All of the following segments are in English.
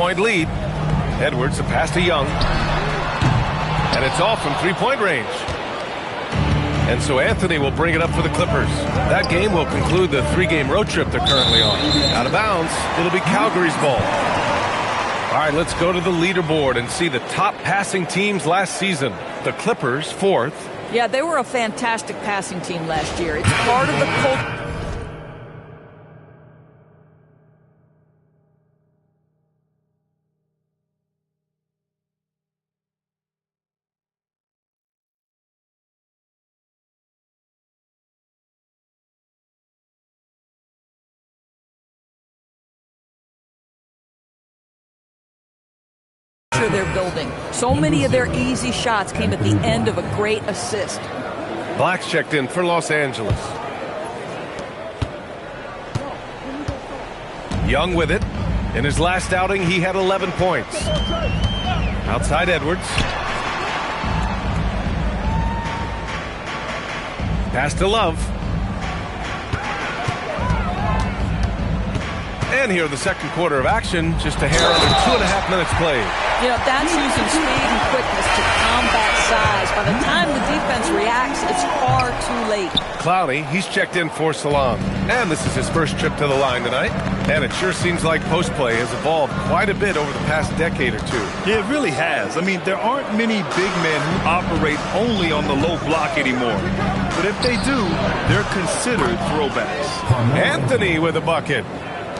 3-point lead. Edwards, a pass to Young. And it's off from three-point range. And so Anthony will bring it up for the Clippers. That game will conclude the three-game road trip they're currently on. Out of bounds, it'll be Calgary's ball. All right, let's go to the leaderboard and see the top passing teams last season. The Clippers, 4th. Yeah, they were a fantastic passing team last year. It's part of the culture. They're building. So many of their easy shots came at the end of a great assist. Black's checked in for Los Angeles. Young with it. In his last outing, he had 11 points. Outside Edwards. Pass to Love. And here, the second quarter of action, just a hair under 2.5 minutes played. You know, that's using speed and quickness to combat size. By the time the defense reacts, it's far too late. Clowney, he's checked in for Salon. And this is his first trip to the line tonight. And it sure seems like post play has evolved quite a bit over the past decade or two. Yeah, it really has. I mean, there aren't many big men who operate only on the low block anymore. But if they do, they're considered throwbacks. Anthony with a bucket.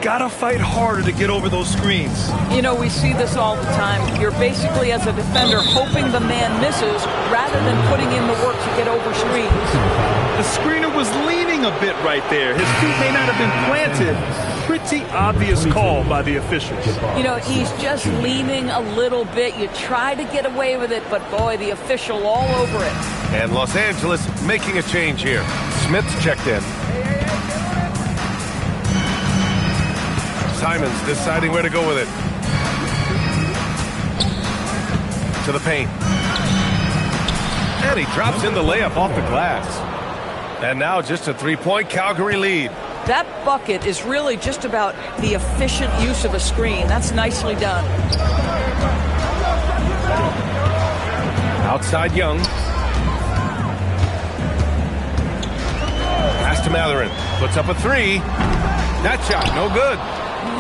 Gotta fight harder to get over those screens. You know, we see this all the time. You're basically, as a defender, hoping the man misses rather than putting in the work to get over screens. The screener was leaning a bit right there. His feet may not have been planted. Pretty obvious call by the officials. You know, he's just leaning a little bit. You try to get away with it, but boy, the official all over it. And Los Angeles making a change here. Smith's checked in. Simons deciding where to go with it. To the paint. And he drops in the layup off the glass. And now just a three-point Calgary lead. That bucket is really just about the efficient use of a screen. That's nicely done. Outside Young. Pass to Matherin. Puts up a three. That shot, no good.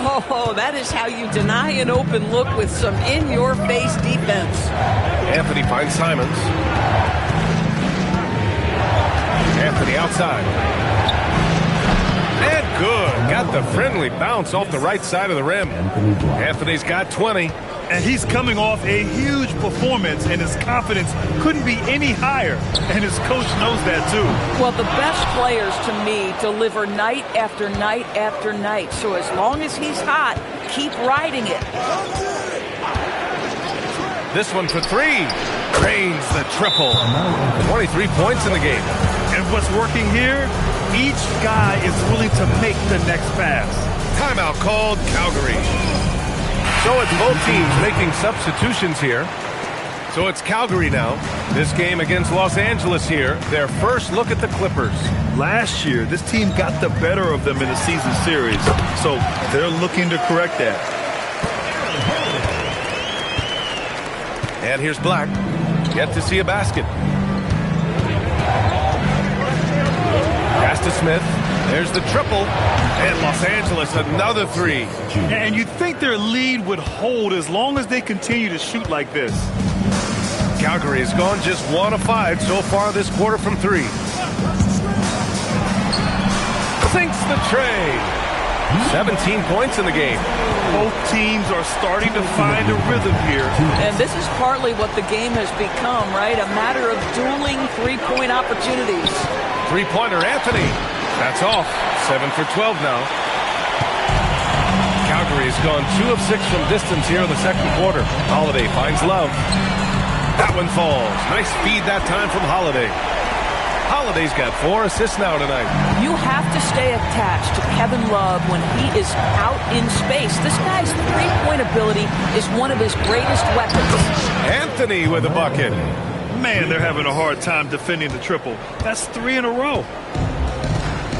Oh, that is how you deny an open look with some in-your-face defense. Anthony finds Simons. Anthony outside. And good. Got the friendly bounce off the right side of the rim. Anthony's got 20. And he's coming off a huge performance, and his confidence couldn't be any higher. And his coach knows that, too. Well, the best players, to me, deliver night after night after night. So as long as he's hot, keep riding it. This one for three. Drains the triple. 23 points in the game. And what's working here? Each guy is willing to make the next pass. Timeout called, Calgary. So it's both teams making substitutions here. So it's Calgary now. This game against Los Angeles here. Their first look at the Clippers. Last year, this team got the better of them in the season series. So they're looking to correct that. And here's Black. Yet to see a basket. Pass to Smith. There's the triple. And Los Angeles, another three. And you'd think their lead would hold as long as they continue to shoot like this. Calgary has gone just 1 of 5 so far this quarter from three. Sinks the tray. 17 points in the game. Both teams are starting to find a rhythm here. And this is partly what the game has become, right? A matter of dueling three-point opportunities. Three-pointer, Anthony. That's off. 7 for 12 now. Calgary has gone 2 of 6 from distance here in the second quarter. Holiday finds Love. That one falls. Nice feed that time from Holiday. Holiday's got 4 assists now tonight. You have to stay attached to Kevin Love when he is out in space. This guy's three-point ability is one of his greatest weapons. Anthony with a bucket. Man, they're having a hard time defending the triple. That's 3 in a row.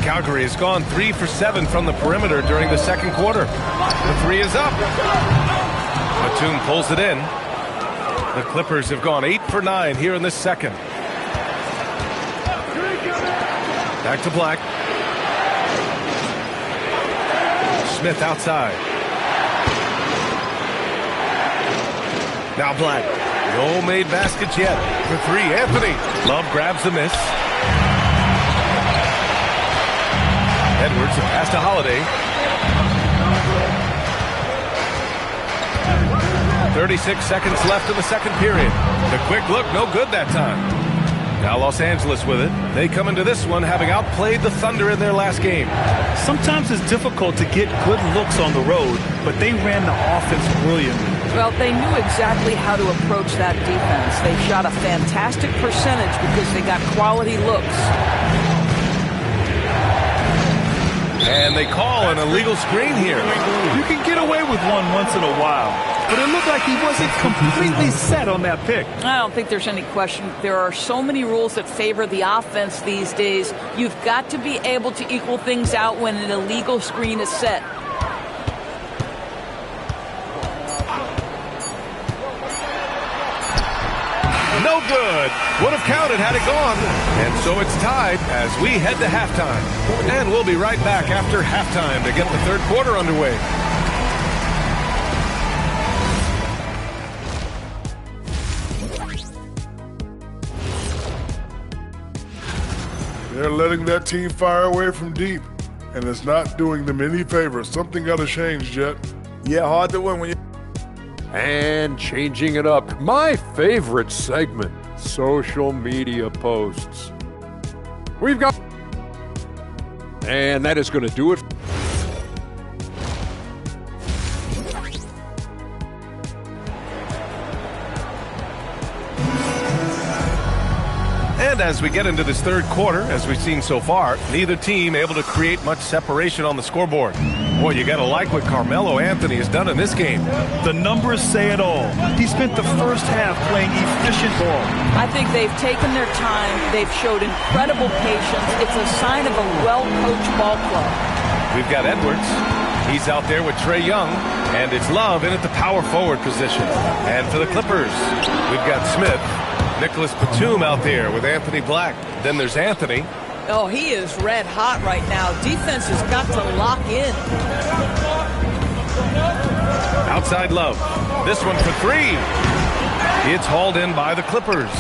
Calgary has gone 3 for 7 from the perimeter during the second quarter. The three is up. Batum pulls it in. The Clippers have gone 8 for 9 here in this second. Back to Black. Smith outside. Now Black. No made baskets yet. For three, Anthony. Love grabs the miss. Edwards, a pass to Holiday. 36 seconds left in the second period. The quick look, no good that time. Now Los Angeles with it. They come into this one having outplayed the Thunder in their last game. Sometimes it's difficult to get good looks on the road, but they ran the offense brilliantly. Well, they knew exactly how to approach that defense. They shot a fantastic percentage because they got quality looks. And they call an illegal screen here. You can get away with one once in a while, but it looked like he wasn't completely set on that pick. I don't think there's any question. There are so many rules that favor the offense these days. You've got to be able to equal things out when an illegal screen is set. No good. Would have counted had it gone. And so it's tied as we head to halftime. And we'll be right back after halftime to get the third quarter underway. They're letting that team fire away from deep, and it's not doing them any favors. Something got to change, Jet. Yeah, hard to win when you... And changing it up, my favorite segment, social media posts. We've got... And that is going to do it. And as we get into this third quarter, as we've seen so far, neither team able to create much separation on the scoreboard. Boy, you got to like what Carmelo Anthony has done in this game. The numbers say it all. He spent the first half playing efficient ball. I think they've taken their time. They've showed incredible patience. It's a sign of a well-coached ball club. We've got Edwards. He's out there with Trae Young, and it's Love in at the power forward position. And for the Clippers, we've got Smith. Nicholas Batum out there with Anthony Black. Then there's Anthony. Oh, he is red hot right now. Defense has got to lock in. Outside Love. This one for three. It's hauled in by the Clippers.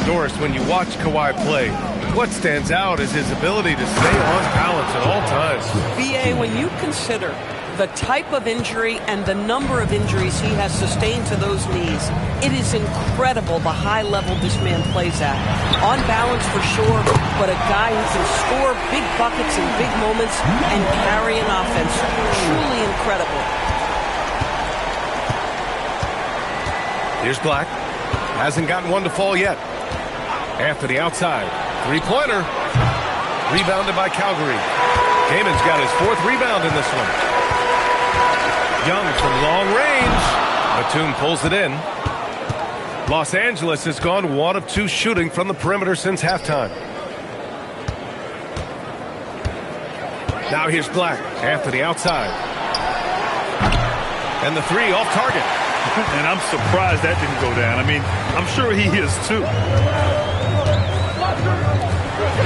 Doris, when you watch Kawhi play, what stands out is his ability to stay on balance at all times. BA, when you consider the type of injury and the number of injuries he has sustained to those knees, it is incredible the high level this man plays at. On balance for sure, but a guy who can score big buckets in big moments and carry an offense. Truly incredible. Here's Black. Hasn't gotten one to fall yet. Anthony outside. Three-pointer. Rebounded by Calgary. Gaiman's got his fourth rebound in this one. Young from long range. Batum pulls it in. Los Angeles has gone 1 of 2 shooting from the perimeter since halftime. Now here's Black. Anthony outside. And the three off target. And I'm surprised that didn't go down. I mean, I'm sure he is too.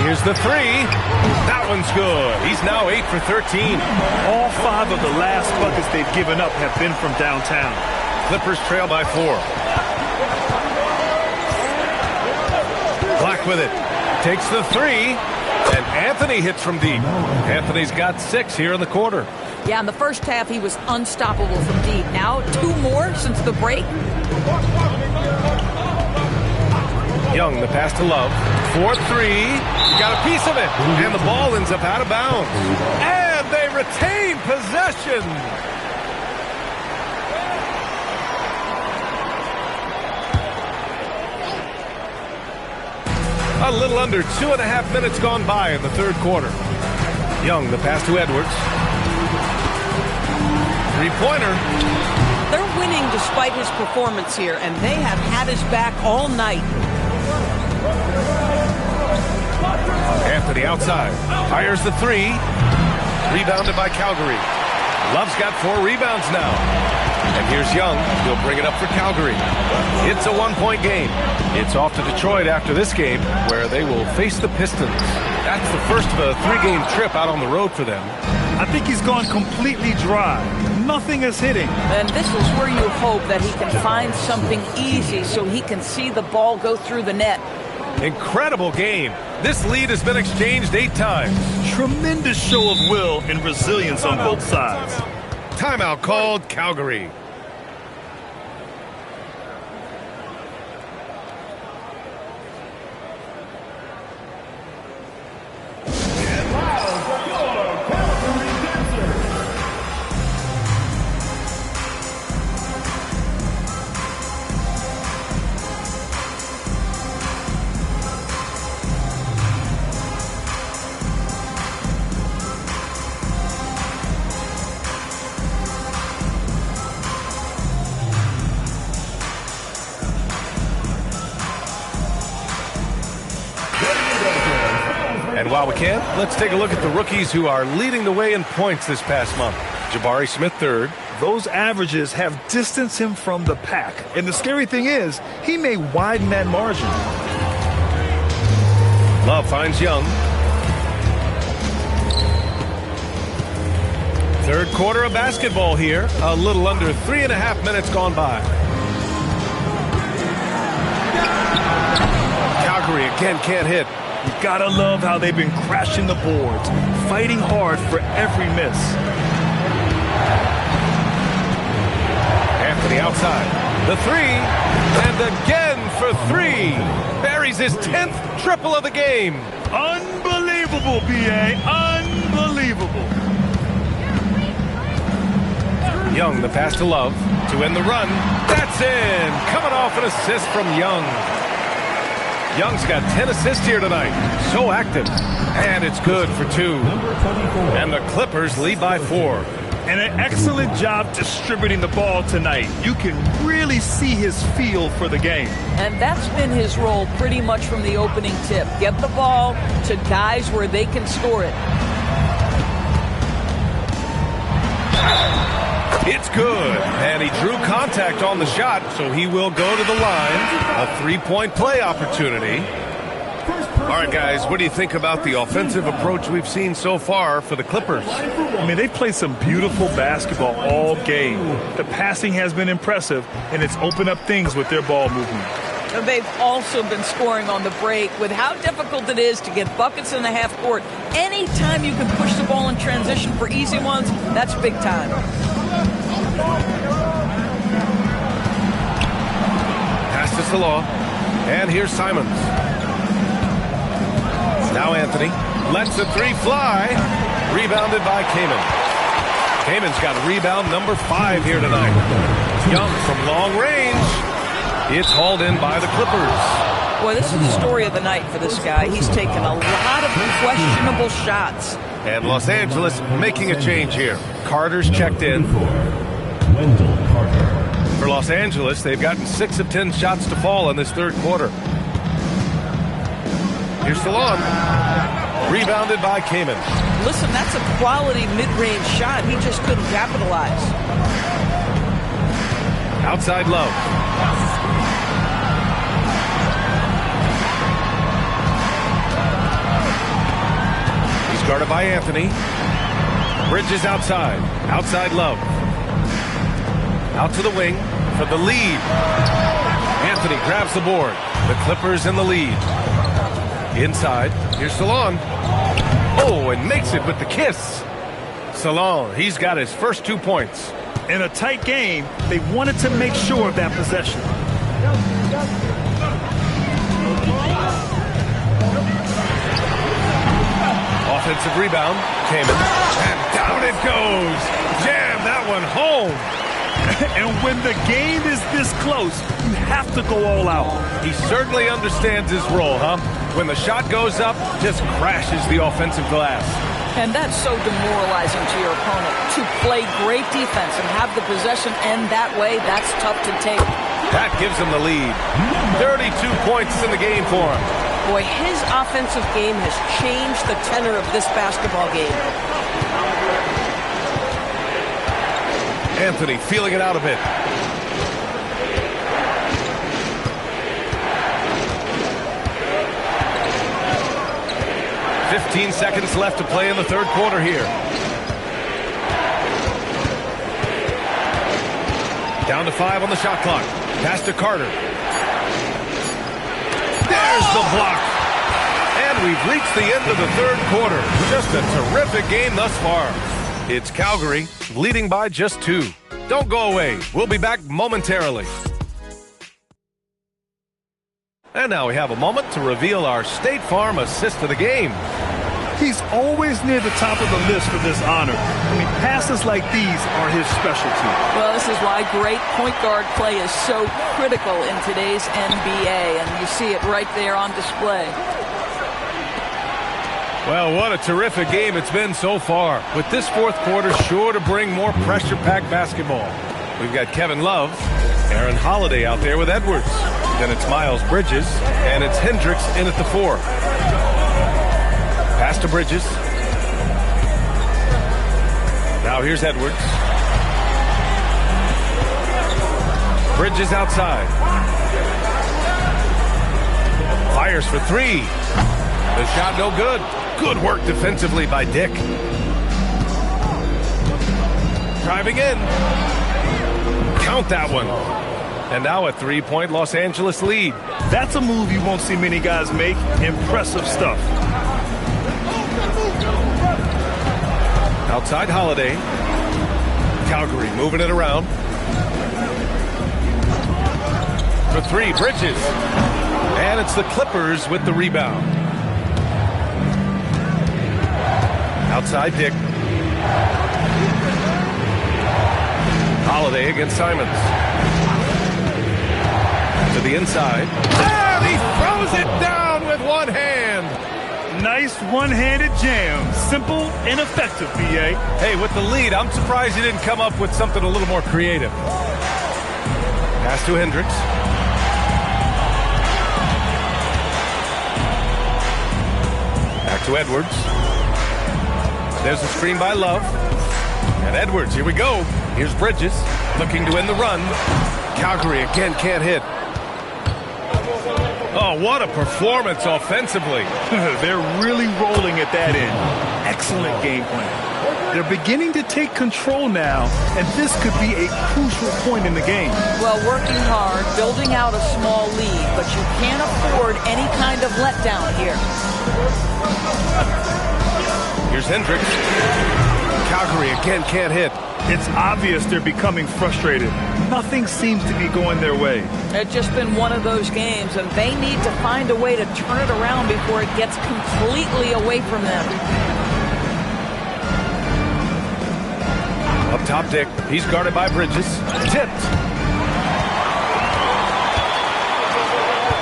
Here's the three. That one's good. He's now 8 for 13. All 5 of the last buckets they've given up have been from downtown. Clippers trail by 4. Black with it. Takes the three. And Anthony hits from deep. Anthony's got 6 here in the quarter. Yeah, in the first half, he was unstoppable from deep. Now, 2 more since the break. Young, the pass to Love. 4-3. Got a piece of it. And the ball ends up out of bounds. And they retain possession. A little under 2.5 minutes gone by in the third quarter. Young, the pass to Edwards. Three-pointer. They're winning despite his performance here, and they have had his back all night. Anthony outside. Fires the three. Rebounded by Calgary. Love's got 4 rebounds now. And here's Young. He'll bring it up for Calgary. It's a 1-point game. It's off to Detroit after this game, where they will face the Pistons. That's the first of a 3-game trip out on the road for them. I think he's gone completely dry. Nothing is hitting. And this is where you hope that he can find something easy so he can see the ball go through the net. Incredible game. This lead has been exchanged 8 times. Tremendous show of will and resilience on both sides. Timeout called, Calgary. And while we can, let's take a look at the rookies who are leading the way in points this past month. Jabari Smith, 3rd. Those averages have distanced him from the pack. And the scary thing is, he may widen that margin. Love finds Young. 3rd quarter of basketball here. A little under 3.5 minutes gone by. Calgary again can't hit. You gotta love how they've been crashing the boards, fighting hard for every miss. Anthony outside. The 3. And again for 3. Buries his 10th triple of the game. Unbelievable, B.A. Unbelievable. Young, the pass to Love. To end the run. That's in. Coming off an assist from Young. Young's got 10 assists here tonight. So active. And it's good for 2. And the Clippers lead by 4. And an excellent job distributing the ball tonight. You can really see his feel for the game. And that's been his role pretty much from the opening tip. Get the ball to guys where they can score it. It's good. And he drew contact on the shot, so he will go to the line. A 3-point play opportunity. All right, guys, what do you think about the offensive approach we've seen so far for the Clippers? I mean, they've played some beautiful basketball all game. The passing has been impressive, and it's opened up things with their ball movement. And they've also been scoring on the break. With how difficult it is to get buckets in the half court, anytime you can push the ball in transition for easy ones, that's big time. Pass to Salah. And here's Simons. Now Anthony lets the 3 fly. Rebounded by Kaman. Kaman's got rebound number 5 here tonight. Young from long range. It's hauled in by the Clippers. Boy, this is the story of the night for this guy. He's taken a lot of questionable shots. And Los Angeles making a change here. Carter's checked in. For Los Angeles, they've gotten 6 of 10 shots to fall in this 3rd quarter. Here's Salon. Rebounded by Kaman. Listen, that's a quality mid-range shot. He just couldn't capitalize. Outside Love. He's guarded by Anthony. Bridges outside. Outside Love. Out to the wing for the lead. Anthony grabs the board. The Clippers in the lead. Inside. Here's Salon. Oh, and makes it with the kiss. Salon, he's got his first 2 points. In a tight game, they wanted to make sure of that possession. Offensive rebound. Kaman. And down it goes. Jam that one home. And when the game is this close, you have to go all out. He certainly understands his role, huh? When the shot goes up, just crashes the offensive glass. And that's so demoralizing to your opponent. To play great defense and have the possession end that way, that's tough to take. That gives him the lead. 32 points in the game for him. Boy, his offensive game has changed the tenor of this basketball game. Anthony feeling it out a bit. "15 seconds left to play in the third quarter here. Down to 5 on the shot clock. Pass to Carter. There's the block. And we've reached the end of the third quarter. Just a terrific game thus far. It's Calgary leading by just 2. Don't go away. We'll be back momentarily. And now we have a moment to reveal our State Farm assist of the game. He's always near the top of the list for this honor. I mean, passes like these are his specialty. Well, this is why great point guard play is so critical in today's NBA, and you see it right there on display. Well, what a terrific game it's been so far. With this fourth quarter sure to bring more pressure-packed basketball. We've got Kevin Love, Aaron Holiday out there with Edwards. Then it's Miles Bridges, and it's Hendricks in at the 4. Pass to Bridges. Now here's Edwards. Bridges outside. Fires for 3. The shot no good. Good work defensively by Dick. Driving in. Count that one. And now a 3-point Los Angeles lead. That's a move you won't see many guys make. Impressive stuff. Outside Holiday. Calgary moving it around. For 3, Bridges. And it's the Clippers with the rebound. Outside Dick. Holiday against Simons. To the inside. And he throws it down with one hand. Nice one-handed jam. Simple and effective, B.A. Hey, with the lead, I'm surprised he didn't come up with something a little more creative. Pass to Hendricks. Back to Edwards. There's the screen by Love. And Edwards, here we go. Here's Bridges, looking to end the run. Calgary again can't hit. Oh, what a performance offensively. They're really rolling at that end. Excellent game plan. They're beginning to take control now, and this could be a crucial point in the game. Well, working hard, building out a small lead, but you can't afford any kind of letdown here. Here's Hendricks. Calgary again can't hit. It's obvious they're becoming frustrated. Nothing seems to be going their way. It's just been one of those games, and they need to find a way to turn it around before it gets completely away from them. Up top, Dick. He's guarded by Bridges. Tipped.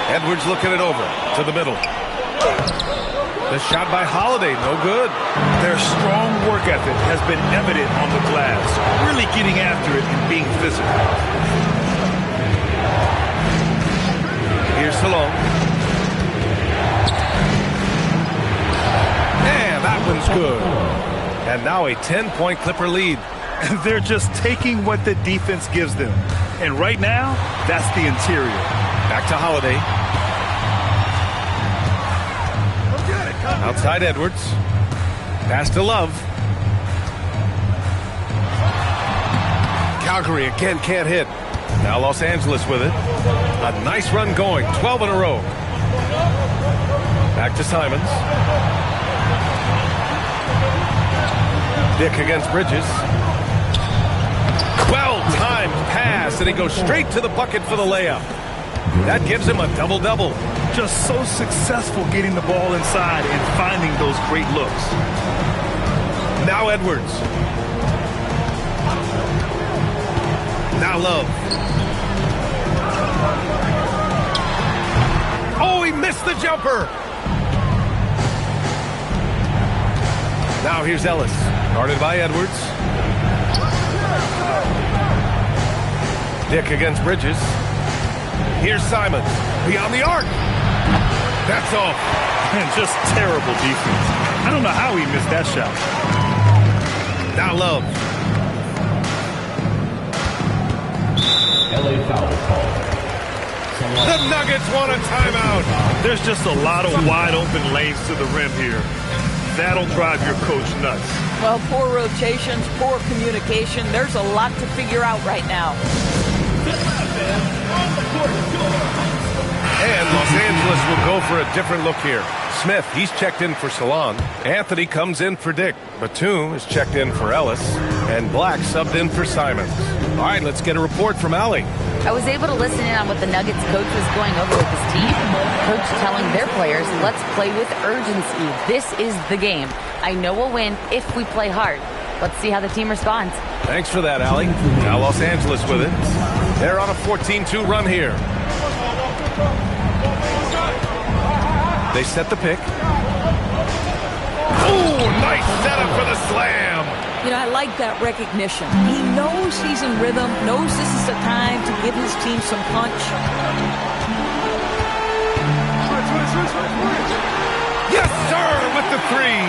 Edwards looking it over to the middle. The shot by Holiday, no good. Their strong work ethic has been evident on the glass, really getting after it and being physical. Here's Salone. And that one's good. And now a 10-point Clipper lead. They're just taking what the defense gives them. And right now, that's the interior. Back to Holiday. Outside Edwards. Pass to Love. Calgary again can't hit. Now Los Angeles with it. A nice run going. 12 in a row. Back to Simons. Dick against Bridges. Well-timed pass, and he goes straight to the bucket for the layup. That gives him a double-double. Just so successful getting the ball inside and finding those great looks. Now Edwards. Now Love. Oh, he missed the jumper. Now here's Ellis. Guarded by Edwards. Dick against Bridges. Here's Simons. Beyond the arc. That's off. And just terrible defense. I don't know how he missed that shot. Now Love. The Nuggets want a timeout. There's just a lot of wide open lanes to the rim here. That'll drive your coach nuts. Well, poor rotations, poor communication. There's a lot to figure out right now. And Los Angeles will go for a different look here. Smith, he's checked in for Salon. Anthony comes in for Dick. Batum is checked in for Ellis. And Black subbed in for Simons. All right, let's get a report from Allie. I was able to listen in on what the Nuggets coach was going over with his team. Coach telling their players, let's play with urgency. This is the game. I know we'll win if we play hard. Let's see how the team responds. Thanks for that, Allie. Now Los Angeles with it. They're on a 14-2 run here. They set the pick. Oh, nice setup for the slam. You know, I like that recognition. He knows he's in rhythm, knows this is the time to give his team some punch. Yes, sir, with the three.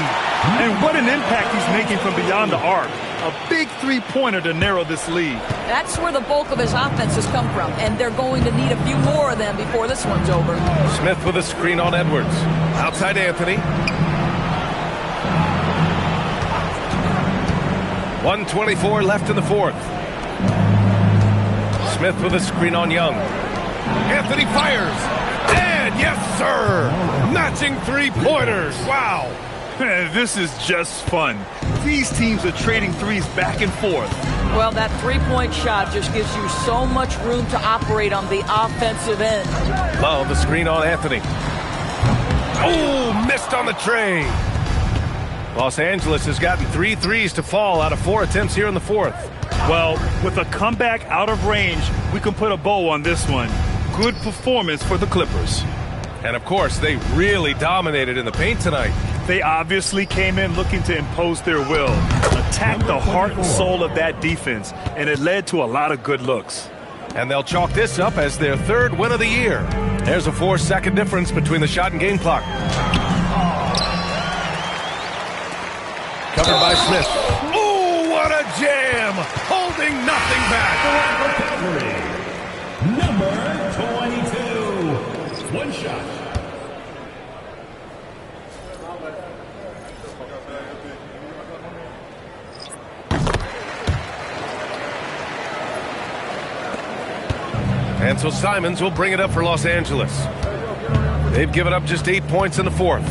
And what an impact he's making from beyond the arc. A big three-pointer to narrow this lead. That's where the bulk of his offense has come from, and they're going to need a few more of them before this one's over. Smith with a screen on Edwards. Outside Anthony. 1:24 left in the fourth. Smith with a screen on Young. Anthony fires. And yes, sir. Matching three-pointers. Wow. This is just fun. These teams are trading threes back and forth. Well, that three-point shot just gives you so much room to operate on the offensive end. Love the screen on Anthony. Oh, missed on the tray. Los Angeles has gotten 3 threes to fall out of 4 attempts here in the fourth. Well, with a comeback out of range, we can put a bow on this one. Good performance for the Clippers. And, of course, they really dominated in the paint tonight. They obviously came in looking to impose their will, attack the heart and soul of that defense, and it led to a lot of good looks. And they'll chalk this up as their 3rd win of the year. There's a 4-second difference between the shot and game clock. Covered by Smith. Oh, what a jam! Holding nothing back. Number 22. One shot. And so Simons will bring it up for Los Angeles. They've given up just 8 points in the fourth.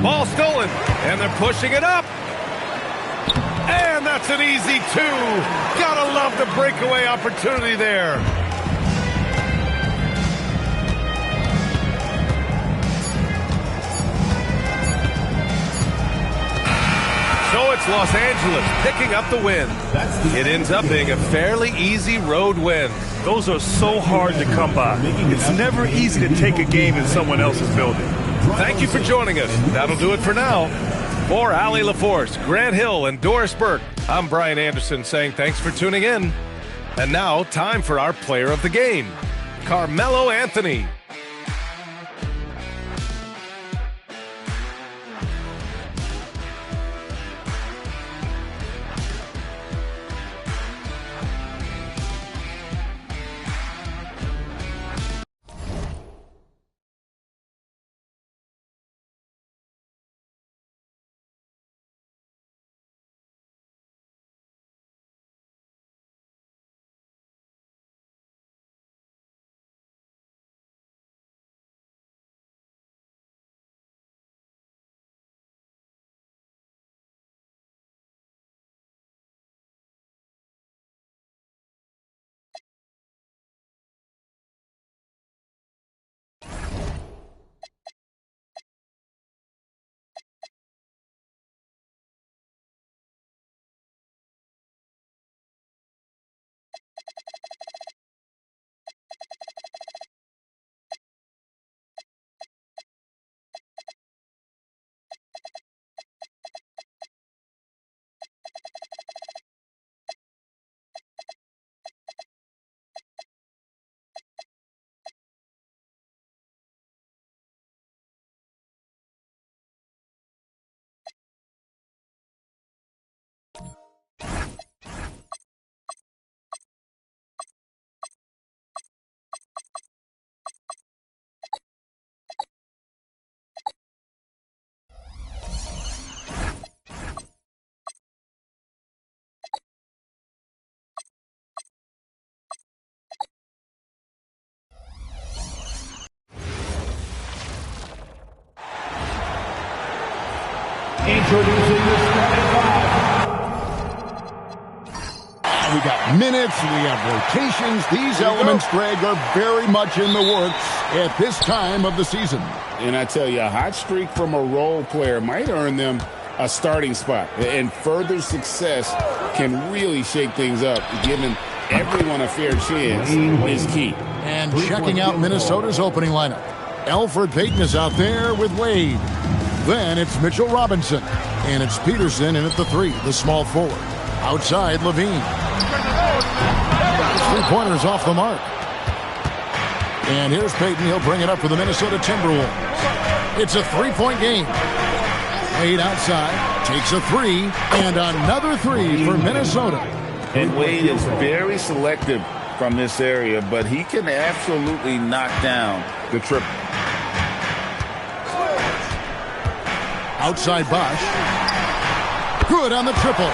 Ball stolen, and they're pushing it up. And that's an easy 2. Gotta love the breakaway opportunity there. So it's Los Angeles picking up the win. It ends up being a fairly easy road win. Those are so hard to come by. It's never easy to take a game in someone else's building. Thank you for joining us. That'll do it for now. For Allie LaForce, Grant Hill, and Doris Burke, I'm Brian Anderson saying thanks for tuning in. And now, time for our player of the game, Carmelo Anthony. Introducing the starting five. We got minutes, we have rotations. These elements, Greg, are very much in the works at this time of the season. And I tell you, a hot streak from a role player might earn them a starting spot. And further success can really shake things up, giving everyone a fair chance is key. And checking out Minnesota's opening lineup. Elfrid Payton is out there with Wade. Then it's Mitchell Robinson. And it's Peterson in at the 3, the small forward. Outside, Levine. Three-pointers off the mark. And here's Payton. He'll bring it up for the Minnesota Timberwolves. It's a three-point game. Wade outside, takes a 3, and another 3 for Minnesota. And Wade is very selective from this area, but he can absolutely knock down the triple. Outside Bosch. Good on the triple.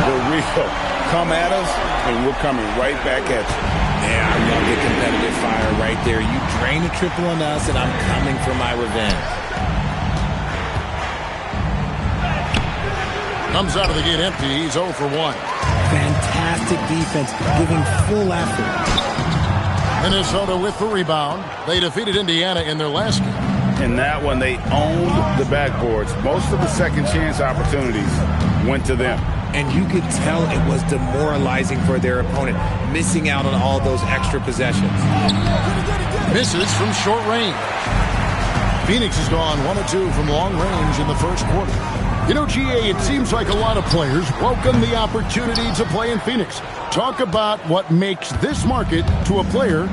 For real. Come at us, and we're coming right back at you. Yeah, I love the competitive fire right there. You drain a triple on us, and I'm coming for my revenge. Comes out of the gate empty. He's 0 for 1. Fantastic defense, giving full effort. Minnesota with the rebound. They defeated Indiana in their last game. In that one, they owned the backboards. Most of the second chance opportunities went to them. And you could tell it was demoralizing for their opponent, missing out on all those extra possessions. Misses from short range. Phoenix has gone 1 of 2 from long range in the first quarter. You know, GA, it seems like a lot of players welcome the opportunity to play in Phoenix. Talk about what makes this market to a player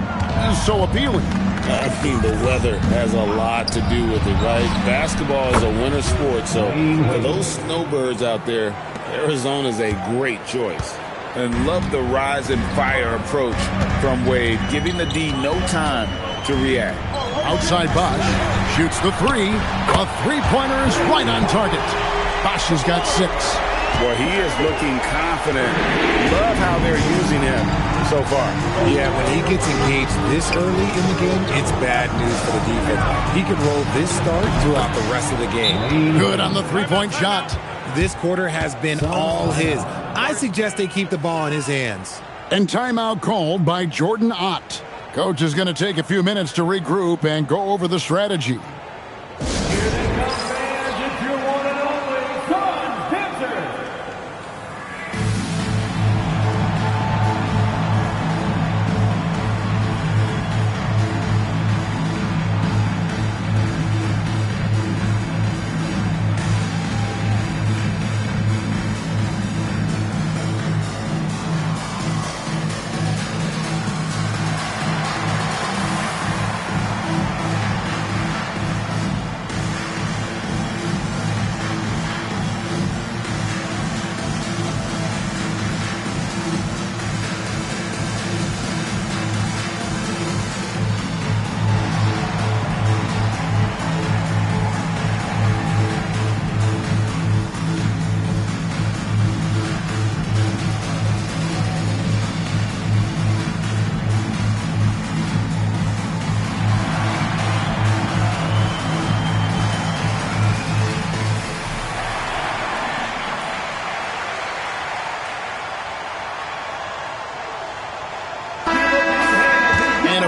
so appealing. I think the weather has a lot to do with it, right? Basketball is a winter sport, so for those snowbirds out there, Arizona is a great choice. And love the rise and fire approach from Wade, giving the D no time to react. Outside Bosch shoots the 3. A three-pointer is right on target. Bosch has got 6. Well, he is looking confident. Love how they're using him so far. Yeah, when he gets engaged this early in the game, it's bad news for the defense. He can roll this start throughout the rest of the game. Good on the three-point shot. This quarter has been all his. I suggest they keep the ball in his hands. And timeout called by Jordan Ott. Coach is going to take a few minutes to regroup and go over the strategy.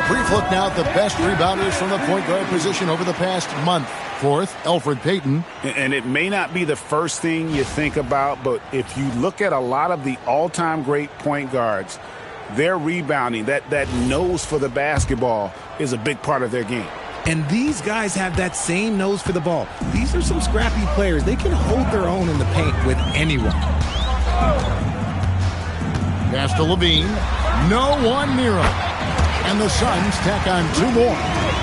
Brief look now at the best rebounders from the point guard position over the past month. Fourth, Elfrid Payton. And it may not be the first thing you think about, but if you look at a lot of the all-time great point guards, their rebounding, that nose for the basketball is a big part of their game. And these guys have that same nose for the ball. These are some scrappy players. They can hold their own in the paint with anyone. Pass to Levine. No one near him. And the Suns tack on 2 more.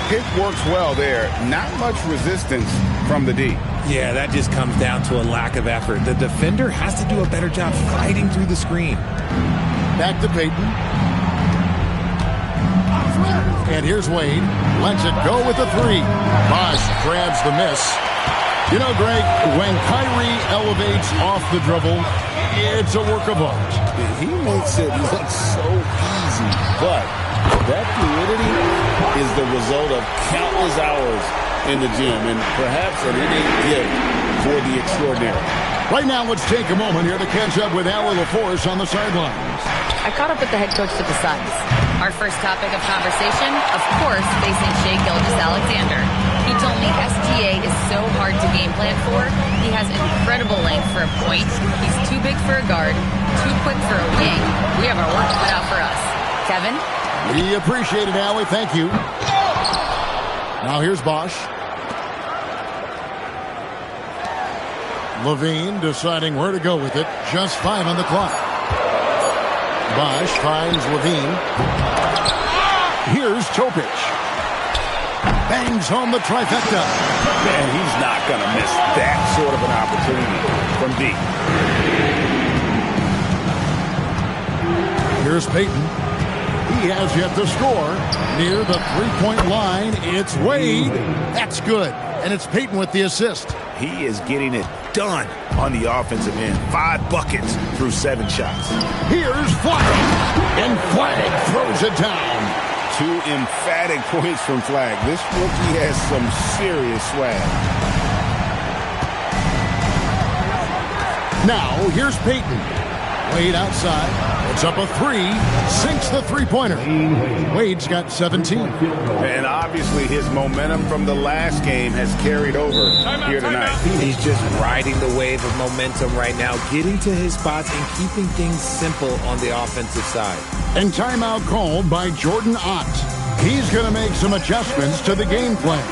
Pick works well there. Not much resistance from the D. Yeah, that just comes down to a lack of effort. The defender has to do a better job fighting through the screen. Back to Payton. And here's Wade. Lets it go with the 3. Bosch grabs the miss. You know, Greg, when Kyrie elevates off the dribble, it's a work of art. He makes it look so easy, but that fluidity is the result of countless hours in the gym and perhaps an innate gift to for the extraordinary. Right now, let's take a moment here to catch up with Allie LaForce on the sidelines. I caught up with the head coach to the Suns. Our first topic of conversation, of course, facing Shai Gilgeous-Alexander. He told me SGA is so hard to game plan for. He has incredible length for a point. He's too big for a guard, too quick for a wing. We have our work cut out for us. Kevin? We appreciate it, Allie. Thank you. Now here's Bosh. Levine deciding where to go with it. Just 5 on the clock. Bosh finds Levine. Here's Topic. Bangs home the trifecta. Man, he's not going to miss that sort of an opportunity from deep. Here's Payton. He has yet to score. Near the three-point line, it's Wade. That's good. And it's Payton with the assist. He is getting it done on the offensive end. 5 buckets through 7 shots. Here's Flagg. And Flagg throws it down. 2 emphatic points from Flagg. This rookie has some serious swag. Now, here's Payton. Wade outside. Puts up a 3. Sinks the three-pointer. Wade's got 17. And obviously his momentum from the last game has carried over here tonight. He's just riding the wave of momentum right now, getting to his spots and keeping things simple on the offensive side. And timeout called by Jordan Ott. He's going to make some adjustments to the game plan.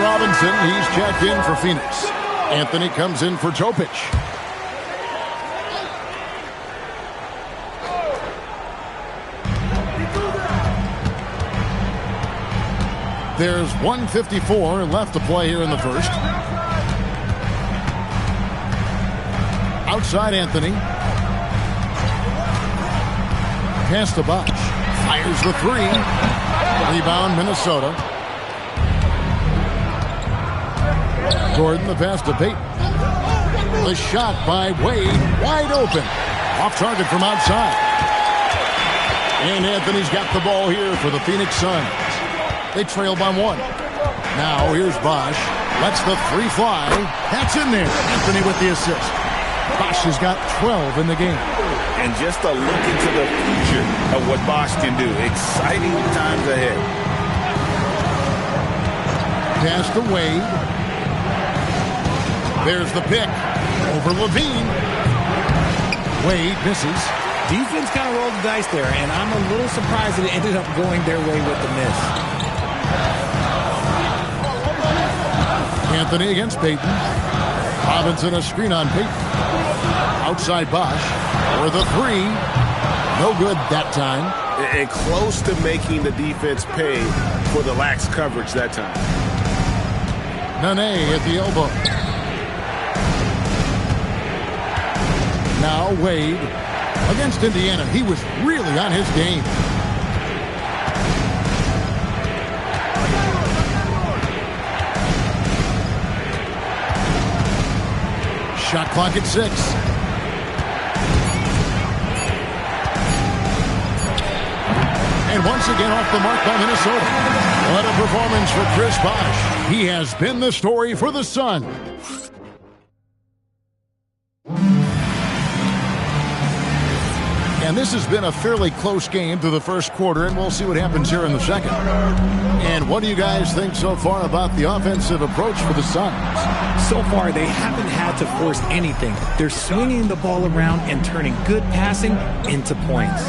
Robinson, he's checked in for Phoenix. Anthony comes in for Topic. There's 1:54 left to play here in the first. Outside Anthony. Pass to Bosh. Fires the 3. Rebound Minnesota. Gordon, the pass to Payton. The shot by Wade, wide open. Off target from outside. And Anthony's got the ball here for the Phoenix Suns. They trail by 1. Now here's Bosh. Lets the 3 fly. That's in there. Anthony with the assist. Bosh has got 12 in the game. And just a look into the future of what Bosh can do. Exciting times ahead. Pass to Wade. There's the pick over Levine. Wade misses. Defense kind of rolled the dice there, and I'm a little surprised that it ended up going their way with the miss. Anthony against Payton. Robinson a screen on Payton. Outside Bosh for the 3. No good that time. And close to making the defense pay for the lax coverage that time. Nene at the elbow. Now Wade against Indiana. He was really on his game. Shot clock at 6. And once again off the mark by Minnesota. What a performance for Chris Bosh. He has been the story for the Sun. And this has been a fairly close game through the first quarter, and we'll see what happens here in the second. And what do you guys think so far about the offensive approach for the Suns? So far, they haven't had to force anything. They're swinging the ball around and turning good passing into points.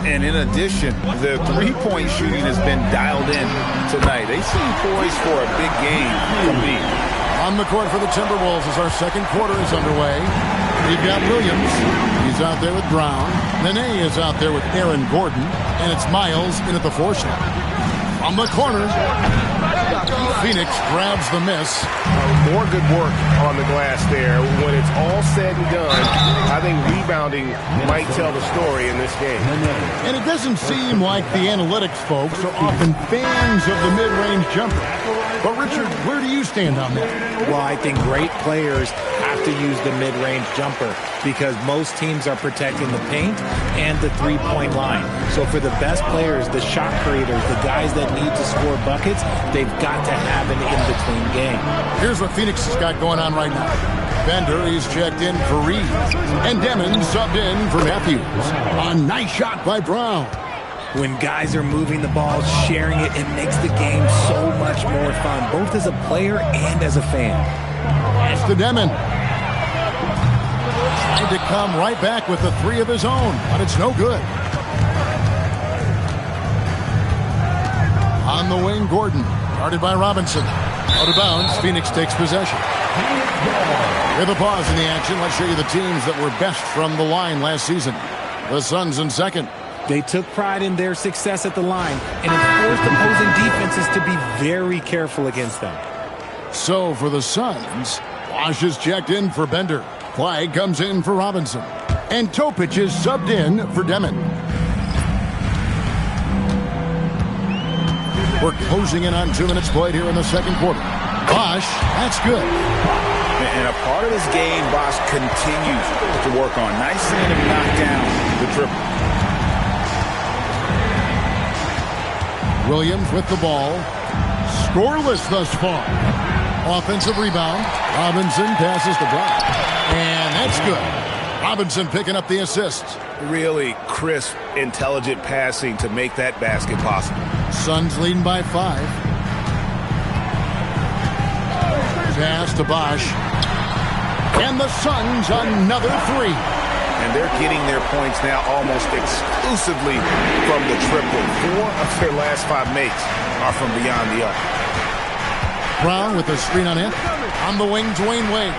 And in addition, the three-point shooting has been dialed in tonight. They seem poised for a big game from me. On the court for the Timberwolves as our second quarter is underway. We've got Williams. He's out there with Brown. Nene is out there with Aaron Gordon. And it's Miles in at the 4 slot. On the corner, Phoenix grabs the miss. More good work on the glass there. When it's all said and done, I think rebounding might tell the story in this game. And it doesn't seem like the analytics folks are often fans of the mid-range jumper. But, Richard, where do you stand on that? Well, I think great players have to use the mid-range jumper because most teams are protecting the paint and the three-point line. So for the best players, the shot creators, the guys that need to score buckets, they've got to have an in-between game. Here's what Phoenix has got going on right now. Bender, he's checked in for Reed. And Demon subbed in for Matthews. A nice shot by Brown. When guys are moving the ball, sharing it, it makes the game so much more fun, both as a player and as a fan. Pass to Demon. Trying to come right back with the 3 of his own, but it's no good. On the wing, Gordon. Guarded by Robinson. Out of bounds, Phoenix takes possession. With a pause in the action, let's show you the teams that were best from the line last season. The Suns in second. They took pride in their success at the line, and it forced opposing defenses to be very careful against them. So for the Suns, Bosh is checked in for Bender. Clyde comes in for Robinson. And Topic is subbed in for Demon. We're closing in on 2 minutes played here in the second quarter. Bosh, that's good. And a part of this game, Bosh continues to work on. Nice seeing him knock down the triple. Williams with the ball. Scoreless thus far. Offensive rebound. Robinson passes to Brown. And that's good. Robinson picking up the assist. Really crisp, intelligent passing to make that basket possible. Suns leading by 5. Pass to Bosh. And the Suns another 3. And they're getting their points now almost exclusively from the triple. 4 of their last 5 makes are from beyond the arc. Brown with a screen on it. On the wing, Dwayne Wade.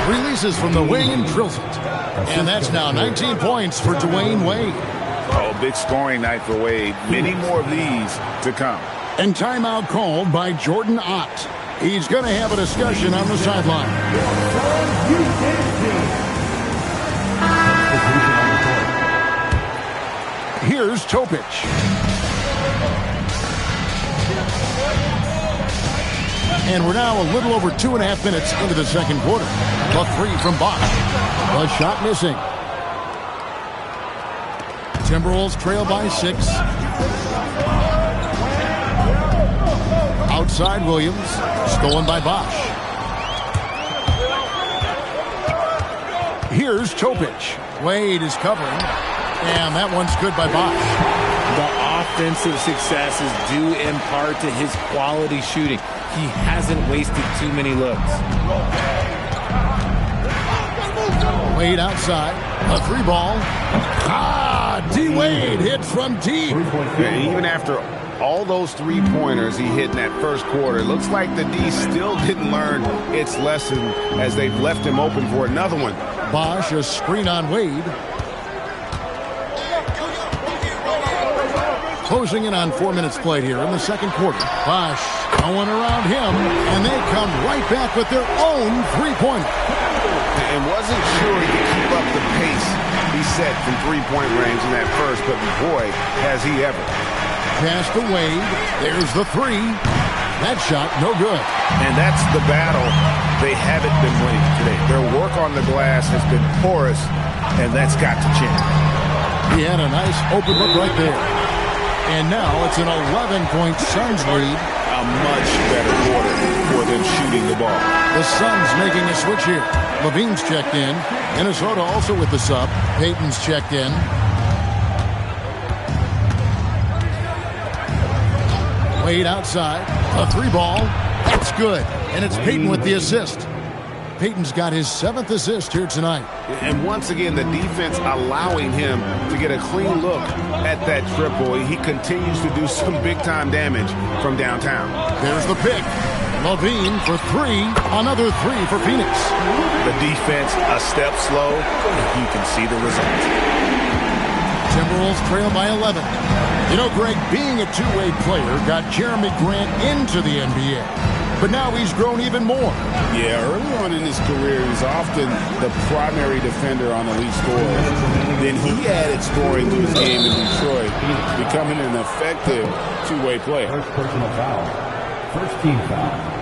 Releases from the wing and drills it. And that's now 19 points for Dwayne Wade. Oh, big scoring night for Wade. Many more of these to come. And timeout called by Jordan Ott. He's going to have a discussion on the sideline. Here's Topic. And we're now a little over 2.5 minutes into the second quarter. A 3 from Bosh. The shot missing. Timberwolves trail by 6. Outside Williams. Stolen by Bosh. Here's Topic. Wade is covering. And that one's good by Bosh. The offensive success is due in part to his quality shooting. He hasn't wasted too many looks. Wade outside. A 3 ball. D-Wade hits from deep. Even after all those 3-pointers he hit in that first quarter, it looks like the D still didn't learn its lesson as they've left him open for another one. Bosh, a screen on Wade. Closing in on 4 minutes played here in the second quarter. Bosh going around him, and they come right back with their own 3-pointer. And wasn't sure he could keep up the pace he set from 3-point range in that first, but boy, has he ever. Pass to Wade. There's the 3. That shot, no good. And that's the battle they haven't been winning today. Their work on the glass has been porous, and that's got to change. He had a nice open look right there. And now it's an 11-point Suns lead. A much better quarter for them shooting the ball. The Suns making a switch here. Levine's checked in. Minnesota also with the sub. Payton's checked in. Wade outside. A 3-ball. That's good. And it's Payton with the assist. Payton's got his 7th assist here tonight. And once again, the defense allowing him to get a clean look at that triple. He continues to do some big-time damage from downtown. There's the pick. LaVine for 3. Another 3 for Phoenix. The defense a step slow, and you can see the result. Timberwolves trail by 11. You know, Greg, being a two-way player got Jeremy Grant into the NBA. But now he's grown even more. Yeah, early on in his career, he was often the primary defender on elite scorers. Then he added scoring to his game in Detroit, becoming an effective two-way player. First personal foul. First team foul.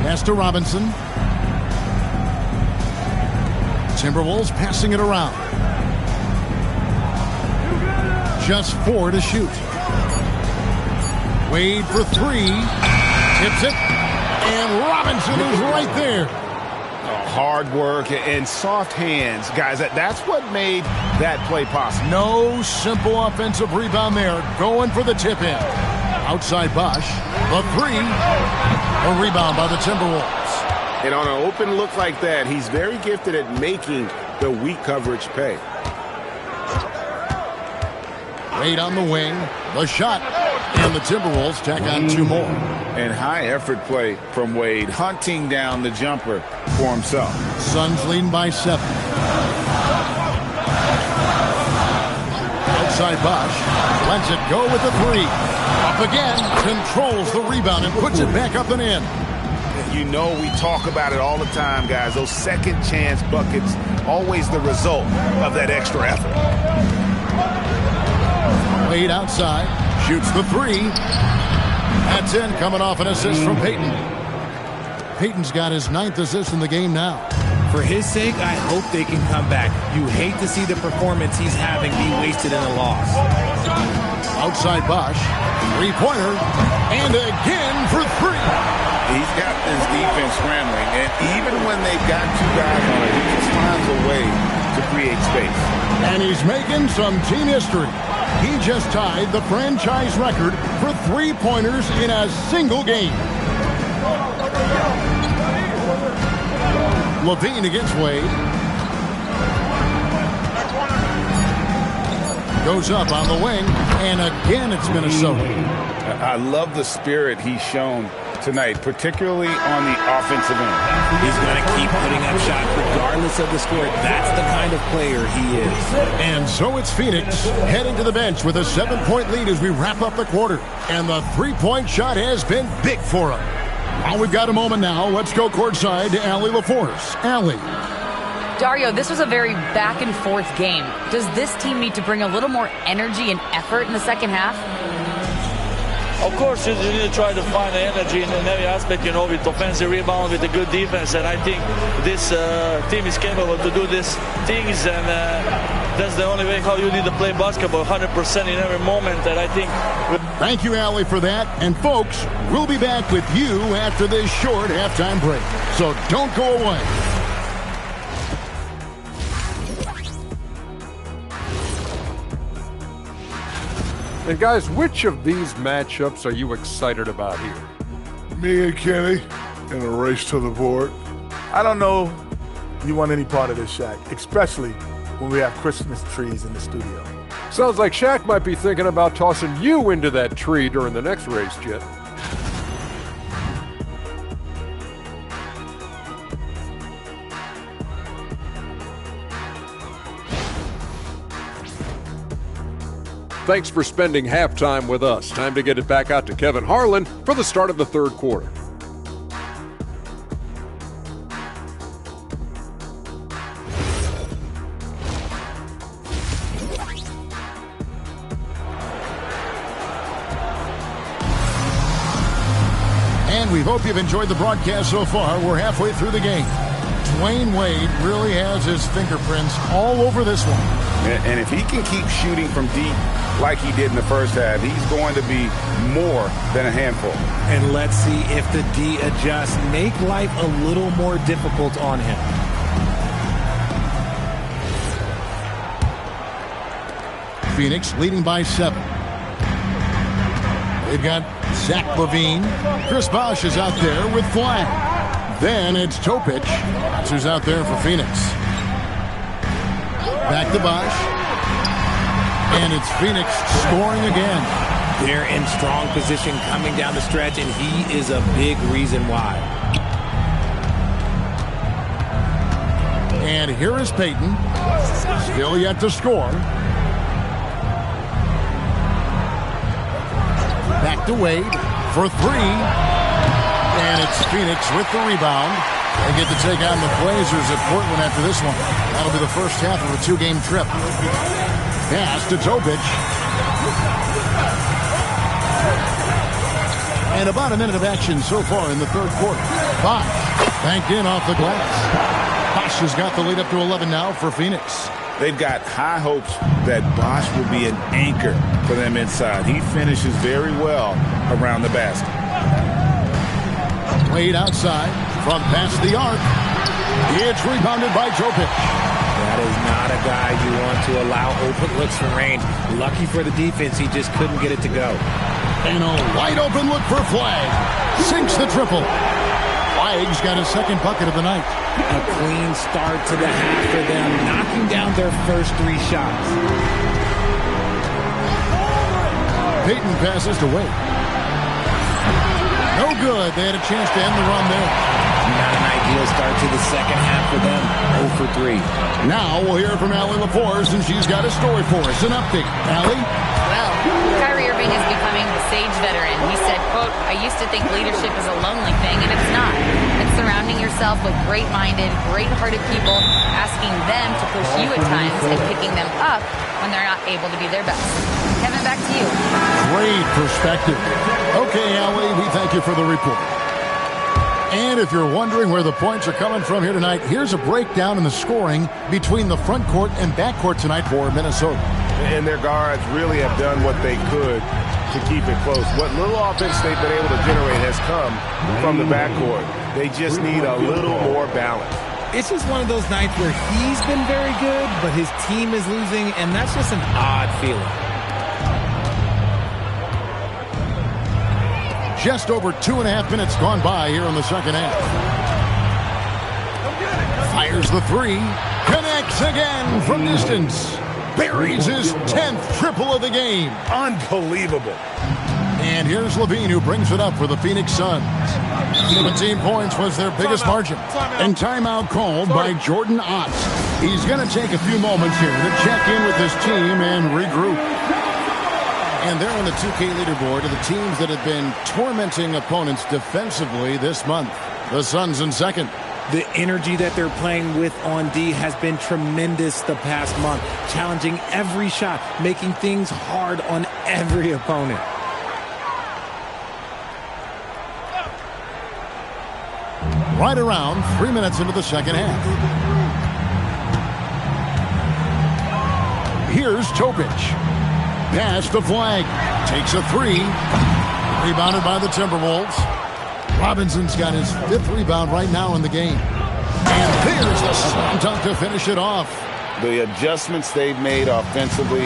Pass to Robinson. Timberwolves passing it around. Just 4 to shoot. Wade for 3. Tips it. And Robinson is right there. Hard work and soft hands. Guys, that's what made that play possible. No simple offensive rebound there. Going for the tip-in. Outside Bosh. The 3. A rebound by the Timberwolves. And on an open look like that, he's very gifted at making the weak coverage pay. Wade on the wing. The shot. And the Timberwolves tack on 2 more. And high effort play from Wade, hunting down the jumper for himself. Suns leading by 7. Outside Bosh. Lets it go with the 3. Up again. Controls the rebound and puts it back up and in. You know we talk about it all the time, guys. Those second chance buckets, always the result of that extra effort. Wade outside. Shoots the 3. That's in, coming off an assist from Payton. Payton's got his 9th assist in the game now. For his sake, I hope they can come back. You hate to see the performance he's having be wasted in a loss. Outside Bosh. 3-pointer. And again for 3. He's got his defense scrambling, and even when they've got 2 guys on it, he just finds a way to create space. And he's making some team history. He just tied the franchise record for 3-pointers in a single game. LaVine against Wade. Goes up on the wing, and again it's Minnesota. I love the spirit he's shown tonight, particularly on the offensive end. He's going to keep putting up shots regardless of the score. That's the kind of player he is. And so it's Phoenix heading to the bench with a 7-point lead as we wrap up the quarter. And the 3-point shot has been big for him. Well, we've got a moment now. Let's go courtside to Allie LaForce. Allie. Dario, this was a very back-and-forth game. Does this team need to bring a little more energy and effort in the second half? Of course, you need to try to find the energy in every aspect, you know, with offensive rebound, with a good defense. And I think this team is capable to do these things. And that's the only way how you need to play basketball, 100% in every moment. And I think... Thank you, Allie, for that. And, folks, we'll be back with you after this short halftime break. So don't go away. And guys, which of these matchups are you excited about here? Me and Kenny in a race to the board. I don't know you want any part of this, Shaq, especially when we have Christmas trees in the studio. Sounds like Shaq might be thinking about tossing you into that tree during the next race, Jet. Thanks for spending halftime with us. Time to get it back out to Kevin Harlan for the start of the third quarter. And we hope you've enjoyed the broadcast so far. We're halfway through the game. Dwayne Wade really has his fingerprints all over this one. And if he can keep shooting from deep like he did in the first half, he's going to be more than a handful. And let's see if the D adjusts, make life a little more difficult on him. Phoenix leading by 7. They've got Zach LaVine. Chris Bosh is out there with Flag. Then it's Topic. That's who's out there for Phoenix. Back to Bosh. And it's Phoenix scoring again. They're in strong position coming down the stretch, and he is a big reason why. And here is Payton. Still yet to score. Back to Wade for 3. And it's Phoenix with the rebound. They get to take on the Blazers at Portland after this one. That'll be the first half of a 2-game trip. Pass to Topic. And about a minute of action so far in the third quarter. Bosh banked in off the glass. Bosh has got the lead up to 11 now for Phoenix. They've got high hopes that Bosh will be an anchor for them inside. He finishes very well around the basket. Wade outside, front past the arc. It's rebounded by Topic. That is not a guy you want to allow open looks from range. Lucky for the defense, he just couldn't get it to go. And a wide open look for Flag. Sinks the triple. Flag's got his second bucket of the night. A clean start to the half for them, knocking down their first 3 shots. Payton passes to Wade. No good. They had a chance to end the run there. Not an ideal start to the second half for them. 0 for 3. Now we'll hear from Allie LaForce, and she's got a story for us. An update. Allie? Well, Kyrie Irving is becoming the sage veteran. He said, quote, "I used to think leadership is a lonely thing, and it's not. It's surrounding yourself with great-minded, great-hearted people, asking them to push you at times and picking them up when they're not able to be their best." Kevin, back to you. Great perspective. Okay, Allie, we thank you for the report. And if you're wondering where the points are coming from here tonight, here's a breakdown in the scoring between the front court and back court tonight for Minnesota. And their guards really have done what they could to keep it close. What little offense they've been able to generate has come from the backcourt. They just need a little more balance. It's just one of those nights where he's been very good, but his team is losing, and that's just an odd feeling. Just over 2.5 minutes gone by here in the second half. Fires the 3. Connects again from distance. Buries his 10th triple of the game. Unbelievable. And here's LaVine, who brings it up for the Phoenix Suns. 17 points was their biggest margin. And timeout called by Jordan Ott. He's going to take a few moments here to check in with his team and regroup. And they're on the 2K leaderboard of the teams that have been tormenting opponents defensively this month. The Suns in second. The energy that they're playing with on D has been tremendous the past month, challenging every shot, making things hard on every opponent. Right around 3 minutes into the second half. Here's Topic. Pass to Flag. Takes a 3. Rebounded by the Timberwolves. Robinson's got his 5th rebound right now in the game. And there's the slam dunk to finish it off. The adjustments they've made offensively,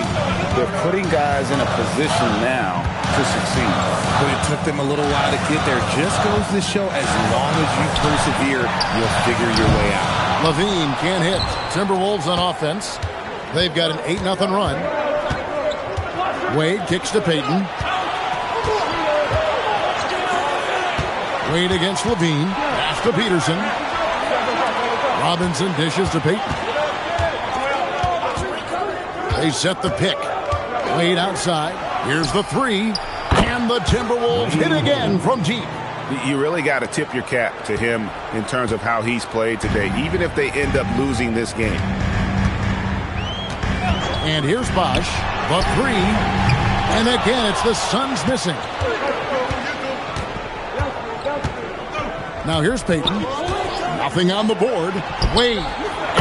they're putting guys in a position now to succeed. But it took them a little while to get there. Just goes to show, as long as you persevere, you'll figure your way out. LaVine can't hit. Timberwolves on offense. They've got an 8-0 run. Wade kicks to Payton. Wade against LaVine. Pass to Peterson. Robinson dishes to Payton. They set the pick. Wade outside. Here's the 3. And the Timberwolves hit again from deep. You really got to tip your cap to him in terms of how he's played today, even if they end up losing this game. And here's Bosh. The 3. And again, it's the Suns missing. Now here's Payton. Nothing on the board. Wade.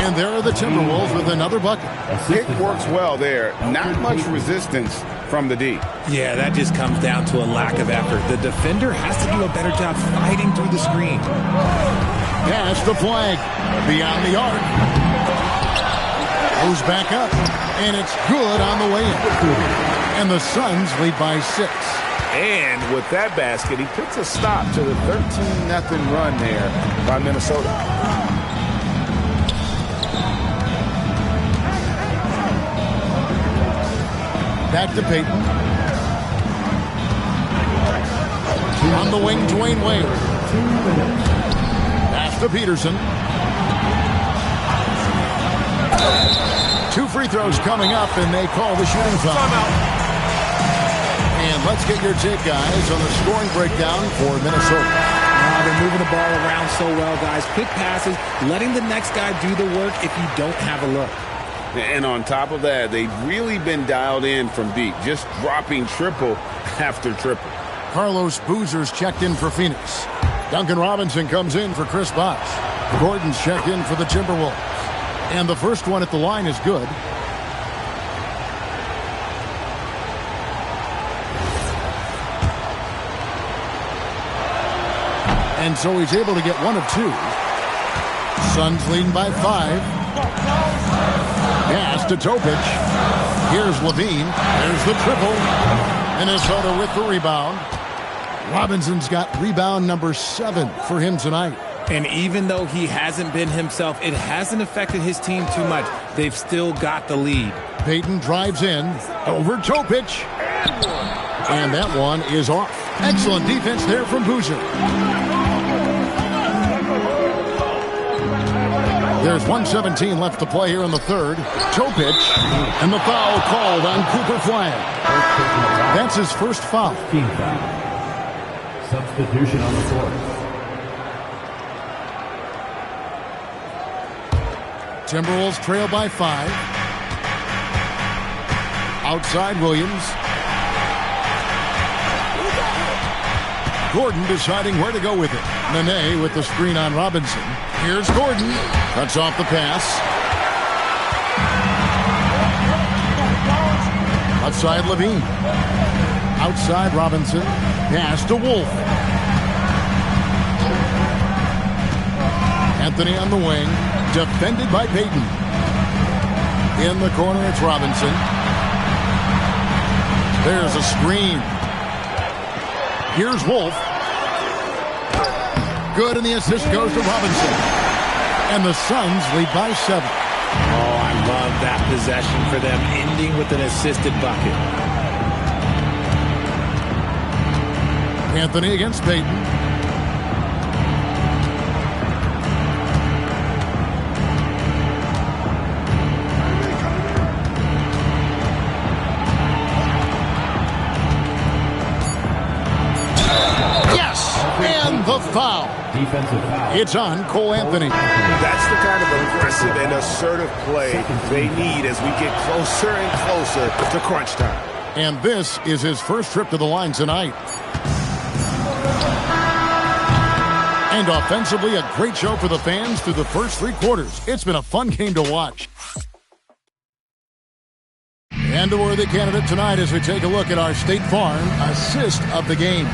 And there are the Timberwolves with another bucket. Pick works well there. Not much resistance from the D. Yeah, that just comes down to a lack of effort. The defender has to do a better job fighting through the screen. Pass the flag. Beyond the arc. Goes back up. And it's good on the way in. And the Suns lead by 6. And with that basket, he puts a stop to the 13-0 run there by Minnesota. Back to Payton. On the wing, Dwayne Wade. Pass to Peterson. 2 free throws coming up, and they call the shooting foul. And let's get your take, guys, on the scoring breakdown for Minnesota. They're moving the ball around so well, guys. Quick passes, letting the next guy do the work if you don't have a look. And on top of that, they've really been dialed in from deep, just dropping triple after triple. Carlos Boozer's checked in for Phoenix. Duncan Robinson comes in for Chris Bosh. Gordon's checked in for the Timberwolves. And the first one at the line is good. And so he's able to get 1 of 2. Suns leading by 5. Pass to Topic. Here's Levine. There's the triple. Minnesota with the rebound. Robinson's got rebound number 7 for him tonight. And even though he hasn't been himself, it hasn't affected his team too much. They've still got the lead. Payton drives in. Over Topic. And that one is off. Excellent defense there from Boozer. There's 1:17 left to play here in the third. Topic, and the foul called on Cooper Flagg. That's his first foul. Substitution on the court. Timberwolves trail by 5. Outside Williams. Gordon deciding where to go with it. Nene with the screen on Robinson. Here's Gordon. Cuts off the pass. Outside Levine. Outside Robinson. Pass to Wolf. Anthony on the wing. Defended by Payton. In the corner, it's Robinson. There's a screen. Here's Wolf. Good, and the assist goes to Robinson. And the Suns lead by 7. Oh, I love that possession for them, ending with an assisted bucket. Anthony against Payton. The foul. Defensive foul. It's on Cole Anthony. That's the kind of aggressive and assertive play they need as we get closer and closer to crunch time. And this is his first trip to the line tonight. And offensively, a great show for the fans through the first 3 quarters. It's been a fun game to watch. And a worthy candidate tonight as we take a look at our State Farm assist of the game.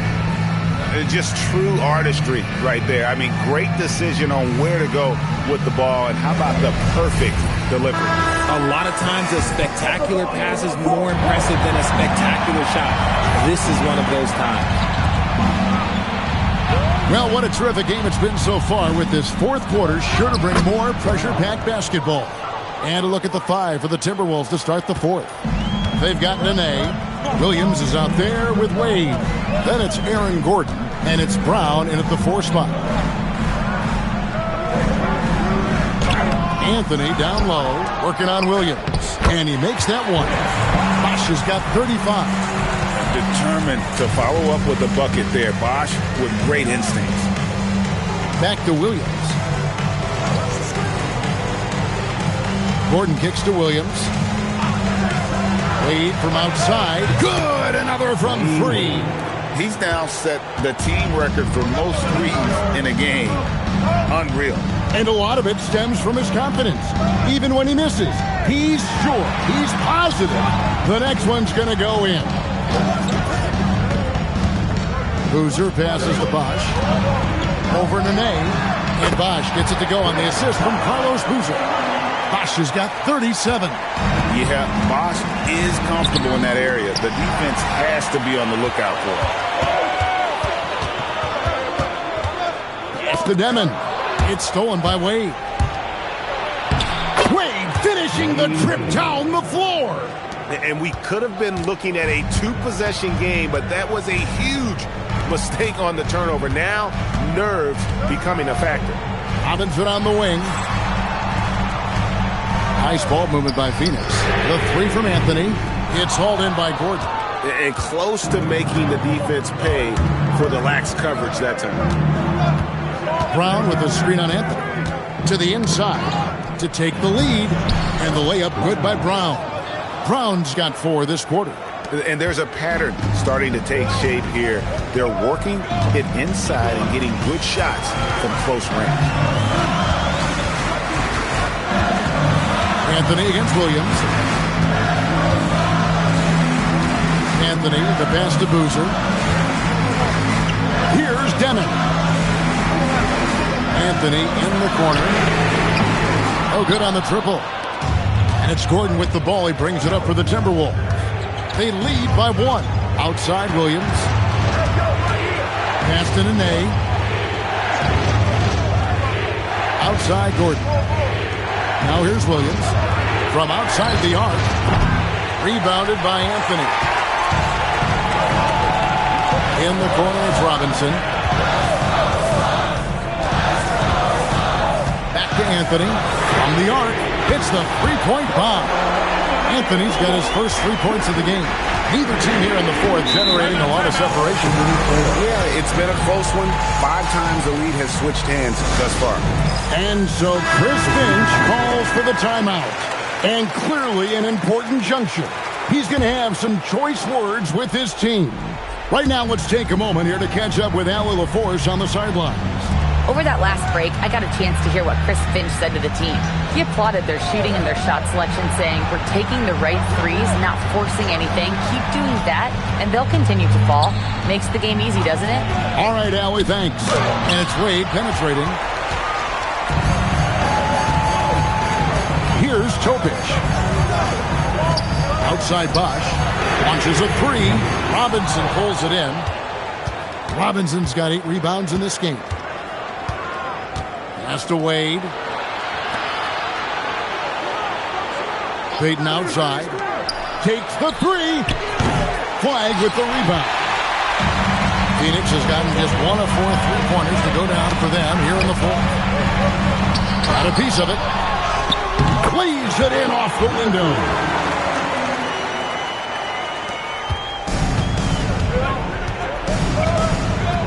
Just true artistry right there. I mean, great decision on where to go with the ball, and how about the perfect delivery? A lot of times a spectacular pass is more impressive than a spectacular shot. This is one of those times. Well, what a terrific game it's been so far, with this fourth quarter sure to bring more pressure-packed basketball. And a look at the 5 for the Timberwolves to start the fourth. They've got Nene. Williams is out there with Wade. Then it's Aaron Gordon, and it's Brown in at the 4 spot. Anthony down low, working on Williams, and he makes that one. Bosh has got 35. Determined to follow up with a bucket there. Bosh with great instincts. Back to Williams. Gordon kicks to Williams. Wade from outside. Good! Another from 3. He's now set the team record for most threes in a game. Unreal. And a lot of it stems from his confidence. Even when he misses, he's sure, he's positive the next one's going to go in. Boozer passes to Bosch. Over to Nene. And Bosch gets it to go on the assist from Carlos Boozer. Bosch has got 37. Yeah, Bosch is comfortable in that area. The defense has to be on the lookout for it. It's to Demon. It's stolen by Wade. Wade finishing the trip down the floor. And we could have been looking at a two-possession game, but that was a huge mistake on the turnover. Now, nerves becoming a factor. Robinson on the wing. Nice ball movement by Phoenix. The three from Anthony. It's hauled in by Gordon. And close to making the defense pay for the lax coverage that time. Brown with the screen on Anthony. To the inside to take the lead. And the layup good by Brown. Brown's got 4 this quarter. And there's a pattern starting to take shape here. They're working it inside and getting good shots from close range. Anthony against Williams. Anthony, the pass to Boozer. Here's Demon. Anthony in the corner. Oh, good on the triple. And it's Gordon with the ball. He brings it up for the Timberwolves. They lead by 1. Outside Williams. Pass to Nene. Outside Gordon. Now here's Williams. From outside the arc. Rebounded by Anthony. In the corner it's Robinson. Back to Anthony. From the arc. Hits the three-point bomb. Anthony's got his first 3 points of the game. Neither team here in the fourth generating a lot of separation. Yeah, it's been a close one. 5 times the lead has switched hands thus far. And so Chris Finch calls for the timeout. And clearly an important juncture. He's going to have some choice words with his team. Right now, let's take a moment here to catch up with Allie LaForce on the sidelines. Over that last break, I got a chance to hear what Chris Finch said to the team. He applauded their shooting and their shot selection, saying, "We're taking the right threes, not forcing anything. Keep doing that, and they'll continue to fall." Makes the game easy, doesn't it? All right, Allie, thanks. And it's Wade penetrating. Here's Topic. Outside Bosch. Launches a 3. Robinson pulls it in. Robinson's got 8 rebounds in this game. Pass to Wade. Payton outside. Takes the 3. Flag with the rebound. Phoenix has gotten just 1 of 4 3-pointers to go down for them here in the fourth. Got a piece of it. Leaves it in off the window.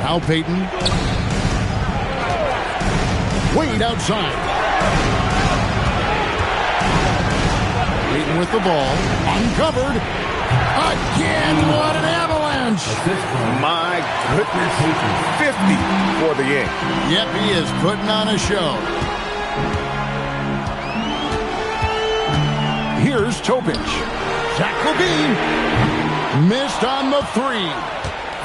Now Payton. Wade outside. Payton with the ball. Uncovered. Again, what an avalanche. My goodness. 50 for the game. Yep, he is putting on a show. Here's Topic. Zach LaVine. Missed on the 3.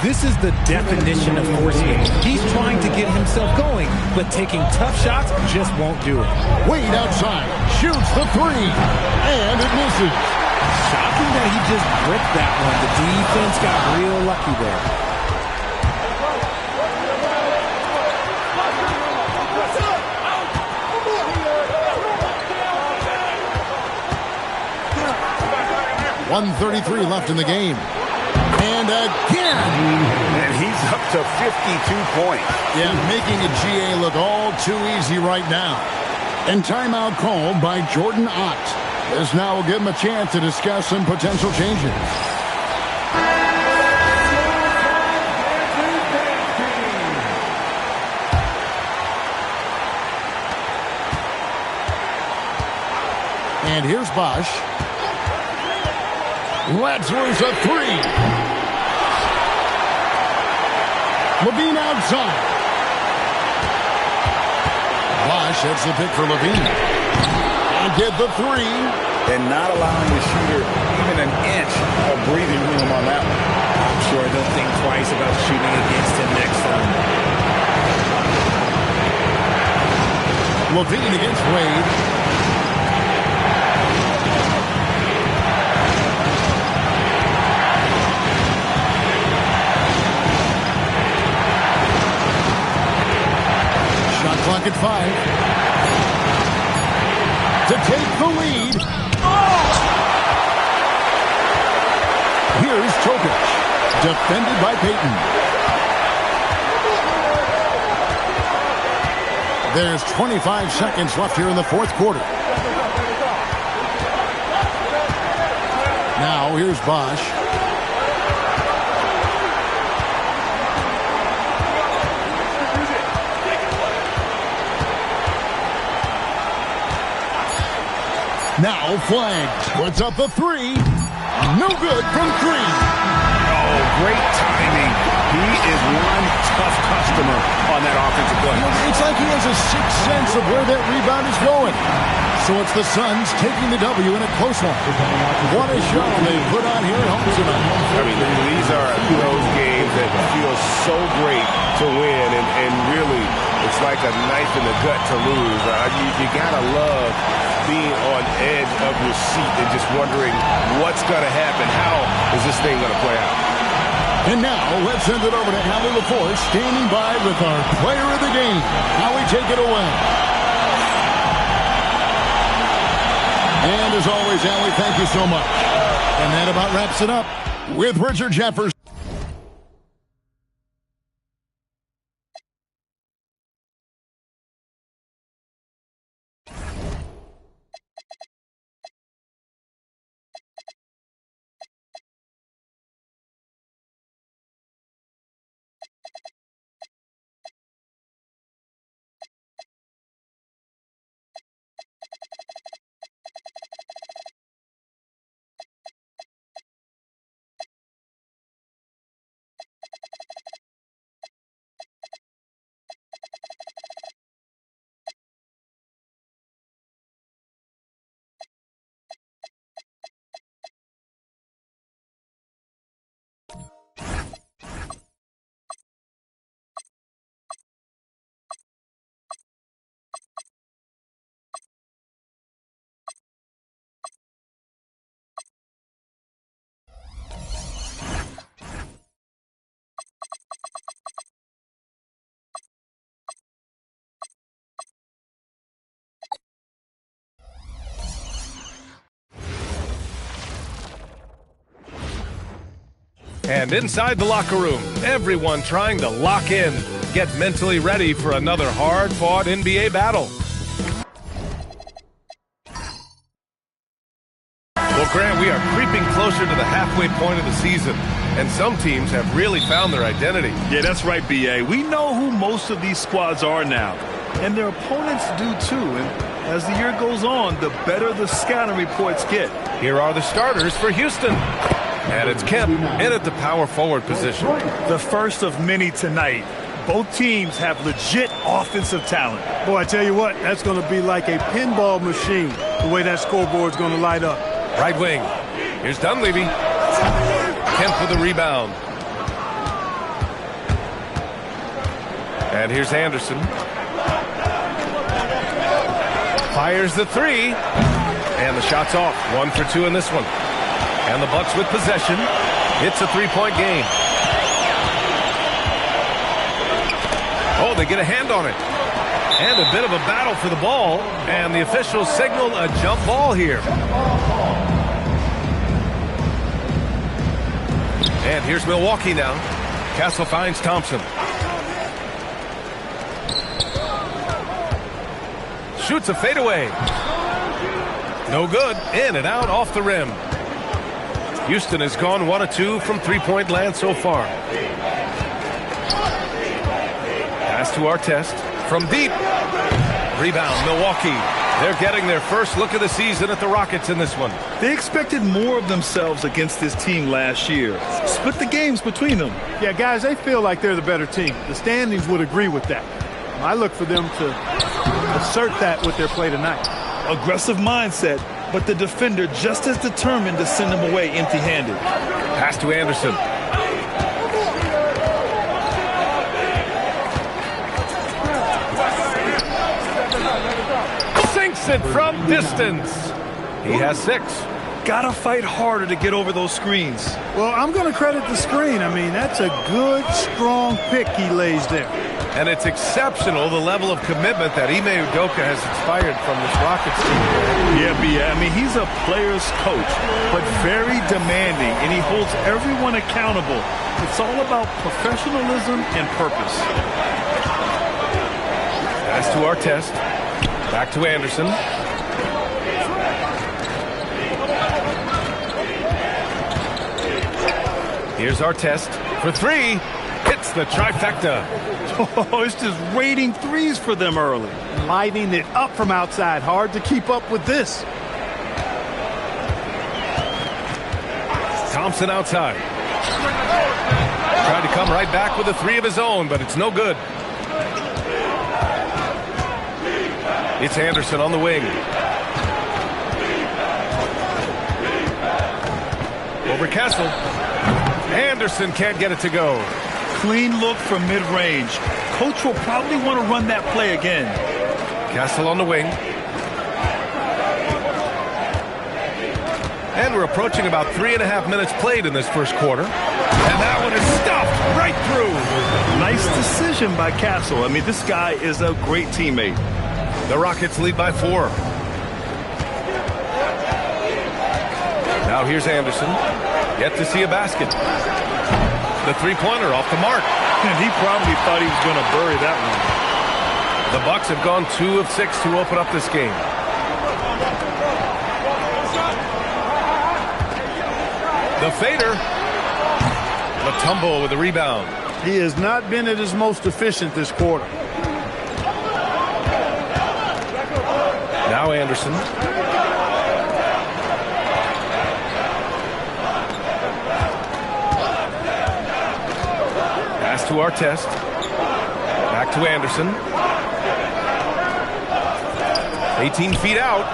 This is the definition of forcing it. He's trying to get himself going, but taking tough shots just won't do it. Wade outside, shoots the 3, and it misses. Shocking that he just bricked that one. The defense got real lucky there. .133 left in the game. And again. And he's up to 52 points. Yeah, making a GA look all too easy right now. And timeout called by Jordan Ott. This now will give him a chance to discuss some potential changes. And here's Bosch. Lets loose a 3. LaVine outside. Bosch hits the pick for Levine. And get the three. And not allowing the shooter even an inch of breathing room on that one. I'm sure they'll think twice about shooting against him next time. Levine against Wade. Shot clock at 5. To take the lead. Oh! Here's Tokic. Defended by Payton. There's 25 seconds left here in the fourth quarter. Now here's Bosch. Now flagged. Puts up the three. No good from 3. Oh, great timing. He is one tough customer on that offensive play. It's like he has a sixth sense of where that rebound is going. So it's the Suns taking the W in a close one. What a show they put on here at home tonight. I mean, these are those games that feel so great to win, and really, it's like a knife in the gut to lose. You gotta love being on edge of your seat and just wondering what's going to happen. How is this thing going to play out? And now, let's send it over to Allie LaForce, standing by with our player of the game. Allie, take it away. And as always, Allie, thank you so much. And that about wraps it up with Richard Jefferson. And inside the locker room, everyone trying to lock in, get mentally ready for another hard-fought NBA battle. Well, Grant, we are creeping closer to the halfway point of the season, and some teams have really found their identity. Yeah, that's right, B.A. We know who most of these squads are now, and their opponents do too. And as the year goes on, the better the scouting reports get. Here are the starters for Houston. And it's Kemp in at the power forward position. The first of many tonight. Both teams have legit offensive talent. Boy, I tell you what, that's going to be like a pinball machine, the way that scoreboard's going to light up. Right wing. Here's Dunleavy. Kemp with the rebound. And here's Anderson. Fires the three. And the shot's off. 1 for 2 in this one. And the Bucks with possession. It's a three-point game. Oh, they get a hand on it. And a bit of a battle for the ball. And the officials signal a jump ball here. And here's Milwaukee now. Castle finds Thompson. Shoots a fadeaway. No good. In and out off the rim. Houston has gone 1 of 2 from three-point land so far. Pass to Artest from deep. Rebound, Milwaukee. They're getting their first look of the season at the Rockets in this one. They expected more of themselves against this team last year. Split the games between them. Yeah, guys, they feel like they're the better team. The standings would agree with that. I look for them to assert that with their play tonight. Aggressive mindset, but the defender just as determined to send him away empty-handed. Pass to Anderson. Sinks it from distance. He has 6. Gotta fight harder to get over those screens. Well, I'm going to credit the screen. I mean, that's a good, strong pick he lays there. And it's exceptional, the level of commitment that Ime Udoka has inspired from this Rockets team. Yeah, I mean, he's a player's coach, but very demanding, and he holds everyone accountable. It's all about professionalism and purpose. Pass to Artest. Back to Anderson. Here's Artest for 3. Hits the trifecta. Oh, it's just raining threes for them early. Lighting it up from outside. Hard to keep up with this. Thompson outside. Tried to come right back with a 3 of his own, but it's no good. It's Anderson on the wing. Over Castle. Anderson can't get it to go. Clean look from mid-range. Coach will probably want to run that play again. Castle on the wing. And we're approaching about 3.5 minutes played in this first quarter. And that one is stuffed right through. Nice decision by Castle. I mean, this guy is a great teammate. The Rockets lead by 4. Now here's Anderson. Yet to see a basket. The three-pointer off the mark. And he probably thought he was going to bury that one. The Bucks have gone 2 of 6 to open up this game. The fader. Mutombo with the rebound. He has not been at his most efficient this quarter. Now Anderson. Pass to Artest. Back to Anderson. 18 feet out.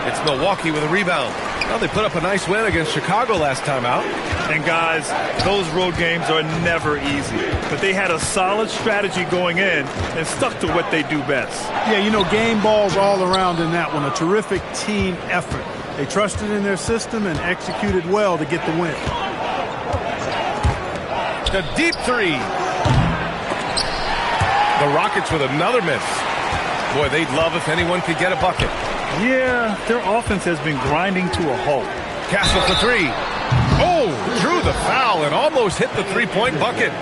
It's Milwaukee with a rebound. Well, they put up a nice win against Chicago last time out. And guys, those road games are never easy. But they had a solid strategy going in and stuck to what they do best. Yeah, you know, game balls all around in that one. A terrific team effort. They trusted in their system and executed well to get the win. The deep 3. The Rockets with another miss. Boy, they'd love if anyone could get a bucket. Yeah, their offense has been grinding to a halt. Castle for 3. Oh, drew the foul and almost hit the three-point bucket.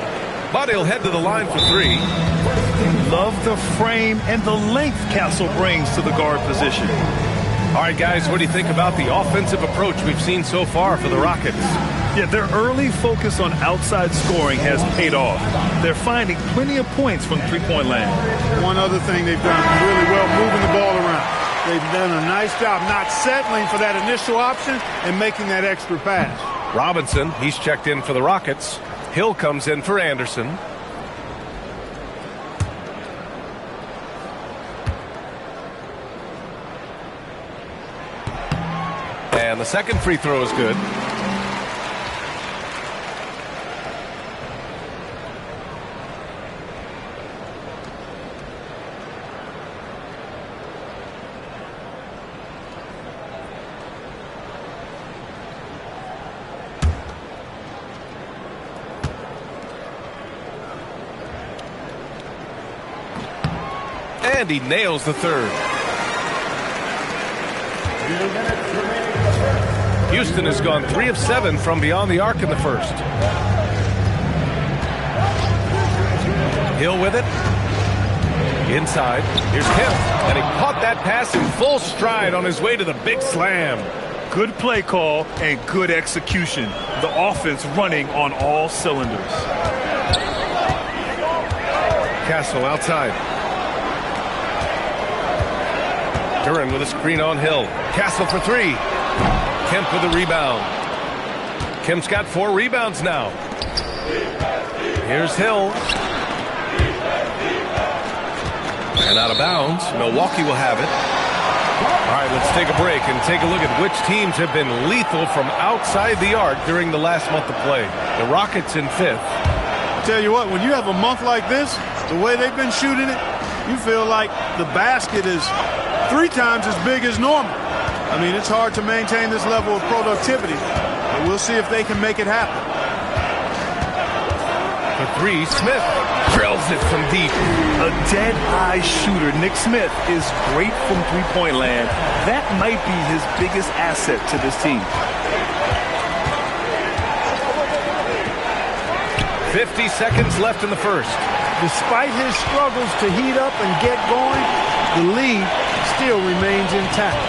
But he'll head to the line for 3. Love the frame and the length Castle brings to the guard position. All right, guys, what do you think about the offensive approach we've seen so far for the Rockets? Yeah, their early focus on outside scoring has paid off. They're finding plenty of points from three-point land. One other thing they've done really well, moving the ball around. They've done a nice job not settling for that initial option and making that extra pass. Robinson, he's checked in for the Rockets. Hill comes in for Anderson. And the second free throw is good. And he nails the third. Houston has gone 3 of 7 from beyond the arc in the first. Hill with it. Inside. Here's Kemp. And he caught that pass in full stride on his way to the big slam. Good play call and good execution. The offense running on all cylinders. Castle outside. Duran with a screen on Hill. Castle for 3. Kemp with the rebound. Kemp's got 4 rebounds now. Here's Hill. And out of bounds, Milwaukee will have it. All right, let's take a break and take a look at which teams have been lethal from outside the arc during the last month of play. The Rockets in 5th. I tell you what, when you have a month like this, the way they've been shooting it, you feel like the basket is 3 times as big as normal. I mean, it's hard to maintain this level of productivity, but we'll see if they can make it happen. For 3, Smith drills it from deep. A dead-eye shooter, Nick Smith, is great from three-point land. That might be his biggest asset to this team. 50 seconds left in the first. Despite his struggles to heat up and get going, the lead still remains intact.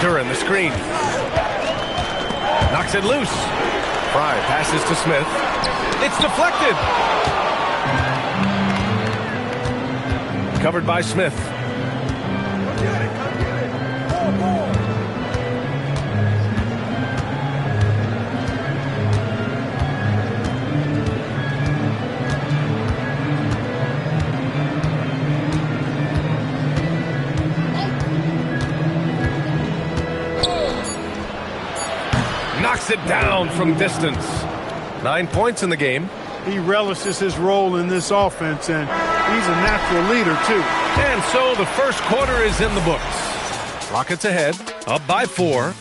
Duran, the screen. Knocks it loose. Fry passes to Smith. It's deflected. Covered by Smith. Knocks it down from distance. 9 points in the game. He relishes his role in this offense, and he's a natural leader, too. And so the first quarter is in the books. Rockets ahead, up by 4.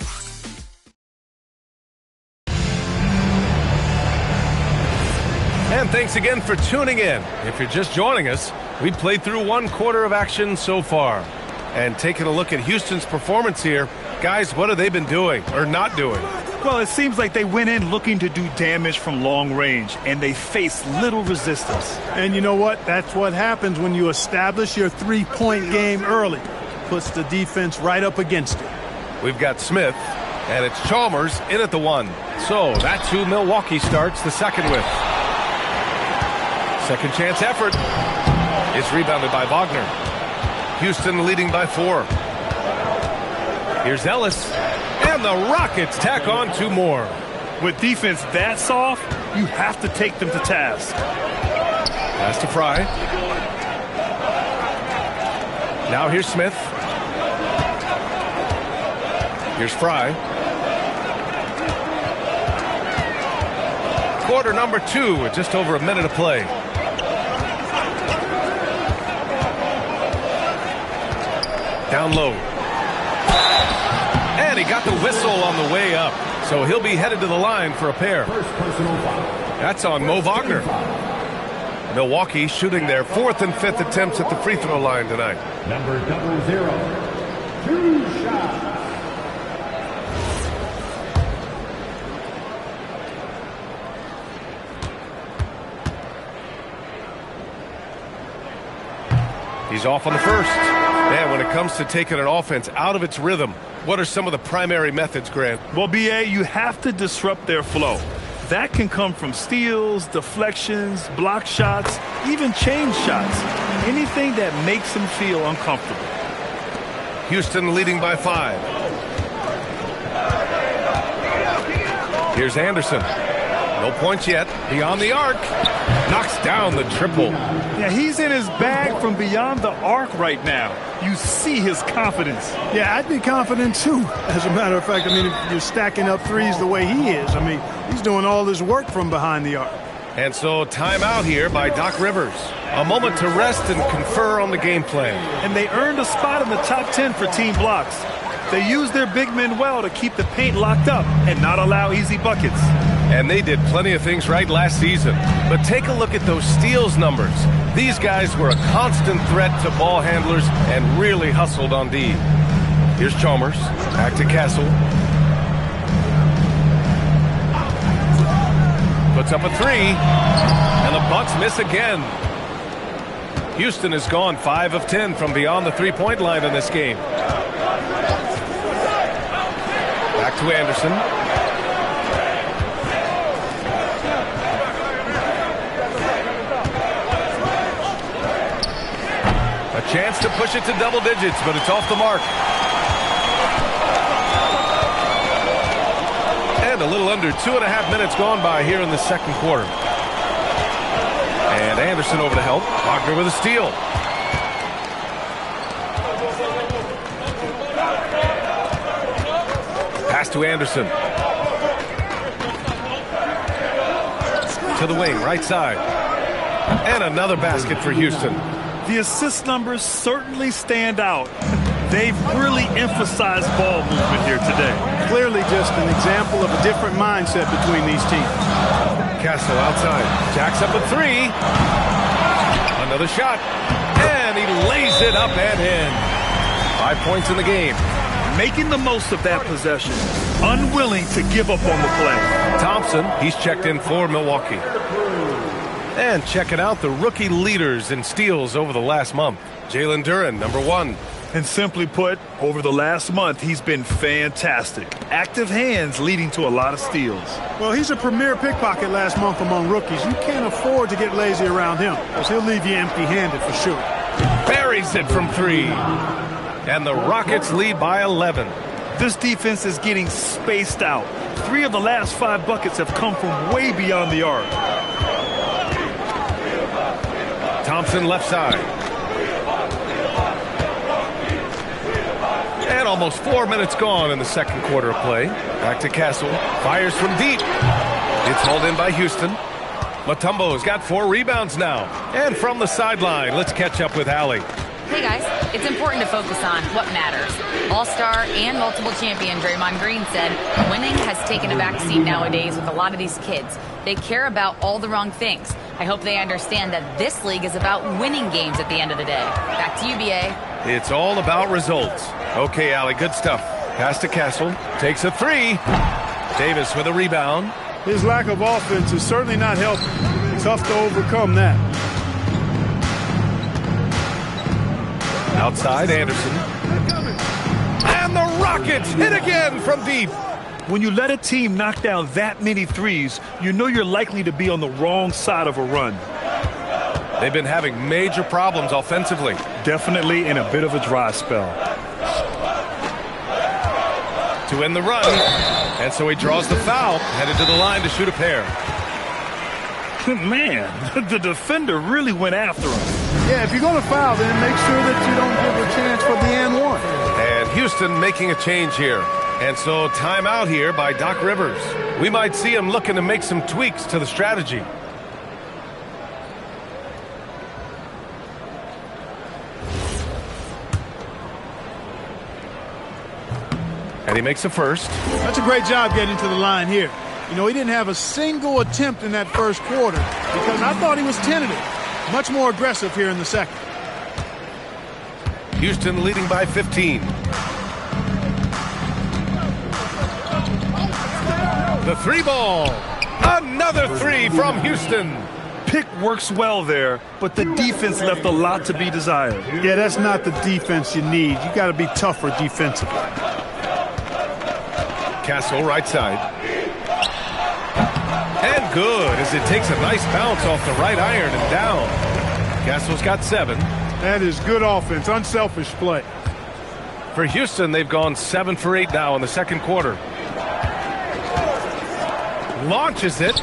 And thanks again for tuning in. If you're just joining us, we played through 1 quarter of action so far. And taking a look at Houston's performance here, guys, what have they been doing or not doing? Well, it seems like they went in looking to do damage from long range, and they faced little resistance. And you know what? That's what happens when you establish your three-point game early. Puts the defense right up against it. We've got Smith, and it's Chalmers in at the 1. So that's who Milwaukee starts the second with. Second chance effort. It's rebounded by Wagner. Houston leading by 4. Here's Ellis. And the Rockets tack on 2 more. With defense that soft, you have to take them to task. Pass to Fry. Now here's Smith. Here's Fry. Quarter number 2 with just over a minute of play. Down low. And he got the whistle on the way up. So he'll be headed to the line for a pair. That's on Mo Wagner. Milwaukee shooting their 4th and 5th attempts at the free throw line tonight. Number 0. 2 shots. He's off on the first. And when it comes to taking an offense out of its rhythm, what are some of the primary methods, Grant? Well, B.A., you have to disrupt their flow. That can come from steals, deflections, block shots, even change shots. Anything that makes them feel uncomfortable. Houston leading by 5. Here's Anderson. No points yet. Beyond the arc. Knocks down the triple. Yeah, he's in his bag from beyond the arc right now. You see his confidence. Yeah, I'd be confident, too. As a matter of fact, I mean, if you're stacking up threes the way he is, I mean, he's doing all this work from behind the arc. And so timeout here by Doc Rivers. A moment to rest and confer on the game plan. And they earned a spot in the top 10 for team blocks. They used their big men well to keep the paint locked up and not allow easy buckets. And they did plenty of things right last season. But take a look at those steals numbers. These guys were a constant threat to ball handlers and really hustled on D. Here's Chalmers. Back to Castle. Puts up a 3. And the Bucks miss again. Houston has gone 5 of 10 from beyond the three-point line in this game. Back to Anderson. A chance to push it to double digits, but it's off the mark. And a little under 2.5 minutes gone by here in the second quarter. And And Anderson over to help. Wagner with a steal. Pass to Anderson. To the wing, right side. And another basket for Houston. The assist numbers certainly stand out. They've really emphasized ball movement here today. Clearly just an example of a different mindset between these teams. Castle outside. Jacks up a three. Another shot. And he lays it up and in. 5 points in the game. Making the most of that possession. Unwilling to give up on the play. Thompson, he's checked in for Milwaukee. And checking out the rookie leaders in steals over the last month. Jalen Duren, number 1. And simply put, over the last month, he's been fantastic. Active hands leading to a lot of steals. Well, he's a premier pickpocket last month among rookies. You can't afford to get lazy around him, because he'll leave you empty-handed for sure. Buries it from 3. And the Rockets lead by 11. This defense is getting spaced out. 3 of the last 5 buckets have come from way beyond the arc. Thompson left side. And almost 4 minutes gone in the second quarter of play. Back to Castle. Fires from deep. It's hauled in by Houston. Mutombo's got 4 rebounds now. And from the sideline, let's catch up with Allie. Hey guys, it's important to focus on what matters. All-star and multiple champion Draymond Green said winning has taken a backseat nowadays with a lot of these kids. They care about all the wrong things. I hope they understand that this league is about winning games at the end of the day. Back to you, BA. It's all about results. Okay, Allie, good stuff. Pass to Castle. Takes a 3. Davis with a rebound. His lack of offense is certainly not helping. It's tough to overcome that. Outside, Anderson. And the Rockets hit again from deep. When you let a team knock down that many threes, you know you're likely to be on the wrong side of a run. They've been having major problems offensively. Definitely in a bit of a dry spell. To end the run. And so he draws the foul, headed to the line to shoot a pair. Man, the defender really went after him. Yeah, if you're going to foul, then make sure that you don't give a chance for the and one. And Houston making a change here. And so timeout here by Doc Rivers. We might see him looking to make some tweaks to the strategy. And he makes a first. That's a great job getting to the line here. You know, he didn't have a single attempt in that first quarter because I thought he was tentative. Much more aggressive here in the second. Houston leading by 15. The 3 ball. Another 3 from Houston. Pick works well there, but the defense left a lot to be desired. Yeah, that's not the defense you need. You got to be tougher defensively. Castle right side. And good as it takes a nice bounce off the right iron and down. Castle's got 7. That is good offense, unselfish play. For Houston, they've gone 7 for 8 now in the second quarter. Launches it.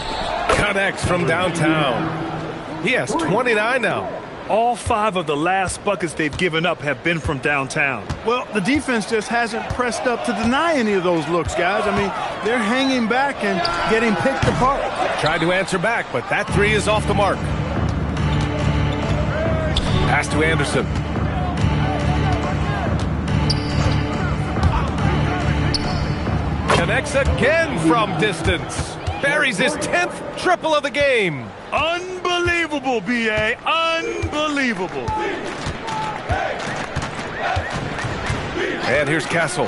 Connects from downtown. He has 29 now. All 5 of the last buckets they've given up have been from downtown. Well, the defense just hasn't pressed up to deny any of those looks, guys. I mean, they're hanging back and getting picked apart. Tried to answer back, but that 3 is off the mark. Pass to Anderson. Connects again from distance. Buries his 10th triple of the game. Unbelievable, B.A. Unbelievable. And here's Castle.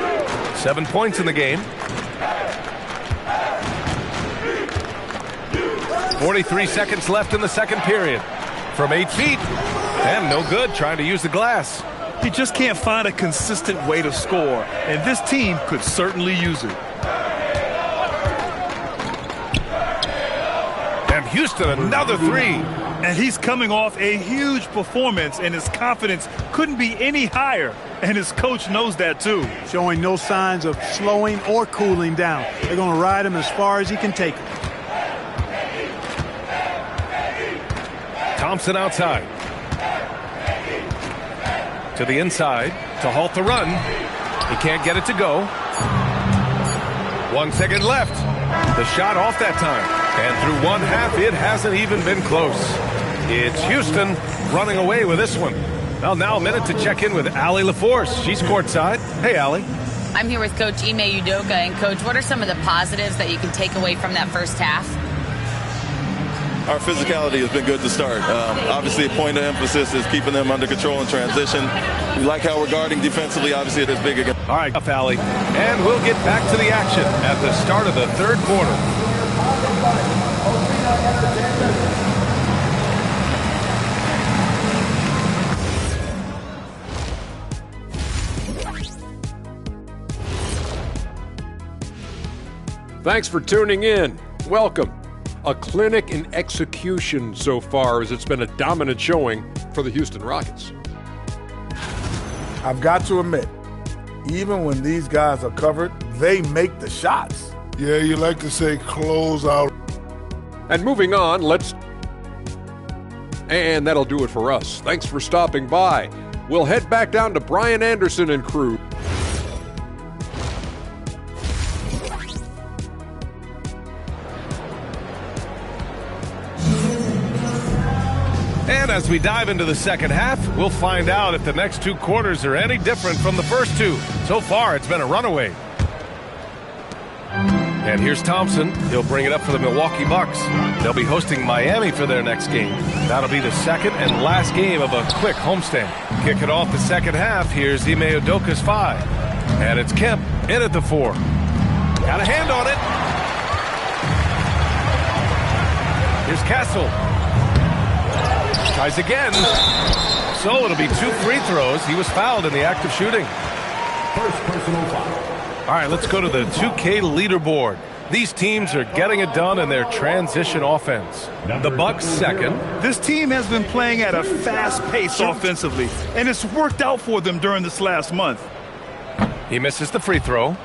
7 points in the game. 43 seconds left in the second period. From 8 feet. And no good trying to use the glass. He just can't find a consistent way to score. And this team could certainly use it. And Houston, another 3. And he's coming off a huge performance, and his confidence couldn't be any higher. And his coach knows that, too. Showing no signs of slowing or cooling down. They're going to ride him as far as he can take him. Thompson outside. To the inside to halt the run. He can't get it to go. 1 second left. The shot off that time. And through one half, it hasn't even been close. It's Houston running away with this one. Well, now a minute to check in with Allie LaForce. She's courtside. Hey, Allie. I'm here with Coach Ime Udoka. And, Coach, what are some of the positives that you can take away from that first half? Our physicality has been good to start. Obviously, a point of emphasis is keeping them under control in transition. We like how we're guarding defensively. Obviously, it is big again. All right, Allie. And we'll get back to the action at the start of the third quarter. Thanks for tuning in. Welcome. A clinic in execution so far, as it's been a dominant showing for the Houston Rockets. I've got to admit, even when these guys are covered, they make the shots. Yeah, you like to say close out. And moving on, and that'll do it for us. Thanks for stopping by. We'll head back down to Brian Anderson and crew. And as we dive into the second half, we'll find out if the next two quarters are any different from the first two. So far, it's been a runaway. And here's Thompson. He'll bring it up for the Milwaukee Bucks. They'll be hosting Miami for their next game. That'll be the second and last game of a quick homestand. Kicking off the second half, here's Ime Udoka's 5. And it's Kemp in at the 4. Got a hand on it. Here's Castle. Tries again. So it'll be 2 free throws. He was fouled in the act of shooting. First personal foul. All right, let's go to the 2K leaderboard. These teams are getting it done in their transition offense. The Bucks second. This team has been playing at a fast pace offensively, and it's worked out for them during this last month. He misses the free throw.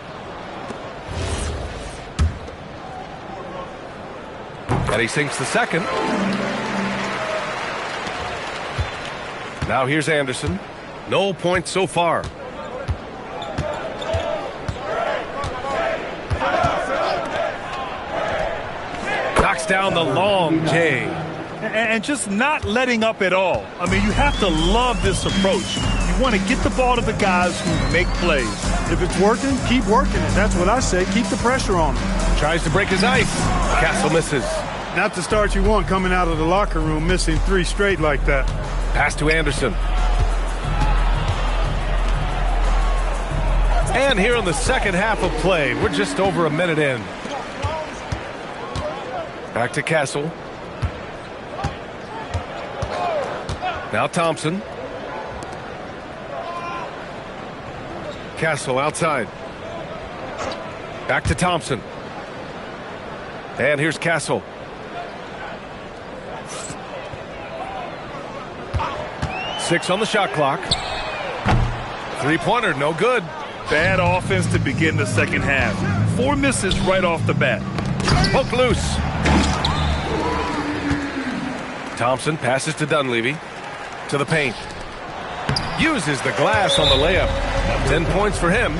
And he sinks the second. Now here's Anderson. No points so far. Knocks down the long J. And just not letting up at all. I mean, you have to love this approach. You want to get the ball to the guys who make plays. If it's working, keep working it. That's what I say. Keep the pressure on him. Tries to break his ice. Castle misses. Not the start you want coming out of the locker room, missing 3 straight like that. Pass to Anderson. And here in the second half of play, we're just over a minute in. Back to Castle. Now Thompson. Castle outside. Back to Thompson. And here's Castle. Six on the shot clock. Three-pointer, no good. Bad offense to begin the second half. 4 misses right off the bat. Poke loose. Thompson passes to Dunleavy. To the paint. Uses the glass on the layup. 10 points for him.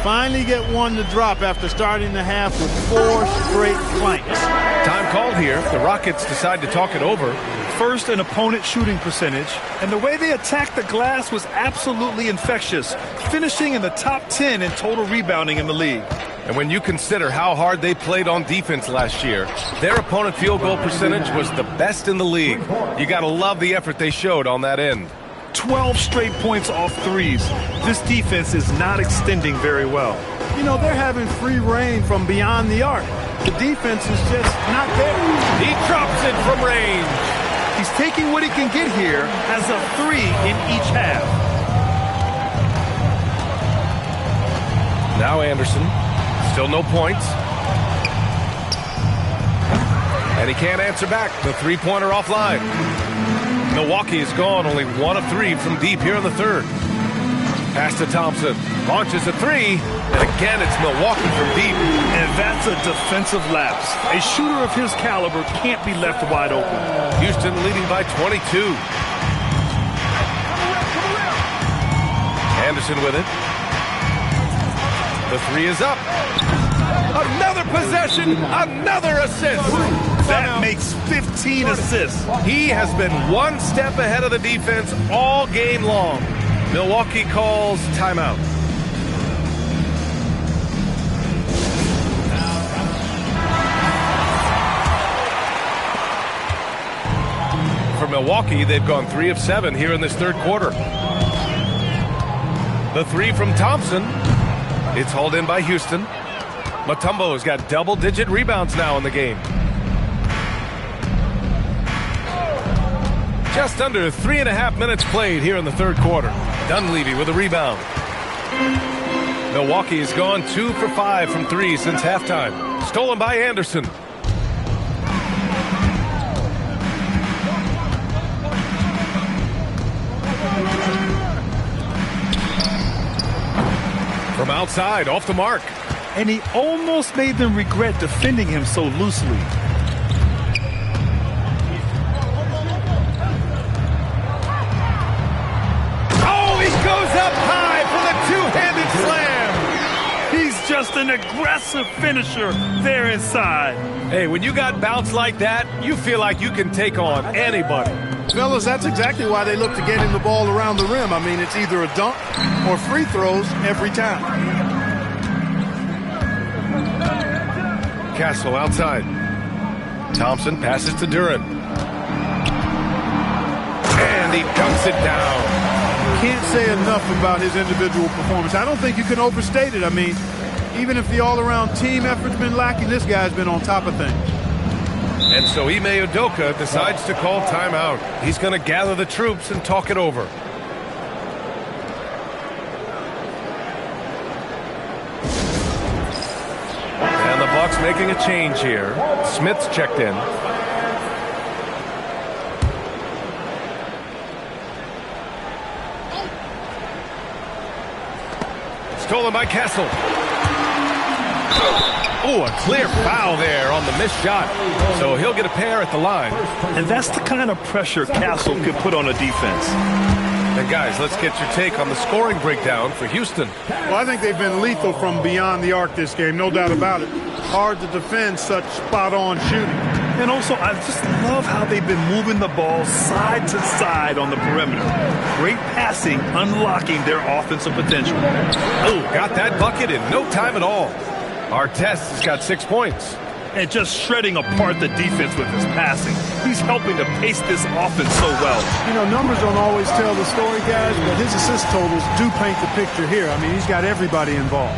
Finally get one to drop after starting the half with 4 straight flanks. Time called here. The Rockets decide to talk it over. First in opponent shooting percentage, and the way they attacked the glass was absolutely infectious, finishing in the top 10 in total rebounding in the league. And when you consider how hard they played on defense last year, their opponent field goal percentage was the best in the league. You got to love the effort they showed on that end. 12 straight points off threes. This defense is not extending very well. You know, they're having free reign from beyond the arc. The defense is just not there. He drops it from range. He's taking what he can get here as a 3 in each half. Now Anderson. Still no points. And he can't answer back. The three-pointer offline. Milwaukee has gone only 1 of 3 from deep here in the third. Pass to Thompson. Launches a three. And again, it's Milwaukee from deep. And that's a defensive lapse. A shooter of his caliber can't be left wide open. Houston leading by 22. Anderson with it. The three is up. Another possession, another assist. That makes 15 assists. He has been one step ahead of the defense all game long. Milwaukee calls timeout. For Milwaukee, they've gone 3 of 7 here in this third quarter. The three from Thompson. It's hauled in by Houston. Mutombo's got double-digit rebounds now in the game. Just under 3.5 minutes played here in the third quarter. Dunleavy with a rebound. Milwaukee has gone 2 for 5 from 3 since halftime. Stolen by Anderson. From outside, off the mark. And he almost made them regret defending him so loosely. Oh, he goes up high for the two-handed slam. He's just an aggressive finisher there inside. Hey, when you got bounce like that, you feel like you can take on anybody. Fellas, that's exactly why they look to get him the ball around the rim. I mean, it's either a dunk or free throws every time. Castle outside. Thompson passes to Duren. And he dumps it down. Can't say enough about his individual performance. I don't think you can overstate it. I mean, even if the all-around team effort's been lacking, this guy's been on top of things. And so Ime Udoka decides to call timeout. He's going to gather the troops and talk it over. And the Bucks making a change here. Smith's checked in. Stolen by Castle. Oh, a clear foul there on the missed shot. So he'll get a pair at the line. And that's the kind of pressure Castle could put on a defense. And guys, let's get your take on the scoring breakdown for Houston. Well, I think they've been lethal from beyond the arc this game, no doubt about it. Hard to defend such spot-on shooting. And also, I just love how they've been moving the ball side to side on the perimeter. Great passing, unlocking their offensive potential. Oh, got that bucket in no time at all. Artest has got 6 points. And just shredding apart the defense with his passing. He's helping to pace this offense so well. You know, numbers don't always tell the story, guys, but his assist totals do paint the picture here. I mean, he's got everybody involved.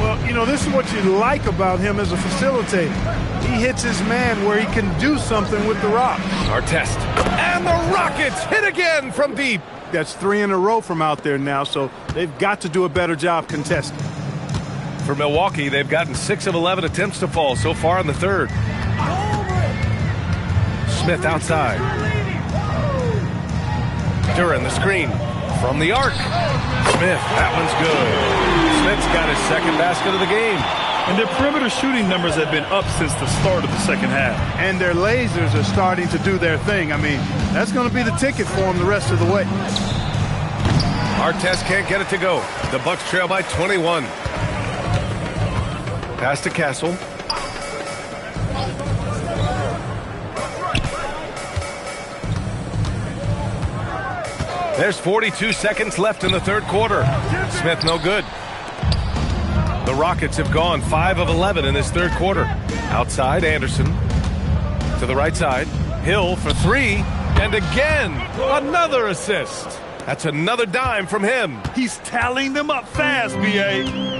Well, you know, this is what you like about him as a facilitator. He hits his man where he can do something with the rock. Artest. And the Rockets hit again from deep. That's 3 in a row from out there now, so they've got to do a better job contesting. For Milwaukee, they've gotten 6 of 11 attempts to fall so far in the third. Smith outside. Duren the screen from the arc. Smith, that one's good. Smith's got his second basket of the game. And their perimeter shooting numbers have been up since the start of the second half. And their lasers are starting to do their thing. I mean, that's going to be the ticket for them the rest of the way. Artest can't get it to go. The Bucks trail by 21. Pass to Castle. There's 42 seconds left in the third quarter. Smith no good. The Rockets have gone 5 of 11 in this third quarter. Outside, Anderson. To the right side. Hill for 3. And again, another assist. That's another dime from him. He's tallying them up fast, B.A.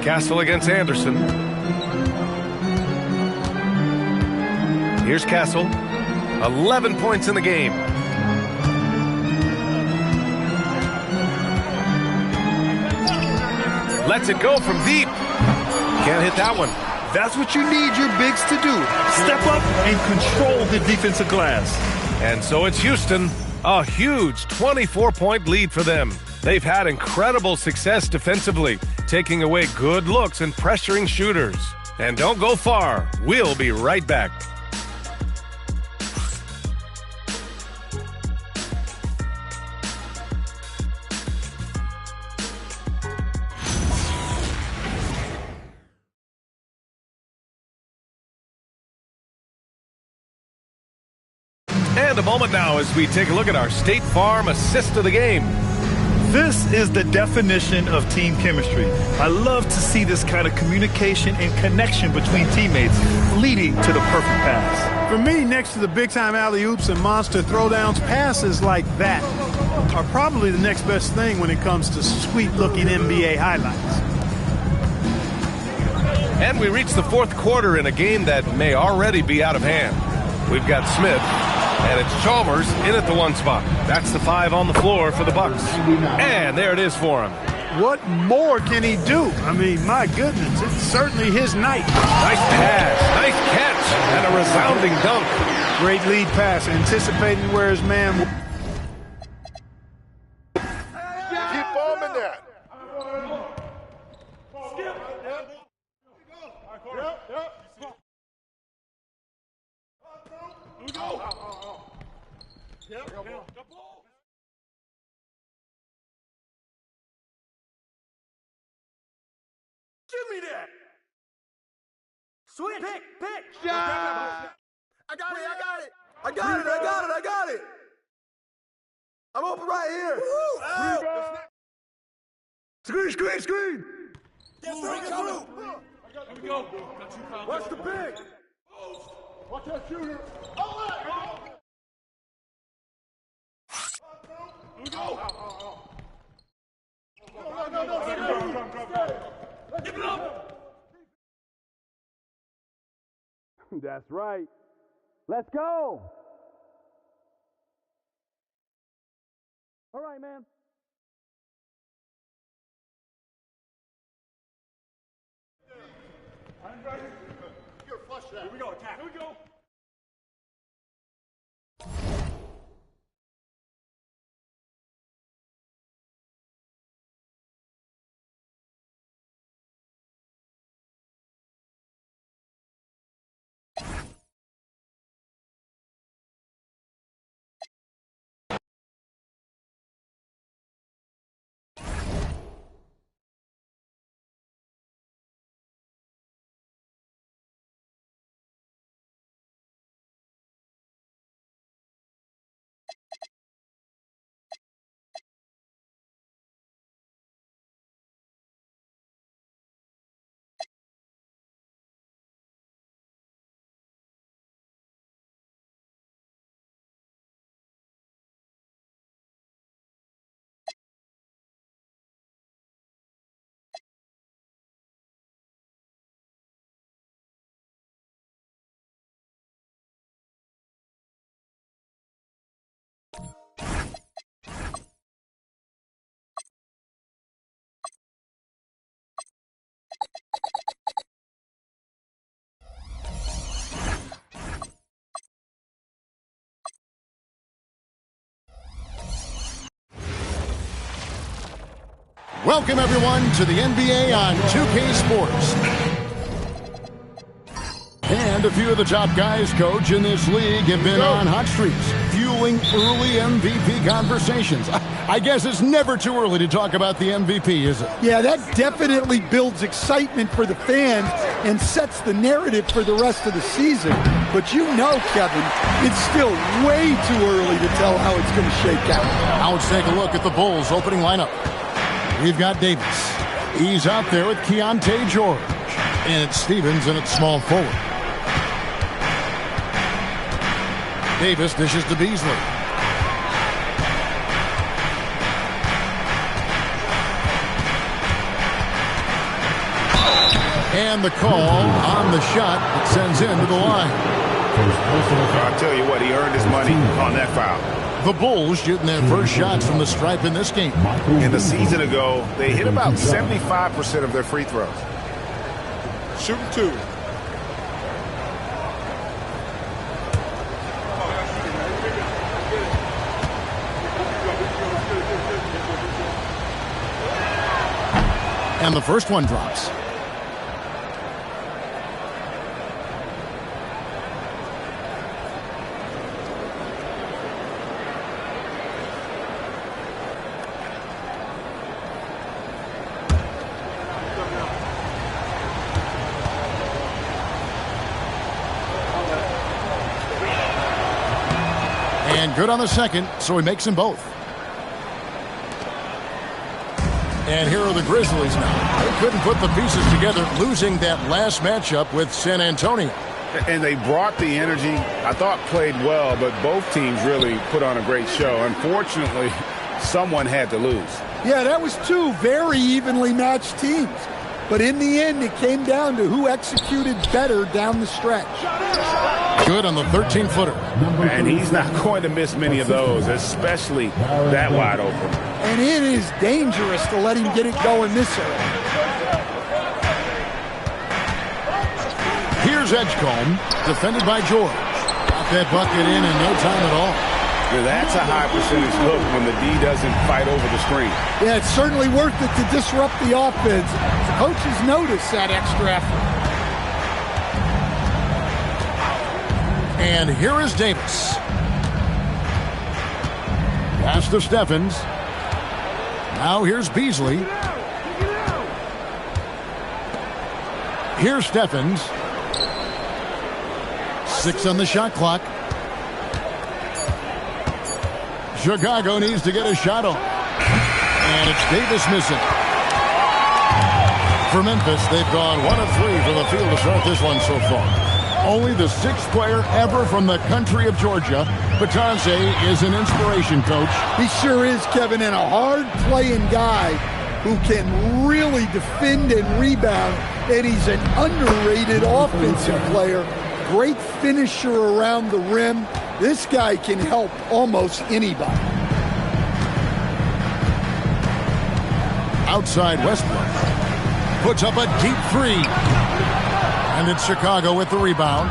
Castle against Anderson. Here's Castle. 11 points in the game. Lets it go from deep. Can't hit that one. That's what you need your bigs to do. Step up and control the defensive glass. And so it's Houston A huge 24-point lead for them. They've had incredible success defensively, taking away good looks and pressuring shooters. And don't go far. We'll be right back. And a moment now as we take a look at our State Farm assist of the game. This is the definition of team chemistry. I love to see this kind of communication and connection between teammates leading to the perfect pass. For me, next to the big-time alley-oops and monster throwdowns, passes like that are probably the next best thing when it comes to sweet-looking NBA highlights. And we reach the fourth quarter in a game that may already be out of hand. We've got Smith, and it's Chalmers in at the 1 spot. That's the 5 on the floor for the Bucks. And there it is for him. What more can he do? I mean, my goodness, it's certainly his night. Nice pass, nice catch, and a resounding dunk. Great lead pass, anticipating where his man will. Keep bombing that. Give me that. Switch. Pick. Yeah. I got it. I'm open right here. Screen. Get through. Here we go. Watch the pick. Watch that shooter. Here we go. Give it up. That's right. Let's go. All right, man. You're flush that. Here we go. Attack. Here we go. Welcome, everyone, to the NBA on 2K Sports. And a few of the top guys, Coach, in this league have been on hot streaks, fueling early MVP conversations. I guess it's never too early to talk about the MVP, is it? Yeah, that definitely builds excitement for the fans and sets the narrative for the rest of the season. But you know, Kevin, it's still way too early to tell how it's going to shake out. Now let's take a look at the Bulls' opening lineup. We've got Davis. He's out there with Keontae George. And it's Stevens, and it's small forward. Davis dishes to Beasley. And the call on the shot that sends him to the line. I'll tell you what, he earned his money on that foul. The Bulls shooting their first shots from the stripe in this game. In the season ago, they hit about 75% of their free throws. Shooting 2. And the first one drops. And good on the second, so he makes them both. And here are the Grizzlies now. They couldn't put the pieces together, losing that last matchup with San Antonio. And they brought the energy. I thought played well, but both teams really put on a great show. Unfortunately, someone had to lose. Yeah, that was two very evenly matched teams. But in the end, it came down to who executed better down the stretch. Good on the 13-footer. And he's not going to miss many of those, especially that wide open. And it is dangerous to let him get it going this early. Here's Edgecombe, defended by George. Got that bucket in no time at all. Now that's a high percentage look when the D doesn't fight over the screen. Yeah, it's certainly worth it to disrupt the offense. The coaches notice that extra effort. And here is Davis. Pass to Steffens. Now here's Beasley. Here's Steffens. 6 on the shot clock. Chicago needs to get a shot on. And it's Davis missing. For Memphis, they've gone 1 of 3 from the field to start this one so far. Only the 6th player ever from the country of Georgia. Batanze is an inspiration, Coach. He sure is, Kevin, and a hard-playing guy who can really defend and rebound. And he's an underrated offensive player. Great finisher around the rim. This guy can help almost anybody. Outside Westbrook. Puts up a deep 3. And it's Chicago with the rebound.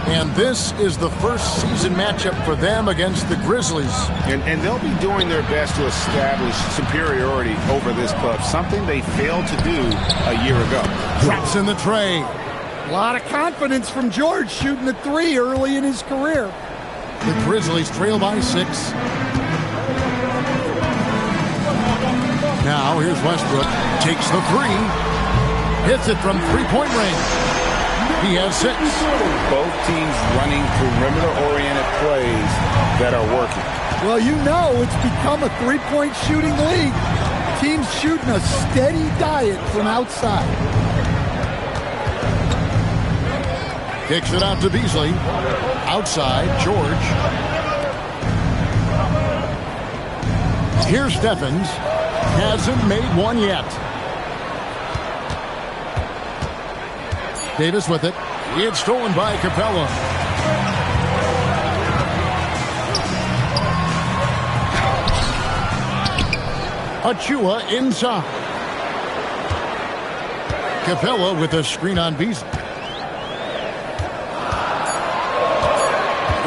And this is the first season matchup for them against the Grizzlies. And they'll be doing their best to establish superiority over this club, something they failed to do a year ago. Drops in the tray. A lot of confidence from George shooting a 3 early in his career. The Grizzlies trail by 6. Now here's Westbrook. Takes the 3. Hits it from three-point range. He has 6. Both teams running perimeter-oriented plays that are working. Well, you know it's become a three-point shooting league. Teams shooting a steady diet from outside. Kicks it out to Beasley. Outside, George. Here's Steffens. Hasn't made one yet. Davis with it. It's stolen by Capella. Achua inside. Capella with a screen on Beasley.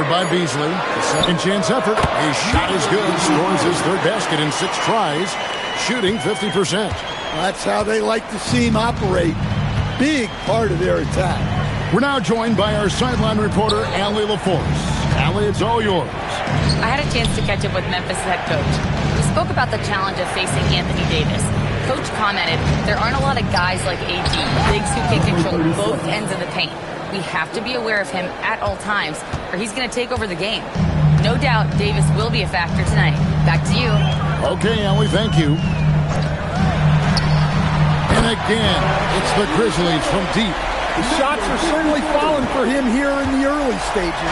By Beasley, the second chance effort. His shot is good. Scores his 3rd basket in 6 tries, shooting 50%. That's how they like to see him operate. Big part of their attack. We're now joined by our sideline reporter, Allie LaForce. Allie, it's all yours. I had a chance to catch up with Memphis head coach. We spoke about the challenge of facing Anthony Davis. Coach commented, there aren't a lot of guys like AD, bigs who can control both ends of the paint. We have to be aware of him at all times, or he's going to take over the game. No doubt Davis will be a factor tonight. Back to you. Okay, Allie, thank you. And again, it's the Grizzlies from deep. The shots are certainly falling for him here in the early stages.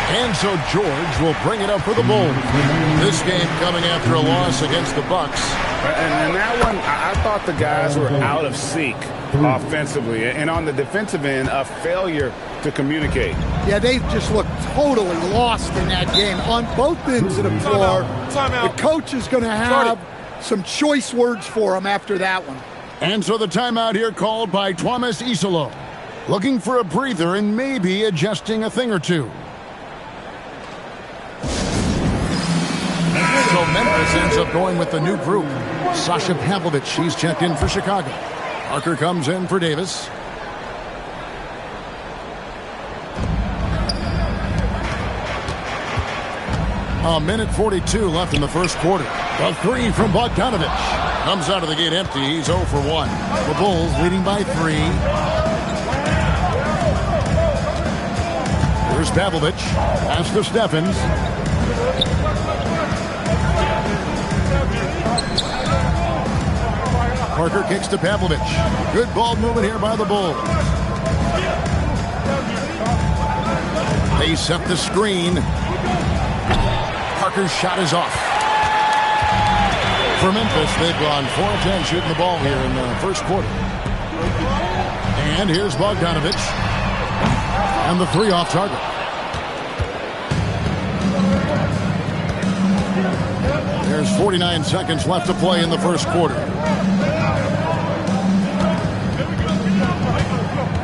And so George will bring it up for the Bulls. This game coming after a loss against the Bucks. And in that one, I thought the guys were out of sync offensively. And on the defensive end, a failure to communicate. Yeah, they just looked totally lost in that game on both ends of the floor. The coach is going to have some choice words for him after that one. And so the timeout here called by Thomas Isolo. Looking for a breather and maybe adjusting a thing or two. So Memphis ends up going with the new group. Sasha Pavlovich, she's checked in for Chicago. Parker comes in for Davis. A minute 42 left in the first quarter. The three from Bogdanovich. Comes out of the gate empty. He's 0 for 1. The Bulls leading by 3. Here's Pavlovich. Pass to Steffens. Parker kicks to Pavlovich. Good ball movement here by the Bulls. They set the screen. Parker's shot is off. For Memphis, they've gone 4 of 10 shooting the ball here in the first quarter. And here's Bogdanovich. And the 3 off target. There's 49 seconds left to play in the first quarter.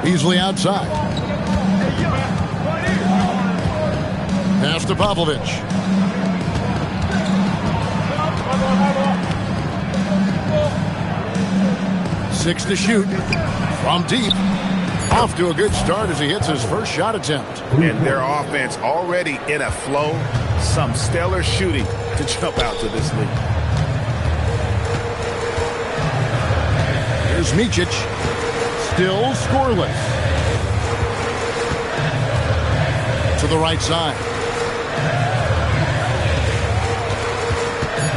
Beasley outside. Pass to Pavlovich. Six to shoot. From deep. Off to a good start as he hits his first shot attempt. And their offense already in a flow. Some stellar shooting to jump out to this lead. Here's Micic. Still scoreless. To the right side.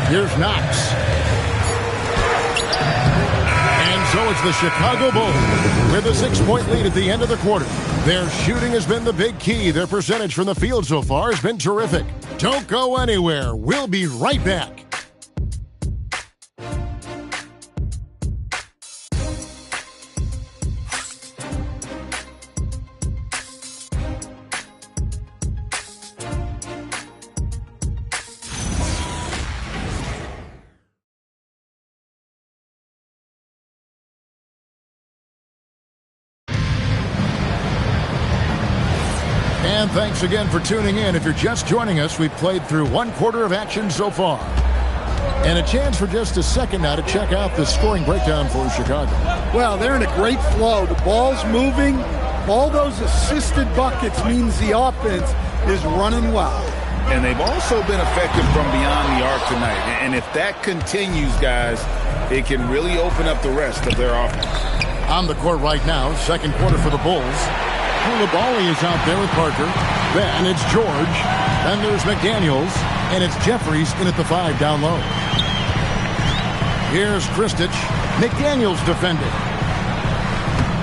Here's Knox. And so it's the Chicago Bulls with a 6-point lead at the end of the quarter. Their shooting has been the big key. Their percentage from the field so far has been terrific. Don't go anywhere. We'll be right back. And thanks again for tuning in. If you're just joining us, we've played through 1 quarter of action so far. And a chance for just a second now to check out the scoring breakdown for Chicago. Well, they're in a great flow. The ball's moving. All those assisted buckets means the offense is running well. And they've also been effective from beyond the arc tonight. And if that continues, guys, it can really open up the rest of their offense. On the court right now, second quarter for the Bulls. Coulibaly is out there with Parker. Then it's George. Then there's McDaniels. And it's Jeffries in at the 5 down low. Here's Kristich. McDaniels defended.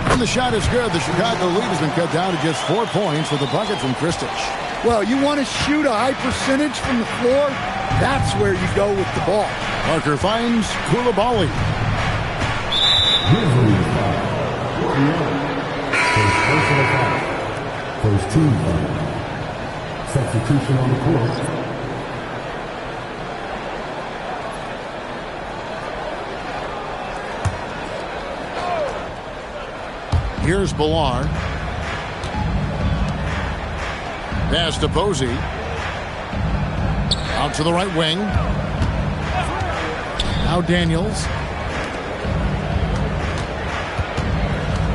And the shot is good. The Chicago lead has been cut down to just 4 points with a bucket from Kristich. Well, you want to shoot a high percentage from the floor? That's where you go with the ball. Parker finds Coulibaly. First team foul. Substitution on the court. Here's Ballard. Pass to Posey. Out to the right wing. Now Daniels.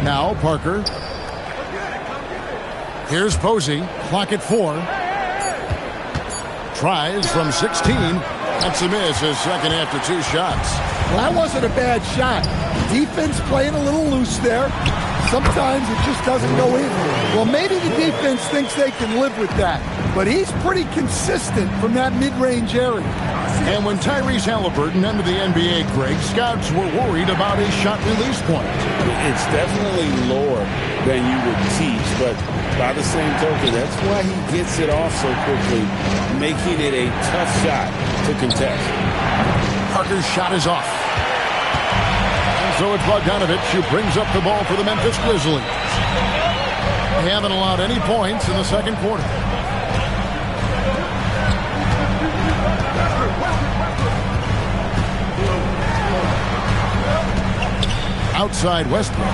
Now Parker. Here's Posey. Clock at 4. Tries from 16. That's a miss. His second after 2 shots. Well, that wasn't a bad shot. Defense playing a little loose there. Sometimes it just doesn't go in. Well, maybe the defense thinks they can live with that. But he's pretty consistent from that mid-range area. And when Tyrese Halliburton entered the NBA, Greg, scouts were worried about his shot release point. It's definitely lower than you would teach, but by the same token, that's why he gets it off so quickly, making it a tough shot to contest. Parker's shot is off. And so it's Bogdanovich who brings up the ball for the Memphis Grizzlies. They haven't allowed any points in the second quarter. Outside Westbrook.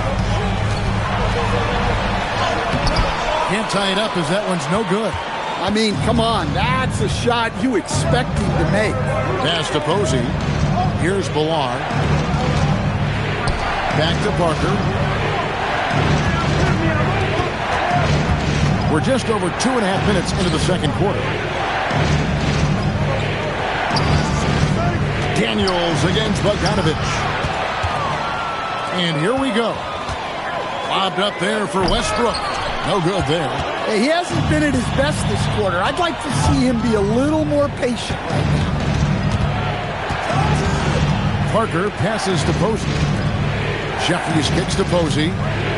Can't tie it up as that one's no good. I mean, come on. That's a shot you expect him to make. Pass to Posey. Here's Ballard. Back to Parker. We're just over 2.5 minutes into the second quarter. Daniels against Bogdanovich. And here we go. Lobbed up there for Westbrook. No good there. Hey, he hasn't been at his best this quarter. I'd like to see him be a little more patient right now. Parker passes to Posey. Jeffries kicks to Posey.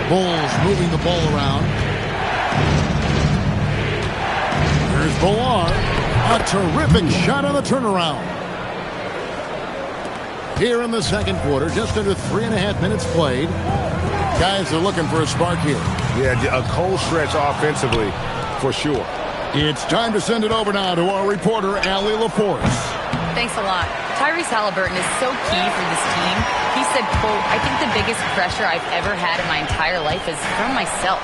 Bulls moving the ball around. Here's Ballard. A terrific shot on the turnaround. Here in the second quarter, just under 3.5 minutes played. Guys are looking for a spark here. Yeah, a cold stretch offensively, for sure. It's time to send it over now to our reporter, Allie Laporte. Thanks a lot. Tyrese Halliburton is so key for this team. He said, quote, "I think the biggest pressure I've ever had in my entire life is from myself.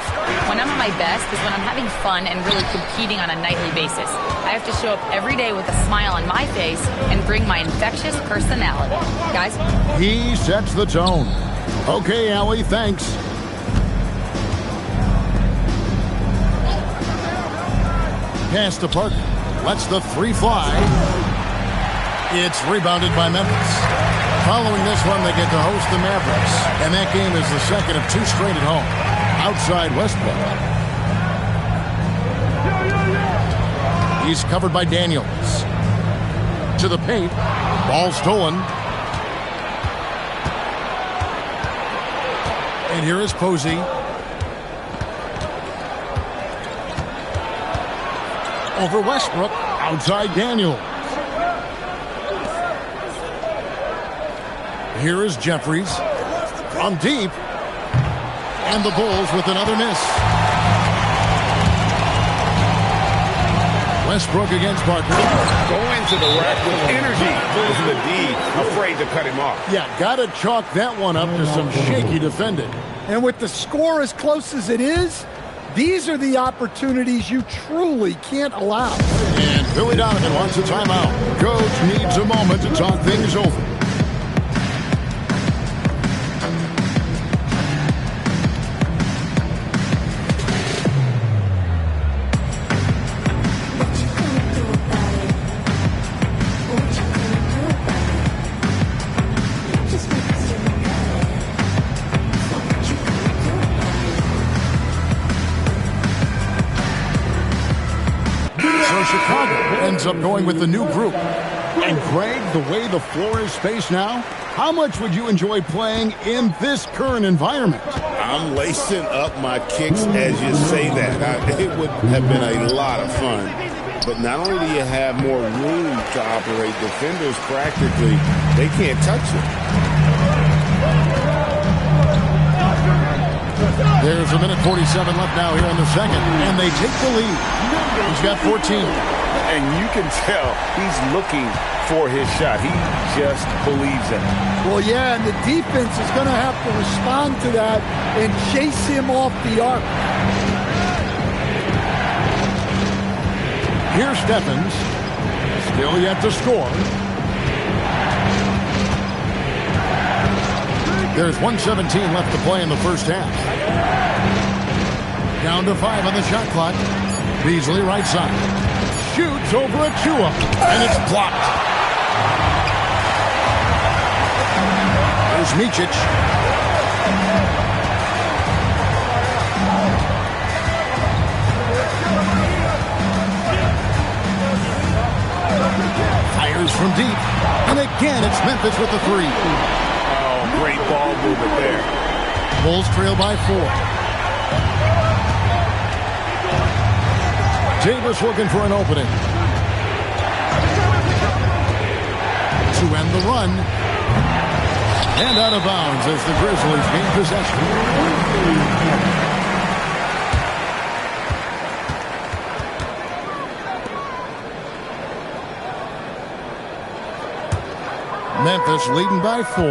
When I'm at my best is when I'm having fun and really competing on a nightly basis. I have to show up every day with a smile on my face and bring my infectious personality." Guys? He sets the tone. Okay, Allie, thanks. Pass to Parker. Lets the three fly. It's rebounded by Memphis. Following this one, they get to host the Mavericks. And that game is the second of 2 straight at home. Outside Westbrook. He's covered by Daniels. To the paint. Ball stolen. And here is Posey. Over Westbrook. Outside Daniels. Here is Jeffries. From deep. And the Bulls with another miss. Westbrook against Parker. Going to the rack with energy. Isn't the D afraid to cut him off? Yeah, got to chalk that one up to some shaky defending. And with the score as close as it is, these are the opportunities you truly can't allow. And Billy Donovan wants a timeout. Coach needs a moment to talk things over. Up going with the new group. And Greg, the way the floor is spaced now, how much would you enjoy playing in this current environment? I'm lacing up my kicks as you say that. It would have been a lot of fun. But not only do you have more room to operate, defenders practically, they can't touch it. There's a minute 47 left now here in the second, and they take the lead. He's got 14. And you can tell he's looking for his shot. He just believes in it. Well, yeah, and the defense is going to have to respond to that and chase him off the arc. Here's Stephens. Still yet to score. There's 1:17 left to play in the first half. Down to 5 on the shot clock. Beasley right side. Shoots over Achua, and it's blocked. There's Micic. Fires from deep, and again it's Memphis with the 3. Oh, great ball movement there. Bulls trail by 4. Davis looking for an opening. To end the run. And out of bounds as the Grizzlies gain possession. Memphis leading by 4.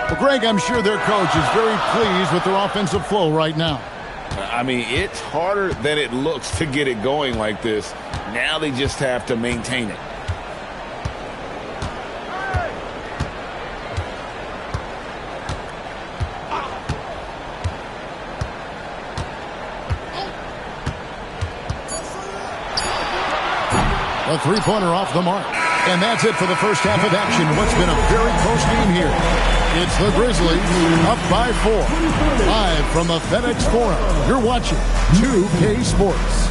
Well, Greg, I'm sure their coach is very pleased with their offensive flow right now. I mean, it's harder than it looks to get it going like this. Now they just have to maintain it. A three-pointer off the mark. And that's it for the first half of action. What's been a very close game here. It's the Grizzlies up by 4. Live from the FedEx Forum. You're watching 2K Sports.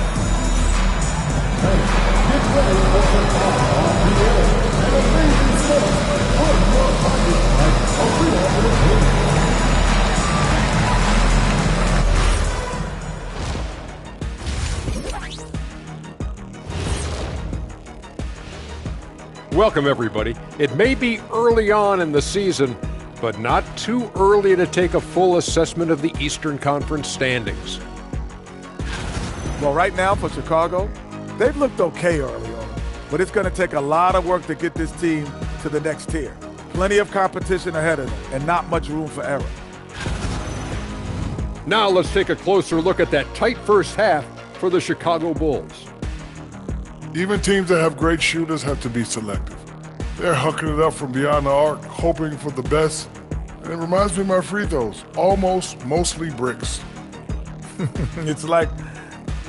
Welcome, everybody. It may be early on in the season, but not too early to take a full assessment of the Eastern Conference standings. Well, right now for Chicago, they've looked okay early on, but it's going to take a lot of work to get this team to the next tier. Plenty of competition ahead of them and not much room for error. Now let's take a closer look at that tight first half for the Chicago Bulls. Even teams that have great shooters have to be selective. They're hucking it up from beyond the arc, hoping for the best. And it reminds me of my free throws, mostly bricks. It's like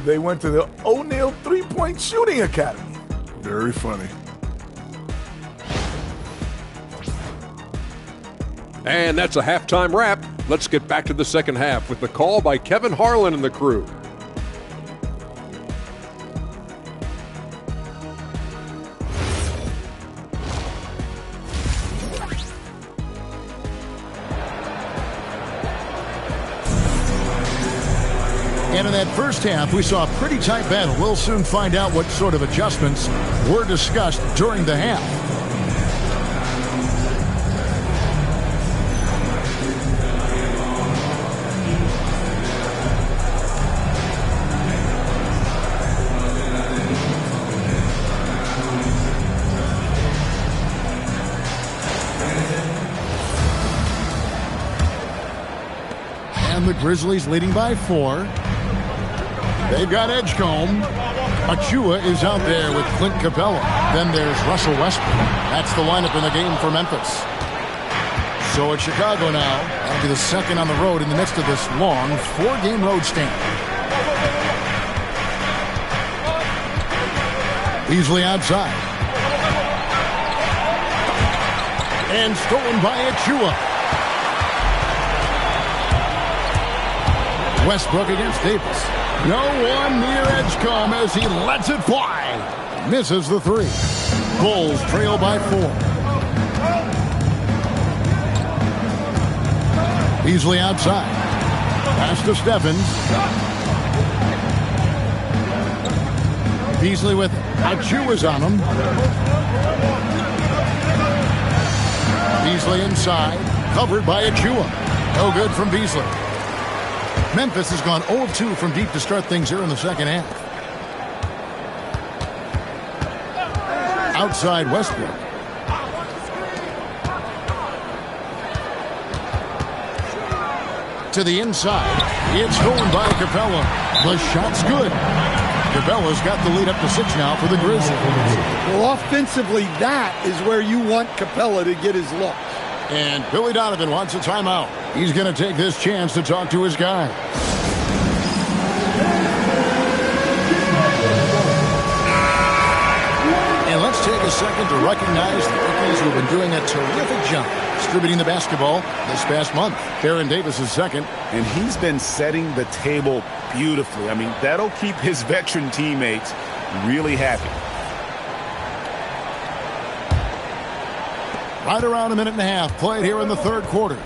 they went to the O'Neal three-point shooting academy. Very funny. And that's a halftime wrap. Let's get back to the second half with the call by Kevin Harlan and the crew. And in that first half, we saw a pretty tight battle. We'll soon find out what sort of adjustments were discussed during the half. And the Grizzlies leading by 4. They've got Edgecombe. Achua is out there with Clint Capella. Then there's Russell Westbrook. That's the lineup in the game for Memphis. So it's Chicago now. That'll be the second on the road in the midst of this long 4-game road stand. Beasley outside. And stolen by Achua. Westbrook against Davis. No one near Edgecombe as he lets it fly. Misses the 3. Bulls trail by 4. Beasley outside. Pass to Stephens. Beasley with Achua's on him. Beasley inside. Covered by Achua. No good from Beasley. Memphis has gone 0-2 from deep to start things here in the second half. Outside Westbrook. To the inside. It's stolen by Capella. The shot's good. Capella's got the lead up to 6 now for the Grizzlies. Well, offensively, that is where you want Capella to get his look. And Billy Donovan wants a timeout. He's going to take this chance to talk to his guy. And let's take a second to recognize the rookies who have been doing a terrific job distributing the basketball this past month. Baron Davis is second. And he's been setting the table beautifully. I mean, that'll keep his veteran teammates really happy. Right around a minute and a half played here in the third quarter.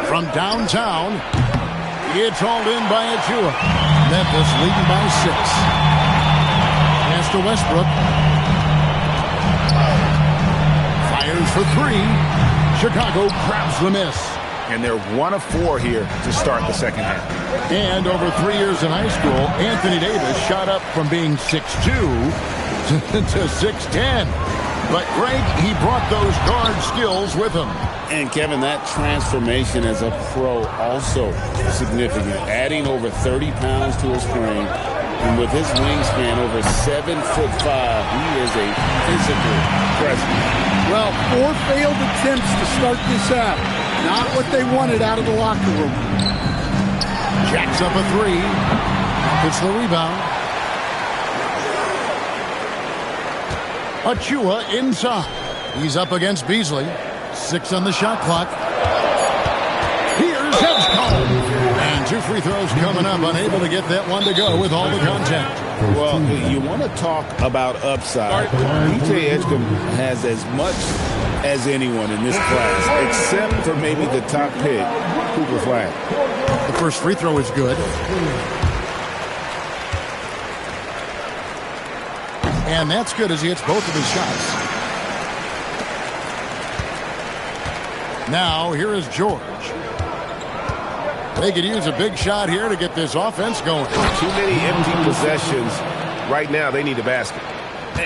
From downtown, it's hauled in by Achua. Memphis leading by 6. Pass to Westbrook. Fires for 3. Chicago grabs the miss. And they're 1 of 4 here to start the second half. And over 3 years in high school, Anthony Davis shot up from being 6'2 to 6'10. But Greg, he brought those guard skills with him. And Kevin, that transformation as a pro also significant. Adding over 30 pounds to his frame. And with his wingspan over 7'5", he is a physical presence. Well, 4 failed attempts to start this out. Not what they wanted out of the locker room. Jacks up a 3. It's the rebound. Achua inside. He's up against Beasley. 6 on the shot clock. Here's Edgecombe. And 2 free throws coming up. Unable to get that one to go with all the contact. Well, you want to talk about upside. DJ Edgecombe has as much as anyone in this class, except for maybe the top pick, Cooper Flag. The first free throw is good. And that's good as he hits both of his shots. Now, here is George. They could use a big shot here to get this offense going. Too many empty possessions. Right now, they need a basket.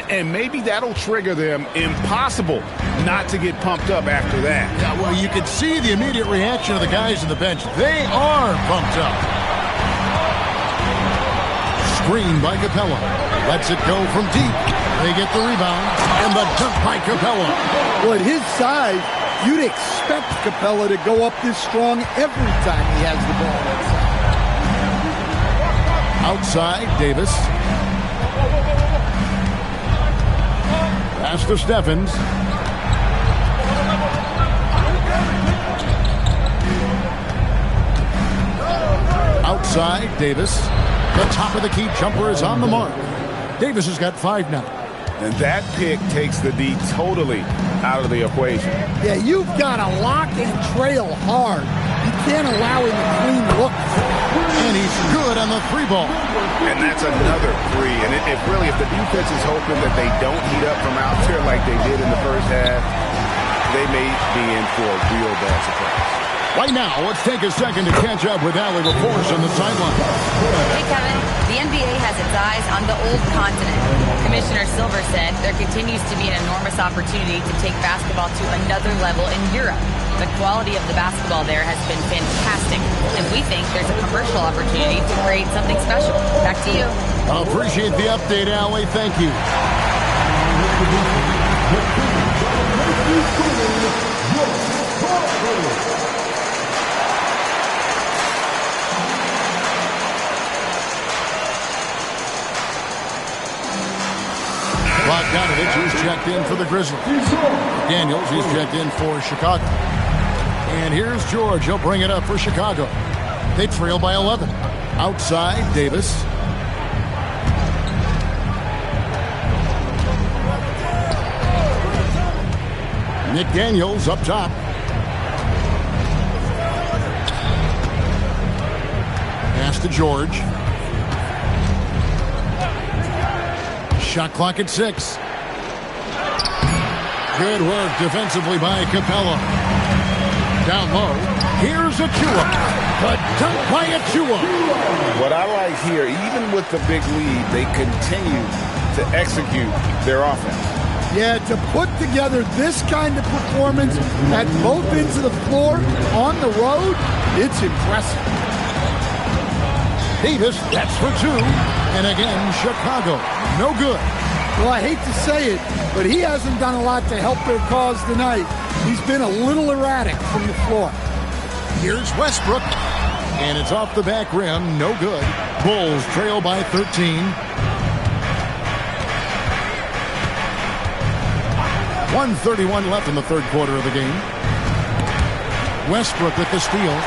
And maybe that'll trigger them. Impossible not to get pumped up after that. Yeah, well, you could see the immediate reaction of the guys on the bench. They are pumped up. Screen by Capella. Lets it go from deep. They get the rebound. And the dunk by Capella. Well, at his size, you'd expect Capella to go up this strong every time he has the ball outside. Davis. Pass to Steffens. Outside, Davis. The top of the key jumper is on the mark. Davis has got 5 now. And that pick takes the D totally out of the equation. Yeah, you've got to lock and trail hard. You can't allow him to clean looks. And he's good on the 3 ball. And that's another 3. And if the defense is hoping that they don't heat up from out there like they did in the first half, they may be in for a real bad surprise. Right now, let's take a second to catch up with Allie LaForce on the sideline. Hey, Kevin. The NBA has its eyes on the old continent. Commissioner Silver said there continues to be an enormous opportunity to take basketball to another level in Europe. The quality of the basketball there has been fantastic, and we think there's a commercial opportunity to create something special. Back to you. I appreciate the update, Allie. Thank you. Bogdanovich, he's checked in for the Grizzlies. Daniels, he's checked in for Chicago. And here's George. He'll bring it up for Chicago. They trail by 11. Outside, Davis. Nick Daniels up top. Pass to George. Shot clock at 6. Good work defensively by Capella. Down low. Here's Achua. The dunk by Achua. What I like here, even with the big lead, they continue to execute their offense. Yeah, to put together this kind of performance at both ends of the floor on the road, it's impressive. Davis, that's for 2. And again, Chicago, no good. Well, I hate to say it, but he hasn't done a lot to help their cause tonight. He's been a little erratic from the floor. Here's Westbrook, and it's off the back rim, no good. Bulls trail by 13. 1:31 left in the third quarter of the game. Westbrook with the steal.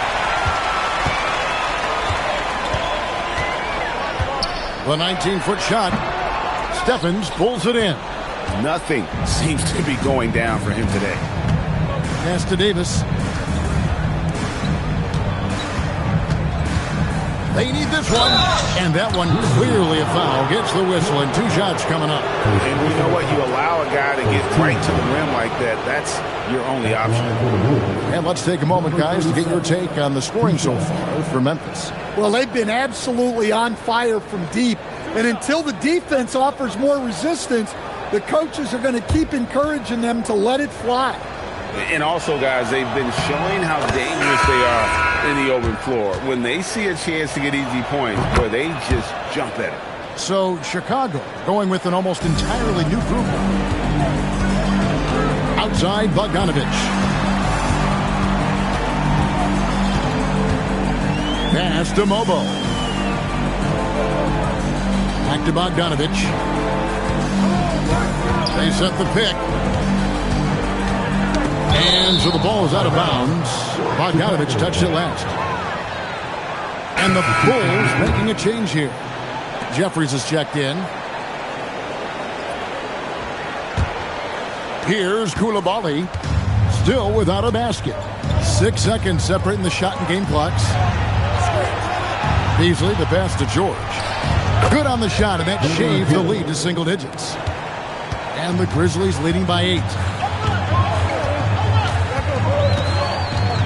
The 19-foot shot. Steffens pulls it in. Nothing seems to be going down for him today. Pass to Davis. They need this one. And that one clearly a foul. Gets the whistle and 2 shots coming up. And you know what? You allow a guy to get right to the rim like that. That's your only option. And let's take a moment, guys, to get your take on the scoring so far for Memphis. Well, they've been absolutely on fire from deep. And until the defense offers more resistance, the coaches are going to keep encouraging them to let it fly. And also, guys, they've been showing how dangerous they are in the open floor. When they see a chance to get easy points, boy, they just jump at it. So, Chicago going with an almost entirely new group. Outside, Bogdanovich. Pass to Mobo. Back to Bogdanovich. They set the pick. And so the ball is out of bounds. Bogdanovich touched it last. And the Bulls making a change here. Jeffries is checked in. Here's Coulibaly. Still without a basket. 6 seconds separating the shot and game clocks. Beasley, the pass to George. Good on the shot, and that shaved the lead to single digits. And the Grizzlies leading by 8.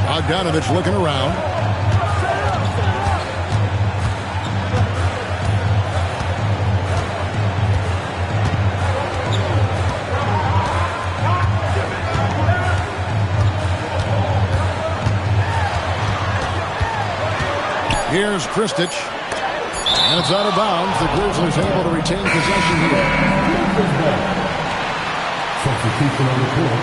Bogdanovich looking around. Here's Kristich. And it's out of bounds. The Grizzlies able to retain possession here. Substitution on the court.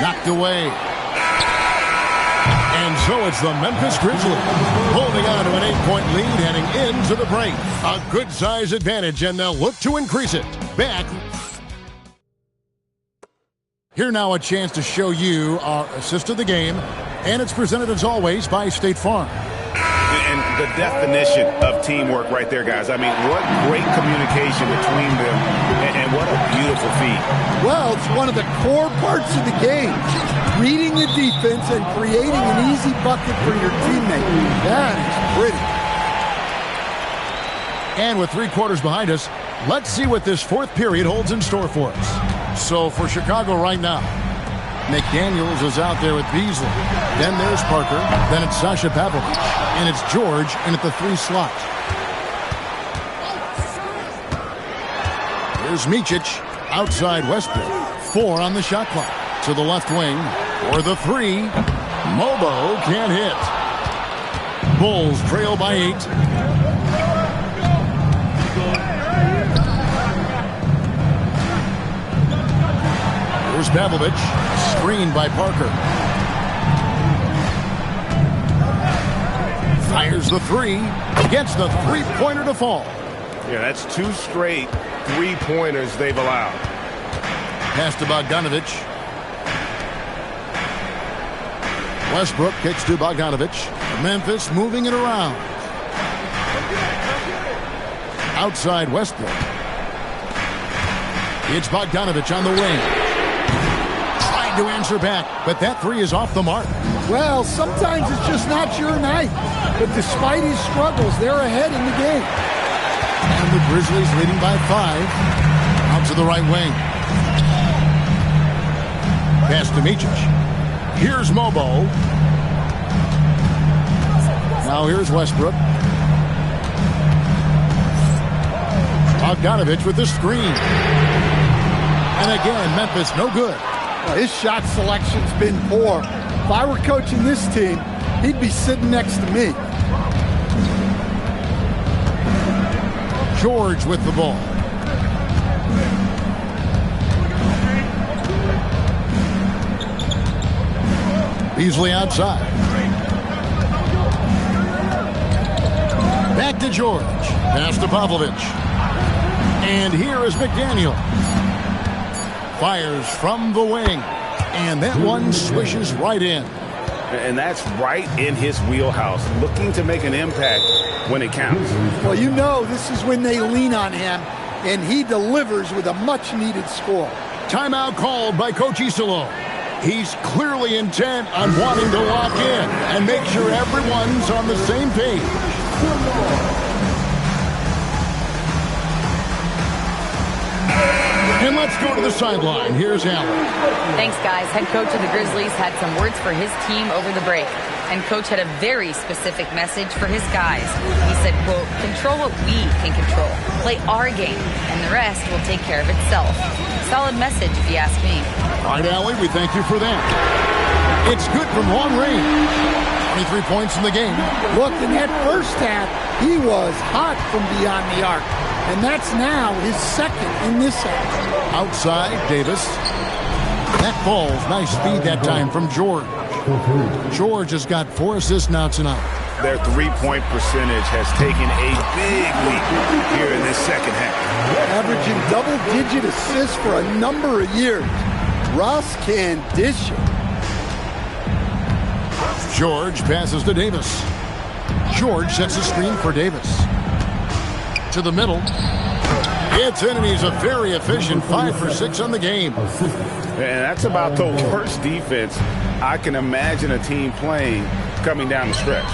Knocked away. And so it's the Memphis Grizzlies holding on to an 8-point lead heading into the break. A good size advantage, and they'll look to increase it. Back. Here now a chance to show you our assist of the game, and it's presented as always by State Farm. And the definition of teamwork right there, guys. I mean, what great communication between them, and what a beautiful feat. Well, it's one of the core parts of the game. Reading the defense and creating an easy bucket for your teammate. That is pretty. And with 3 quarters behind us, let's see what this fourth period holds in store for us. So for Chicago right now, McDaniels is out there with Beasley. Then there's Parker. Then it's Sasha Pavlovich. And it's George in at the 3 slot. Here's Micic outside Westbrook. 4 on the shot clock. To the left wing for the 3. Mobo can't hit. Bulls trail by 8. Here's Pavlovich, screened by Parker. Fires the 3, gets the 3-pointer to fall. Yeah, that's 2 straight 3-pointers they've allowed. Pass to Bogdanovich. Westbrook kicks to Bogdanovich. Memphis moving it around. Outside Westbrook. It's Bogdanovich on the wing. To answer back, but that 3 is off the mark. Well, sometimes it's just not your night. But despite his struggles, they're ahead in the game. And the Grizzlies leading by 5. Out to the right wing. Pass to Micic. Here's Mobo. Now here's Westbrook. Bogdanovich with the screen. And again, Memphis no good. His shot selection's been poor. If I were coaching this team, he'd be sitting next to me. George with the ball. Beasley outside. Back to George. Pass to Pavlovich. And here is McDaniel. Fires from the wing. And that one swishes right in. And that's right in his wheelhouse. Looking to make an impact when it counts. Well, you know this is when they lean on him, and he delivers with a much-needed score. Timeout called by Coach Iserlohn. He's clearly intent on wanting to lock in and make sure everyone's on the same page. And let's go to the sideline. Here's Allen. Thanks, guys. Head coach of the Grizzlies had some words for his team over the break. And coach had a very specific message for his guys. He said, quote, control what we can control. Play our game, and the rest will take care of itself. Solid message, if you ask me. All right, Allie, we thank you for that. It's good from long range. 23 points in the game. Look, in that first half, he was hot from beyond the arc. And that's now his second in this half. Outside, Davis. That falls. Nice speed that time from George. George has got 4 assists now tonight. Their three-point percentage has taken a big leap here in this second half. Averaging double-digit assists for a number of years. Russ can dish it. George passes to Davis. George sets a screen for Davis. To the middle. It's in, and he's a very efficient 5 for 6 on the game. And that's about the worst defense I can imagine a team playing coming down the stretch.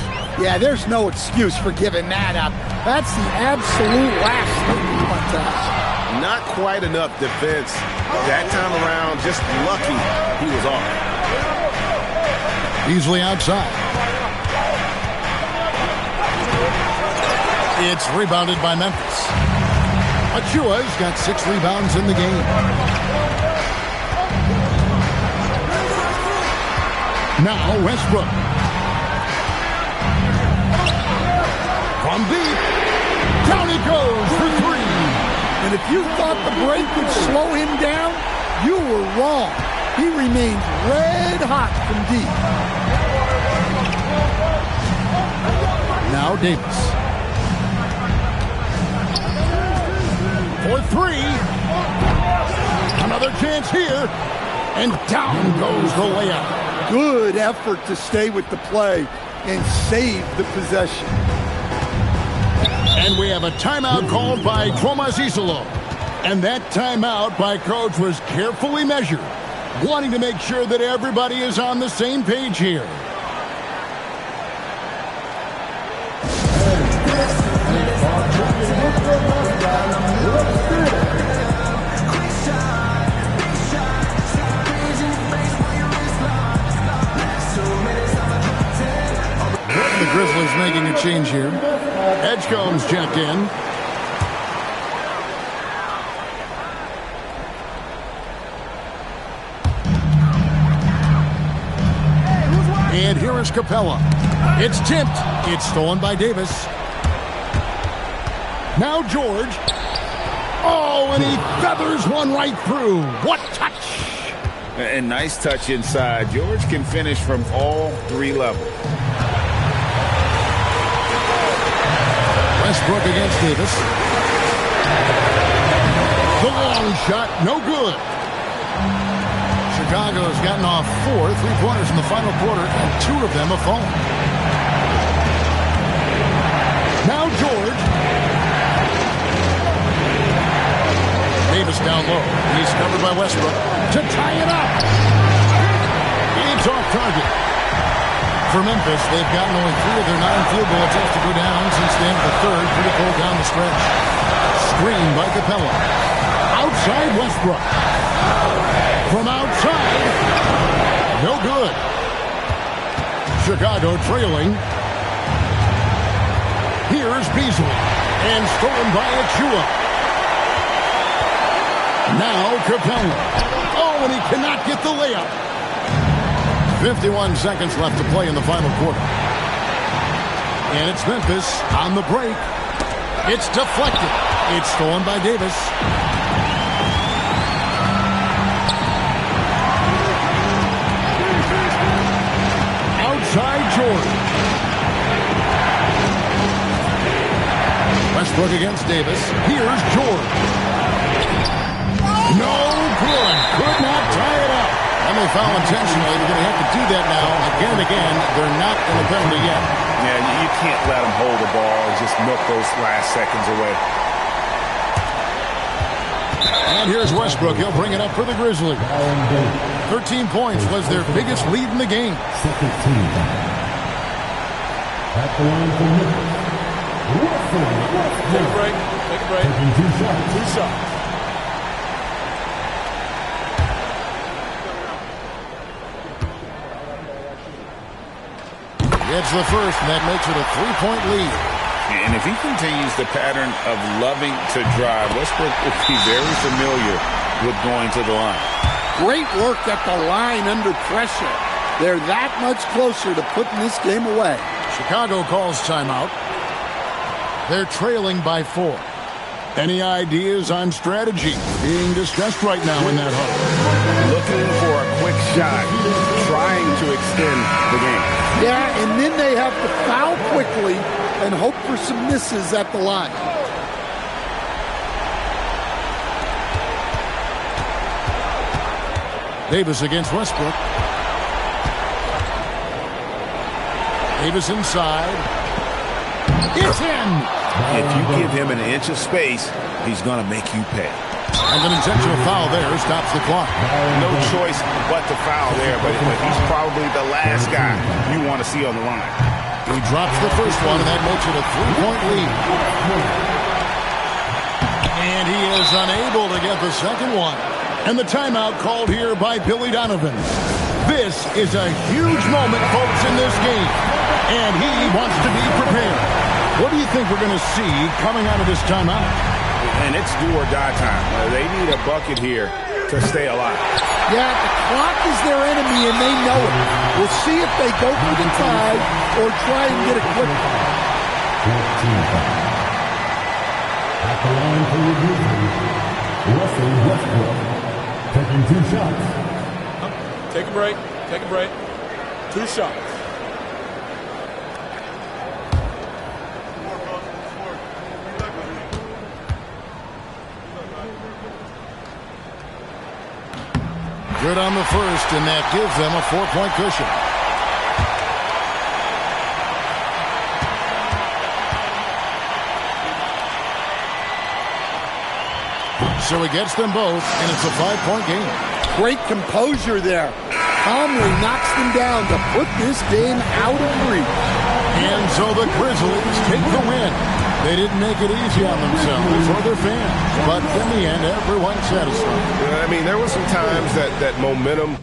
Yeah, there's no excuse for giving that up. That's the absolute last thing you want to have. Not quite enough defense that time around. Just lucky he was off. Easily outside. It's rebounded by Memphis. Achua's got 6 rebounds in the game. Now Westbrook. From deep. Down he goes for 3. And if you thought the break would slow him down, you were wrong. He remains red hot from deep. Now Davis. For 3. Another chance here. And down goes the layup. Good effort to stay with the play and save the possession. And we have a timeout called by Tomas Isolo. And that timeout by Coach was carefully measured, wanting to make sure that everybody is on the same page here. The Grizzlies making a change here. Edgecombe's checked in. And here is Capella. It's tipped. It's stolen by Davis. Now George. Oh, and he feathers one right through. What touch! And nice touch inside. George can finish from all 3 levels. Westbrook against Davis. The long shot, no good. Chicago's gotten off 4 3-pointers in the final quarter, and 2 of them have fallen. Now George. Davis down low. He's covered by Westbrook to tie it up. It's off target. For Memphis, they've gotten only 3 of their 9 field goal attempts to go down since the end of the third. Pretty cold down the stretch. Screen by Capella. Outside Westbrook. From outside. No good. Chicago trailing. Here's Beasley. And stolen by Achua. Now Capella. Oh, and he cannot get the layup. 51 seconds left to play in the final quarter. And it's Memphis on the break. It's deflected. It's stolen by Davis. Outside George. Westbrook against Davis. Here's George. No good. Could not tie it up. And they foul intentionally. They're going to have to do that now again and again. They're not in the penalty yet. Yeah, you can't let them hold the ball and just milk those last seconds away. And here's Westbrook. He'll bring it up for the Grizzlies. 13 points was their biggest lead in the game. At the line for Memphis. Take a break. Take a break. Taking 2 shots. 2 shots. It's the first, and that makes it a 3-point lead. And if he continues the pattern of loving to drive, Westbrook will be very familiar with going to the line. Great work at the line under pressure. They're that much closer to putting this game away. Chicago calls timeout. They're trailing by 4. Any ideas on strategy being discussed right now in that huddle? Looking for a quick shot, trying to extend the game. Yeah, and then they have to foul quickly and hope for some misses at the line. Davis against Westbrook. Davis inside. It's in! If you give him an inch of space, he's going to make you pay. And an intentional foul there stops the clock. No choice but to foul there, but he's probably the last guy you want to see on the line. He drops the first one, and that makes it a 3-point lead. And he is unable to get the second one. And the timeout called here by Billy Donovan. This is a huge moment, folks, in this game. And he wants to be prepared. What do you think we're going to see coming out of this timeout? And it's do or die time. They need a bucket here to stay alive. Yeah, the clock is their enemy, and they know it. We'll see if they go for the tie or try and get a quick one. At the line for review, Russell Westbrook taking 2 shots. Take a break. Take a break. 2 shots. Good on the first, and that gives them a 4-point cushion. So he gets them both, and it's a 5-point game. Great composure there. Calmly knocks them down to put this game out of reach. And so the Grizzlies take the win. They didn't make it easy on themselves or their fans, but in the end, everyone's satisfied. I mean, there were some times that momentum.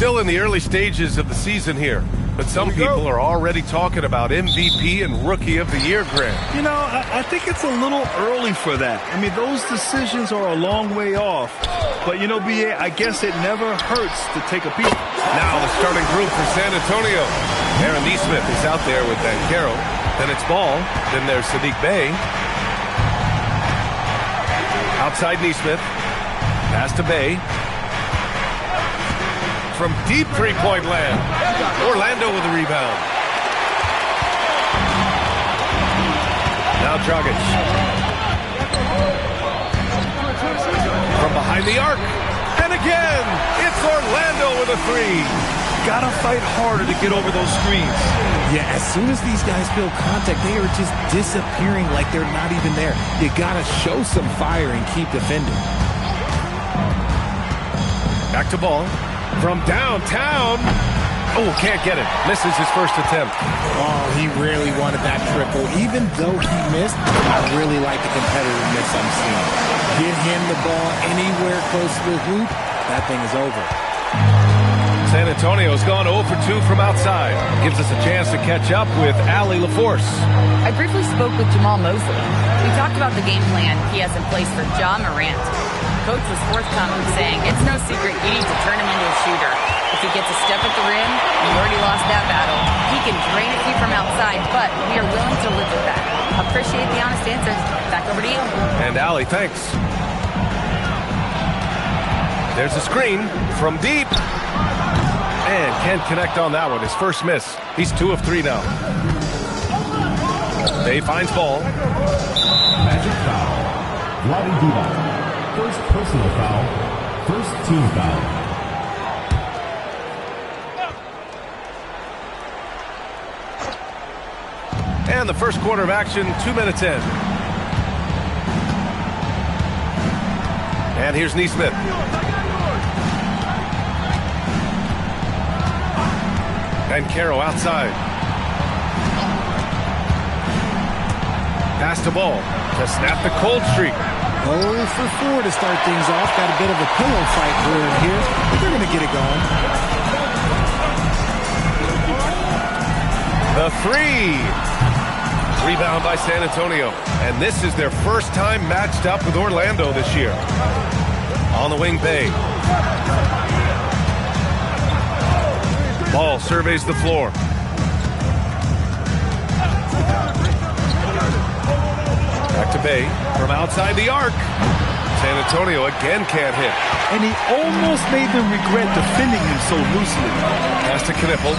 Still in the early stages of the season here, but some people are already talking about MVP and Rookie of the Year, Grant. You know, I think it's a little early for that. I mean, those decisions are a long way off. But, you know, B.A., I guess it never hurts to take a peek. Now the starting group for San Antonio. Aaron Nesmith is out there with Banchero. Then it's Ball. Then there's Sadiq Bey. Outside Nesmith. Pass to Bey. From deep three-point land. Orlando with the rebound. Now Dragic. From behind the arc. And again, it's Orlando with a three. Gotta fight harder to get over those screens. Yeah, as soon as these guys feel contact, they are just disappearing like they're not even there. You gotta show some fire and keep defending. Back to Ball. From downtown. Oh, can't get it. Misses his first attempt. Oh, he really wanted that triple. Even though he missed, I really like the competitiveness I'm seeing. Get him the ball anywhere close to the hoop, that thing is over. San Antonio's gone 0 for 2 from outside. Gives us a chance to catch up with Allie LaForce. I briefly spoke with Jamal Mosley. We talked about the game plan he has in place for Ja Morant. Coach was forthcoming, saying it's no secret you need to turn him into a shooter. If he gets a step at the rim, you've already lost that battle. He can drain a few from outside, but appreciate the honest answers. Back over to you. And Allie, thanks. There's a screen from deep. And can't connect on that one. His first miss. He's 2 of 3 now. Bay finds ball. Magic foul. Vlade Divac. First personal foul. First team foul. And the first quarter of action, 2 minutes in. And here's Neesmith. Banchero outside. Pass the ball to snap the cold streak. 0 for 4 to start things off. Got a bit of a pillow fight brewing here, but they're going to get it going. The 3. Rebound by San Antonio. And this is their first time matched up with Orlando this year. On the wing, Bay. Ball surveys the floor. Back to Bay from outside the arc. San Antonio again can't hit. And he almost made them regret defending him so loosely. Pass to Kniffel.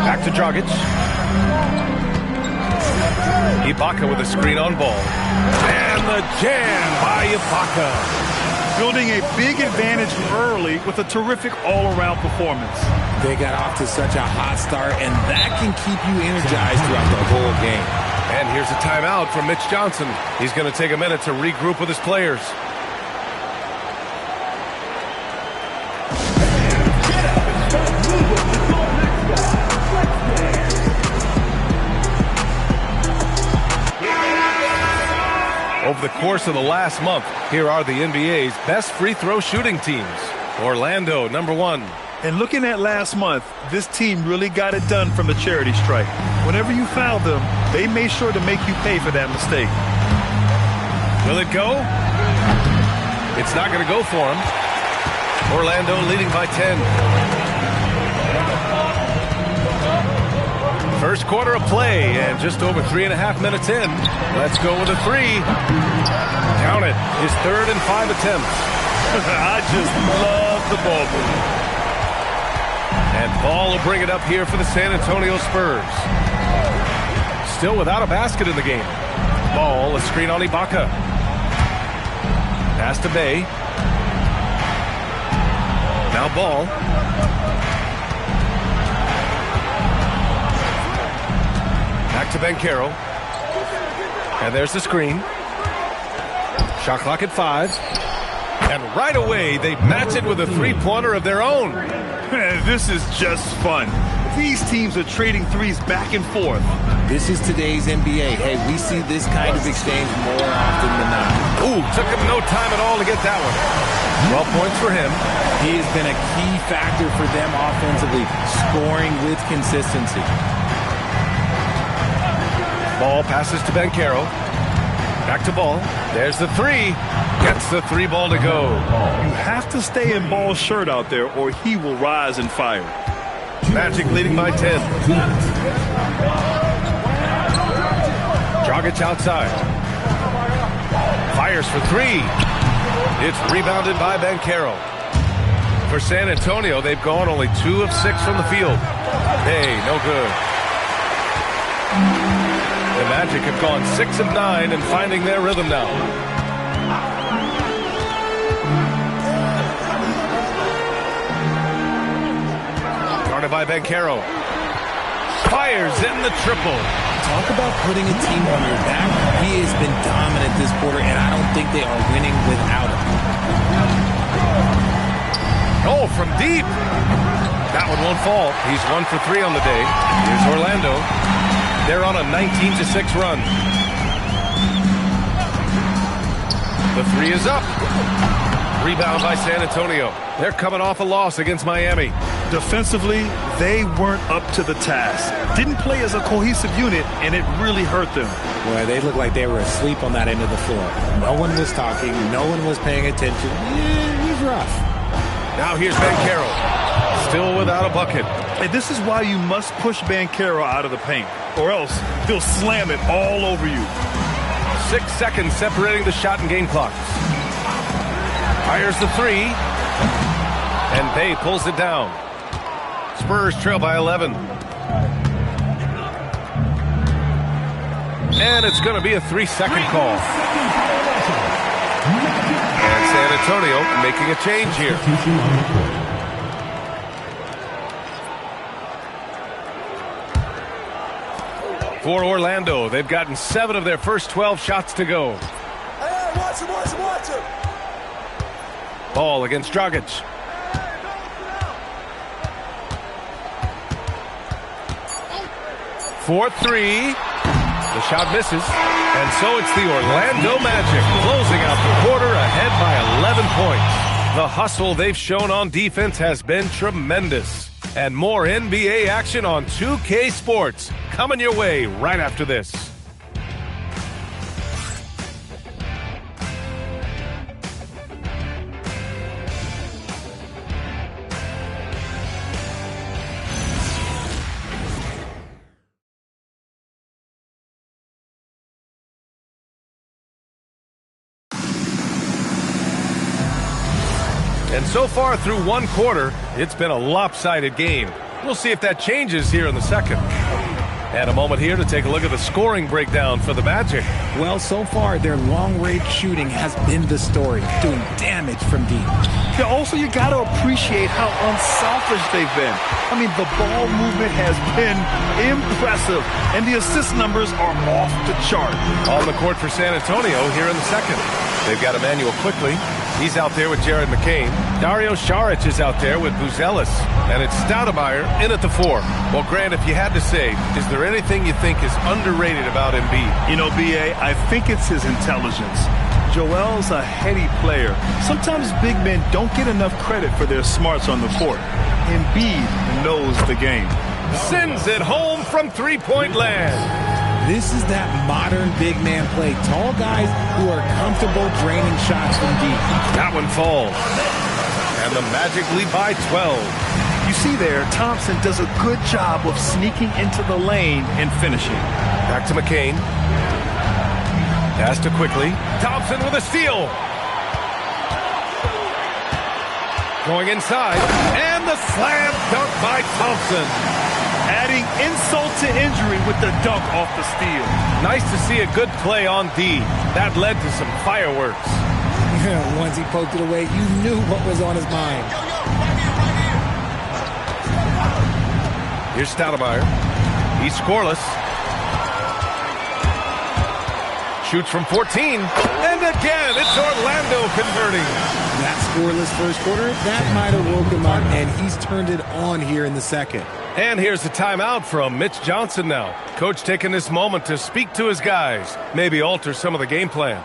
Back to Dragic. Ibaka with a screen on ball. And the jam by Ibaka. Building a big advantage early with a terrific all-around performance. They got off to such a hot start, and that can keep you energized throughout the whole game. And here's a timeout from Mitch Johnson. He's going to take a minute to regroup with his players. Over the course of the last month, here are the NBA's best free throw shooting teams. Orlando, number 1. And looking at last month, this team really got it done from the charity stripe. Whenever you fouled them, they made sure to make you pay for that mistake. Will it go? It's not going to go for him. Orlando leading by 10. First quarter of play, and just over 3.5 minutes in. Let's go with a 3. Count it. His 3rd and 5 attempts. I just love the ball movement. And Ball will bring it up here for the San Antonio Spurs. Still without a basket in the game. Ball, a screen on Ibaka. Pass to Bay. Now Ball. Back to Banchero. And there's the screen. Shot clock at 5. And right away, they match it with a three-pointer of their own. Man, this is just fun. These teams are trading threes back and forth. This is today's NBA. Hey, we see this kind of exchange more often than not. Ooh, took him no time at all to get that one. 12 points for him. He has been a key factor for them offensively, scoring with consistency. Ball passes to Banchero. Back to Ball. There's the 3. Gets the 3 ball to go. You have to stay in Ball's shirt out there or he will rise and fire. Magic leading by 10. Dragic outside. Fires for 3. It's rebounded by Banchero. For San Antonio, they've gone only 2 of 6 from the field. Hey, no good. The Magic have gone 6 of 9 and finding their rhythm now. Guarded by Banchero. Fires in the triple. Talk about putting a team on your back. He has been dominant this quarter, and I don't think they are winning without him. Oh, from deep. That one won't fall. He's 1 for 3 on the day. Here's Orlando. They're on a 19-6 run. The 3 is up. Rebound by San Antonio. They're coming off a loss against Miami. Defensively, they weren't up to the task. Didn't play as a cohesive unit, and it really hurt them. Boy, they looked like they were asleep on that end of the floor. No one was talking. No one was paying attention. Yeah, it was rough. Now here's Banchero. Still without a bucket. And this is why you must push Banchero out of the paint, or else he'll slam it all over you. 6 seconds separating the shot and game clocks. Fires the three. And Bey pulls it down. Spurs trail by 11. And it's going to be a 3-second call. And San Antonio making a change here. For Orlando, they've gotten 7 of their first 12 shots to go. Hey, watch him, watch him, watch him. Ball against Dragic. For 3. The shot misses. And so it's the Orlando Magic closing out the quarter ahead by 11 points. The hustle they've shown on defense has been tremendous. And more NBA action on 2K Sports coming your way right after this. And so far through one quarter, it's been a lopsided game. We'll see if that changes here in the second. And a moment here to take a look at the scoring breakdown for the Magic. Well, so far, their long-range shooting has been the story, doing damage from deep. Yeah, also, you got to appreciate how unselfish they've been. I mean, the ball movement has been impressive, and the assist numbers are off the chart. On the court for San Antonio here in the second. They've got Emmanuel Quickly. He's out there with Jared McCain. Dario Saric is out there with Buzelis. And it's Stoudemire in at the 4. Well, Grant, if you had to say, is there anything you think is underrated about Embiid? You know, B.A., I think it's his intelligence. Joel's a heady player. Sometimes big men don't get enough credit for their smarts on the court. Embiid knows the game. Sends it home from three-point land. This is that modern big man play. Tall guys who are comfortable draining shots from deep. That one falls. And the Magic lead by 12. You see there, Thompson does a good job of sneaking into the lane and finishing. Back to McCain. Pass to Quickly. Thompson with a steal. Going inside. And the slam dunk by Thompson. Adding insult to injury with the dunk off the steal. Nice to see a good play on D. That led to some fireworks. Once he poked it away, you knew what was on his mind. Here's Stoudemire. He's scoreless. Shoots from 14. And again, it's Orlando converting. That scoreless first quarter, that might have woke him up, and he's turned it on here in the second. And here's the timeout from Mitch Johnson now. Coach taking this moment to speak to his guys, maybe alter some of the game plan.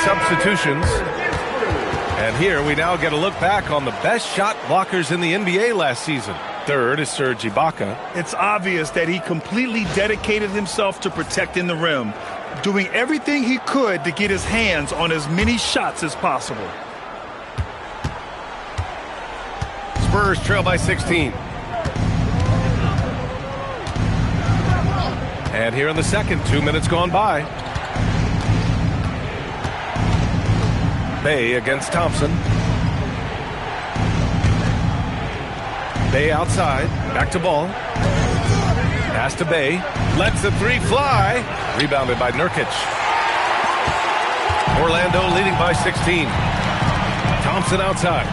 Substitutions. And here we now get a look back on the best shot blockers in the NBA last season. Third is Serge Ibaka. It's obvious that he completely dedicated himself to protecting the rim, doing everything he could to get his hands on as many shots as possible. Spurs trail by 16. And here in the second, 2 minutes gone by. Bay against Thompson. Bay outside. Back to Ball. Pass to Bay. Lets the three fly. Rebounded by Nurkic. Orlando leading by 16. Thompson outside.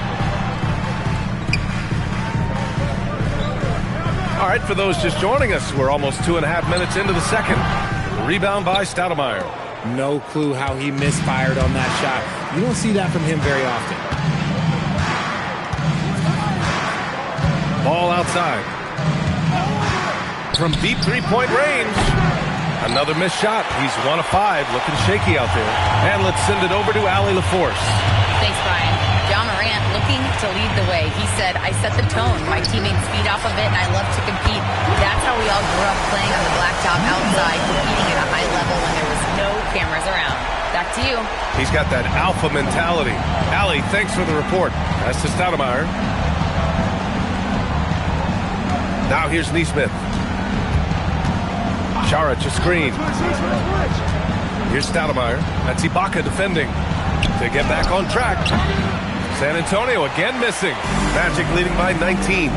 All right, for those just joining us, we're almost 2.5 minutes into the second. Rebound by Stoudemire. No clue how he misfired on that shot. You don't see that from him very often. Ball outside. From deep three-point range. Another missed shot. He's 1 of 5, looking shaky out there. And let's send it over to Allie LaForce. Thanks, Brian. Ja Morant looking to lead the way. He said, I set the tone. My teammates feed off of it, and I love to compete. That's how we all grew up playing on the blacktop outside, competing at a high level when there was no cameras around. Back to you. He's got that alpha mentality. Allie, thanks for the report. That's to Stoudemire. Now here's Neesmith. Saric a screen. Here's Stoudemire. That's Ibaka defending. To get back on track. San Antonio again missing. Magic leading by 19.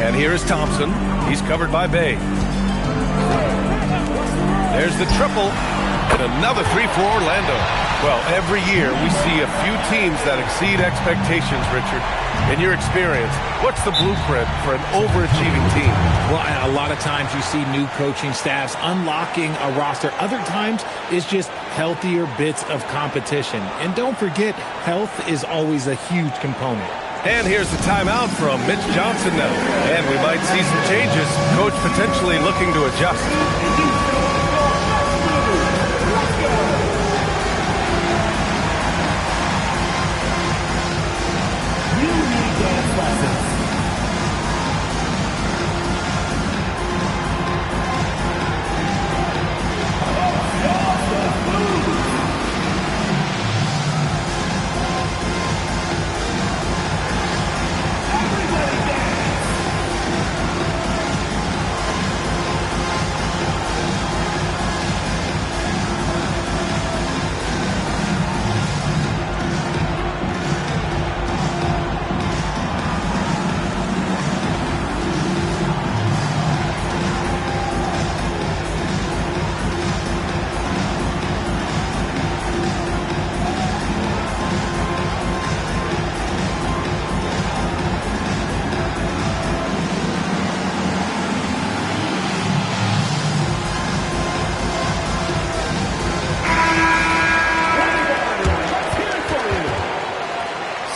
And here is Thompson. He's covered by Bay. There's the triple. And another three for Orlando. Well, every year we see a few teams that exceed expectations, Richard. In your experience, what's the blueprint for an overachieving team? Well, a lot of times you see new coaching staffs unlocking a roster. Other times it's just healthier bits of competition. And don't forget, health is always a huge component. And here's the timeout from Mitch Johnson now. And we might see some changes. Coach potentially looking to adjust.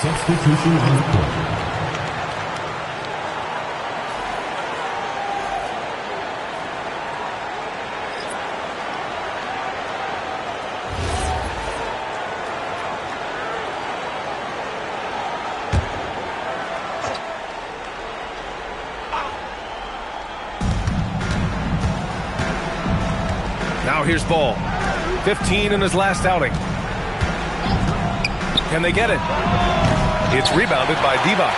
Substitution on the court. Now here's Ball. 15 in his last outing. Can they get it? It's rebounded by Devons.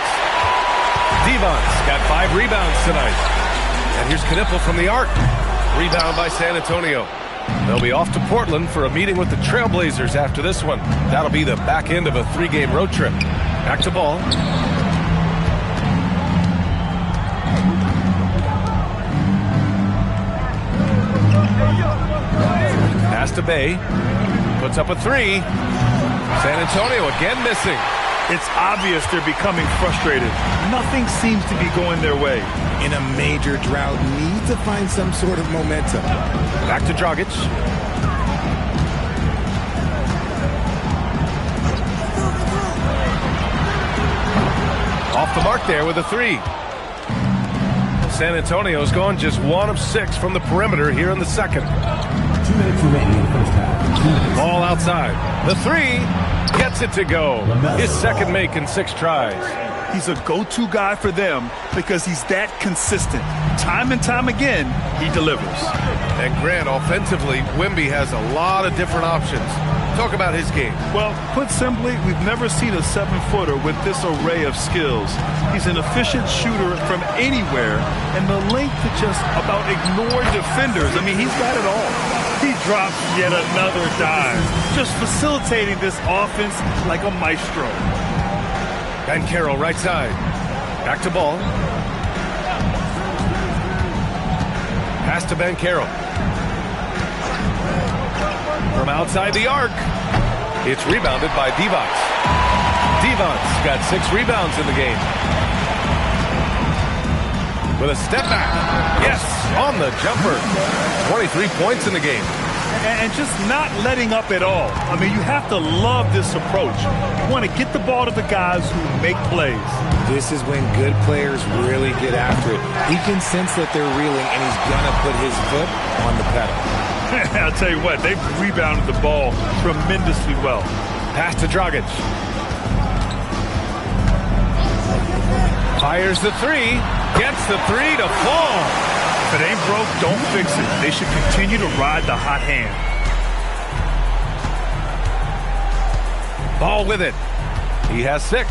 Devons got 5 rebounds tonight. And here's Knipple from the arc. Rebound by San Antonio. They'll be off to Portland for a meeting with the Trailblazers after this one. That'll be the back end of a 3-game road trip. Back to Ball. Pass to Bay. Puts up a 3. San Antonio again missing. It's obvious they're becoming frustrated. Nothing seems to be going their way. In a major drought, need to find some sort of momentum. Back to Dragic. Off the mark there with a 3. San Antonio's gone just 1 of 6 from the perimeter here in the second. 2 minutes remaining in the first half. Ball outside. The 3 gets it to go. His second make in 6 tries. He's a go-to guy for them because he's that consistent. Time and time again, he delivers. And Grant, offensively, Wemby has a lot of different options. Talk about his game. Well, put simply, we've never seen a 7-footer with this array of skills. He's an efficient shooter from anywhere, and the length to just about ignore defenders. I mean, he's got it all. He drops yet another dive, just facilitating this offense like a maestro. Banchero right side. Back to ball. Pass to Banchero. From outside the arc. It's rebounded by Divac. Divac got 6 rebounds in the game. With a step back. Yes, on the jumper. 23 points in the game. And just not letting up at all. I mean, you have to love this approach. You want to get the ball to the guys who make plays. This is when good players really get after it. He can sense that they're reeling, and he's going to put his foot on the pedal. I'll tell you what, they've rebounded the ball tremendously well. Pass to Dragic. Fires the 3. Gets the 3 to fall. If it ain't broke, don't fix it. They should continue to ride the hot hand. Ball with it. He has 6.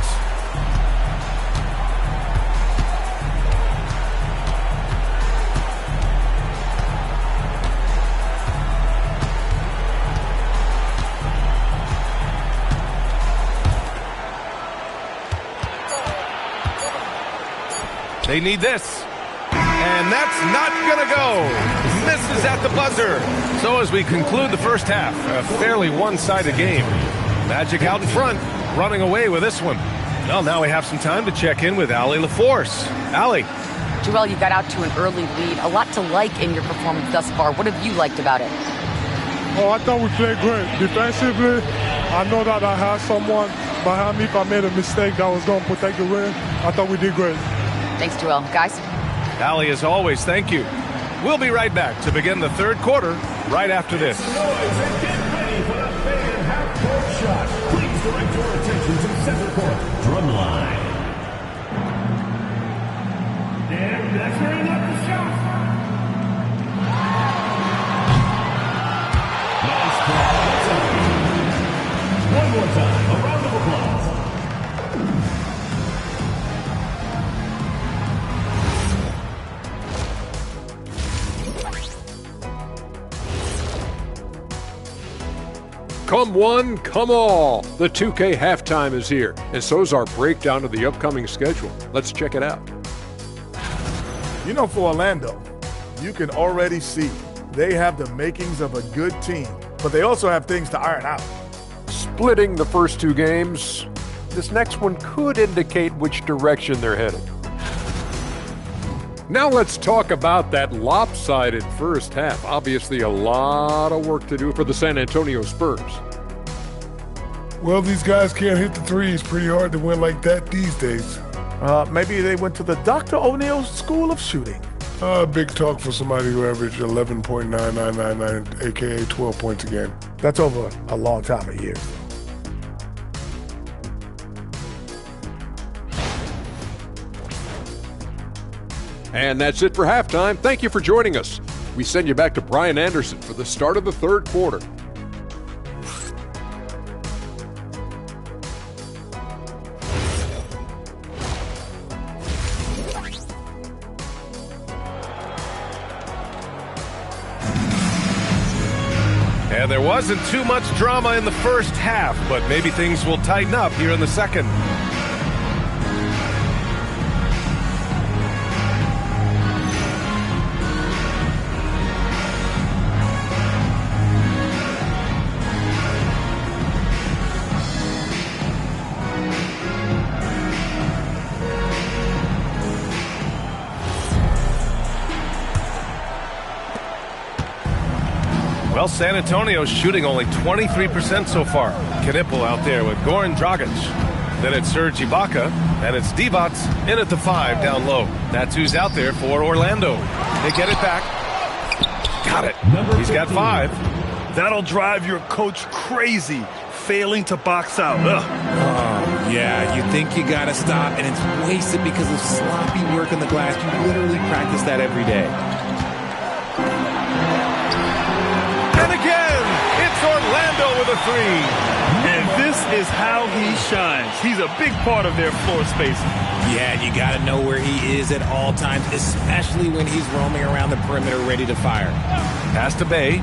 They need this. And that's not going to go. Misses at the buzzer. So as we conclude the first half, a fairly one-sided game. Magic out in front, running away with this one. Well, now we have some time to check in with Allie LaForce. Allie. Joel, you got out to an early lead. A lot to like in your performance thus far. What have you liked about it? Oh, I thought we played great. Defensively, I know that I had someone behind me. If I made a mistake that was going to protect the rim, I thought we did great. Thanks, Joel. Guys? Allie, as always, thank you. We'll be right back to begin the third quarter right after this. Please direct your attention to center court. Drumline. And that's where he left the shot. Nice play. One more time. A round of applause. Come one, come all. The 2K halftime is here, and so's our breakdown of the upcoming schedule. Let's check it out. You know, for Orlando, you can already see they have the makings of a good team, but they also have things to iron out. Splitting the first 2 games, this next one could indicate which direction they're headed. Now let's talk about that lopsided first half. Obviously a lot of work to do for the San Antonio Spurs. Well, these guys can't hit the threes. Pretty hard to win like that these days. Maybe they went to the Dr. O'Neil School of Shooting. Big talk for somebody who averaged 11.9999, a.k.a. 12 points a game. That's over a long time of years. And that's it for halftime. Thank you for joining us. We send you back to Brian Anderson for the start of the third quarter. And there wasn't too much drama in the first half, but maybe things will tighten up here in the second. Well, San Antonio's shooting only 23% so far. Knipple out there with Goran Dragic. Then it's Serge Ibaka, and it's Divac in at the 5 down low. That's who's out there for Orlando. They get it back. Got it. He's got 5. That'll drive your coach crazy, failing to box out. Oh, yeah, you think you got to stop, and it's wasted because of sloppy work in the glass. You literally practice that every day. And again, it's Orlando with the three. And this is how he shines. He's a big part of their floor spacing. Yeah, and you got to know where he is at all times, especially when he's roaming around the perimeter ready to fire. Pass to Bay.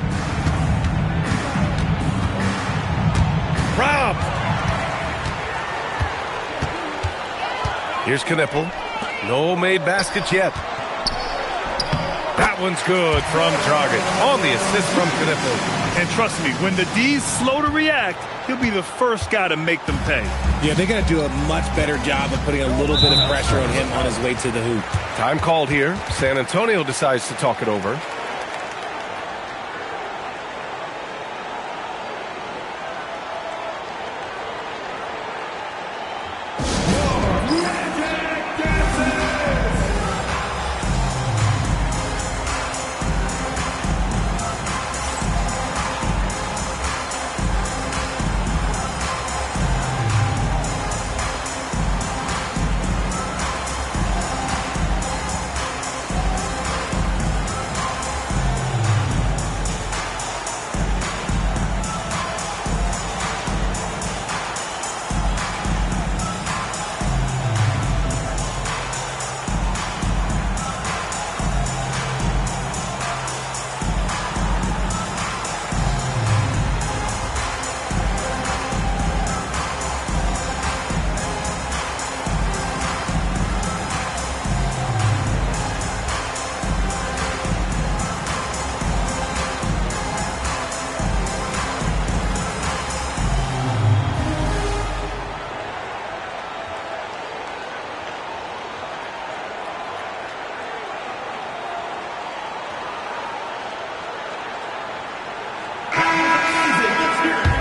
Rob. Here's Knipple. No made baskets yet. That one's good from Dragic. On the assist from Knipple. And trust me, when the D's slow to react, he'll be the first guy to make them pay. Yeah, they're going to do a much better job of putting a little bit of pressure on him on his way to the hoop. Time called here. San Antonio decides to talk it over.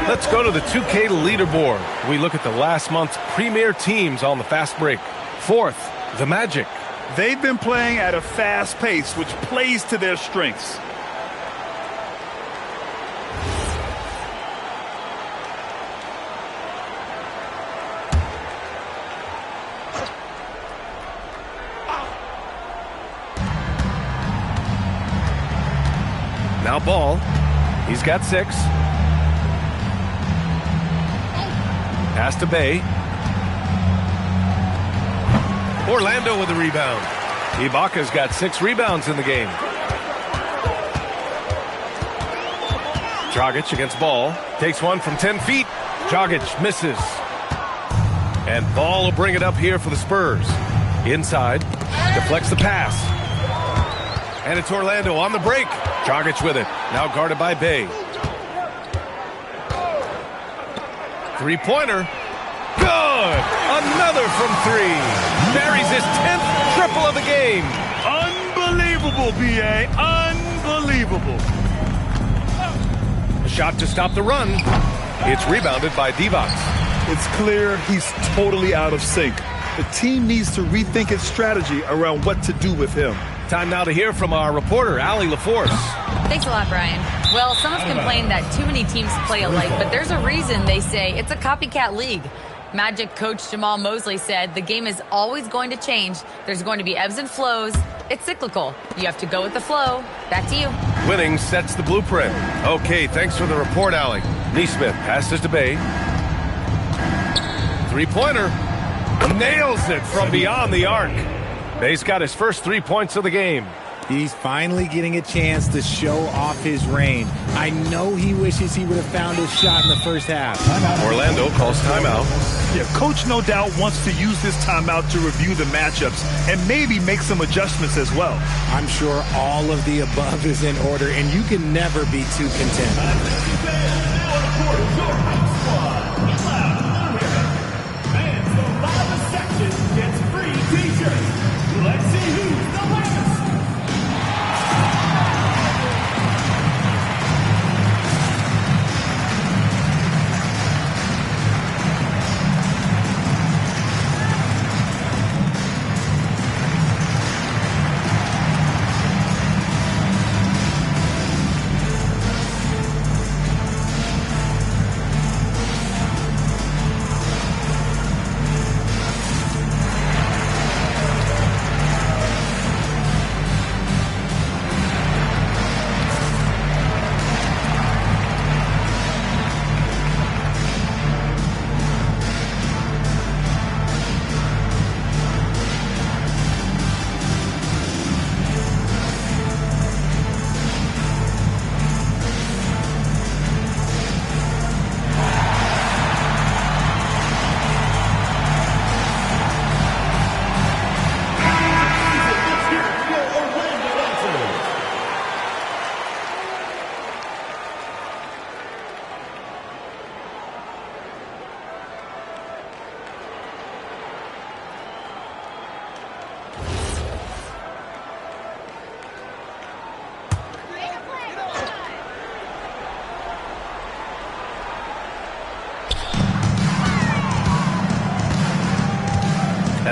Let's go to the 2K leaderboard. We look at the last month's premier teams on the fast break. Fourth, the Magic. They've been playing at a fast pace, which plays to their strengths. Now Ball. He's got 6. Pass to Bay. Orlando with the rebound. Ibaka's got 6 rebounds in the game. Dragic against Ball. Takes one from 10 feet. Dragic misses. And Ball will bring it up here for the Spurs. Inside. Deflects the pass. And it's Orlando on the break. Dragic with it. Now guarded by Bay. Three-pointer. Good! Another from 3. Buries his 10th triple of the game. Unbelievable, B.A. Unbelievable. A shot to stop the run. It's rebounded by Divac. It's clear he's totally out of sync. The team needs to rethink its strategy around what to do with him. Time now to hear from our reporter, Allie LaForce. Thanks a lot, Brian. Well, some have complained that too many teams play alike, but there's a reason they say it's a copycat league. Magic coach Jamal Mosley said the game is always going to change. There's going to be ebbs and flows. It's cyclical. You have to go with the flow. Back to you. Winning sets the blueprint. Okay, thanks for the report, Allie. Neesmith passes to Bay. Three-pointer. Nails it from beyond the arc. Bay's got his first 3 points of the game. He's finally getting a chance to show off his range. I know he wishes he would have found his shot in the first half. Orlando calls timeout. Yeah, coach no doubt wants to use this timeout to review the matchups and maybe make some adjustments as well. I'm sure all of the above is in order, and you can never be too content. Let's see who's the loudest.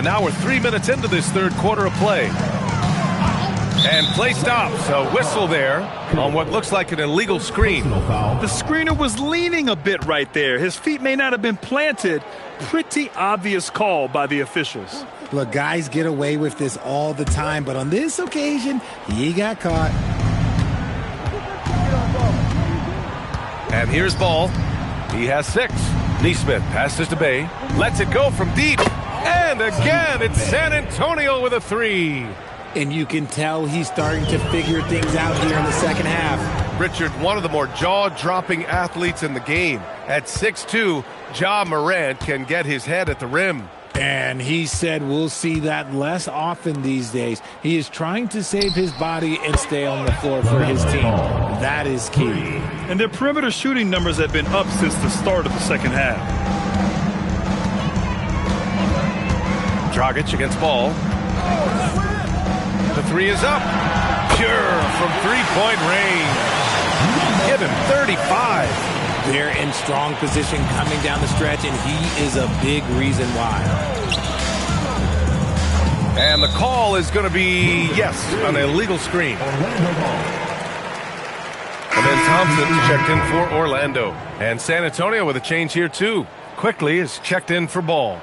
And now we're 3 minutes into this third quarter of play. And play stops. A whistle there on what looks like an illegal screen. The screener was leaning a bit right there. His feet may not have been planted. Pretty obvious call by the officials. Look, guys get away with this all the time, but on this occasion, he got caught. And here's ball. He has 6. Neesmith passes to Bay. Lets it go from deep. And again, it's San Antonio with a 3. And you can tell he's starting to figure things out here in the second half. Richard, one of the more jaw-dropping athletes in the game. At 6'2", Ja Morant can get his head at the rim. And he said we'll see that less often these days. He is trying to save his body and stay on the floor for his team. That is key. And their perimeter shooting numbers have been up since the start of the second half. Dragic against Ball. The 3 is up. Pure from three-point range. Give him 35. They're in strong position coming down the stretch, and he is a big reason why. And the call is going to be, yes, an illegal screen. And then Thompson checked in for Orlando. And San Antonio with a change here, too. Quickly is checked in for Ball.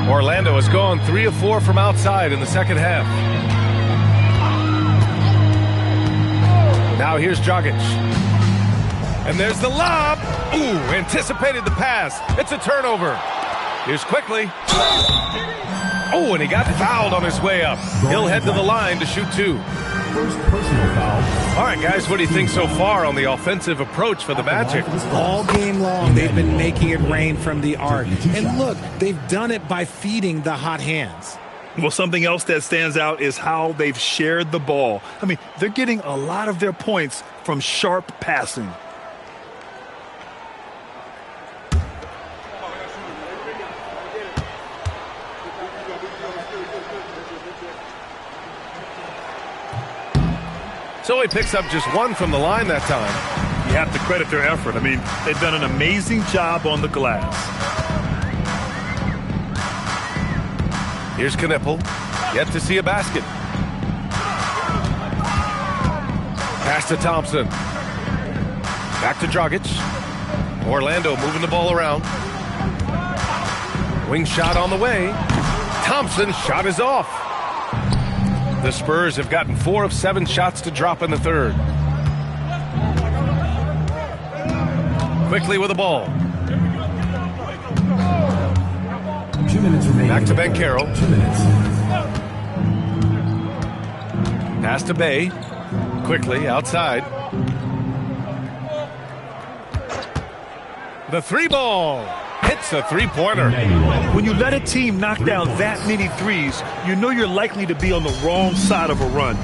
Orlando has gone 3 of 4 from outside in the second half. Now here's Dragic. And there's the lob. Ooh, anticipated the pass. It's a turnover. Here's Quickly. Oh, and he got fouled on his way up. He'll head to the line to shoot 2. First personal foul. All right, guys, what do you think so far on the offensive approach for the Magic? All game long, they've been making it rain from the arc. And look, they've done it by feeding the hot hands. Well, something else that stands out is how they've shared the ball. I mean, they're getting a lot of their points from sharp passing. So he picks up just 1 from the line that time. You have to credit their effort. I mean, they've done an amazing job on the glass. Here's Knipple. Yet to see a basket. Pass to Thompson. Back to Dragic. Orlando moving the ball around. Wing shot on the way. Thompson's shot is off. The Spurs have gotten 4 of 7 shots to drop in the third. Quickly with the ball. 2 minutes remaining. Back to Banchero. 2 minutes. Pass to Bay. Quickly outside. The 3 ball. Hits a 3-pointer. When you let a team knock down that many threes, you know you're likely to be on the wrong side of a run.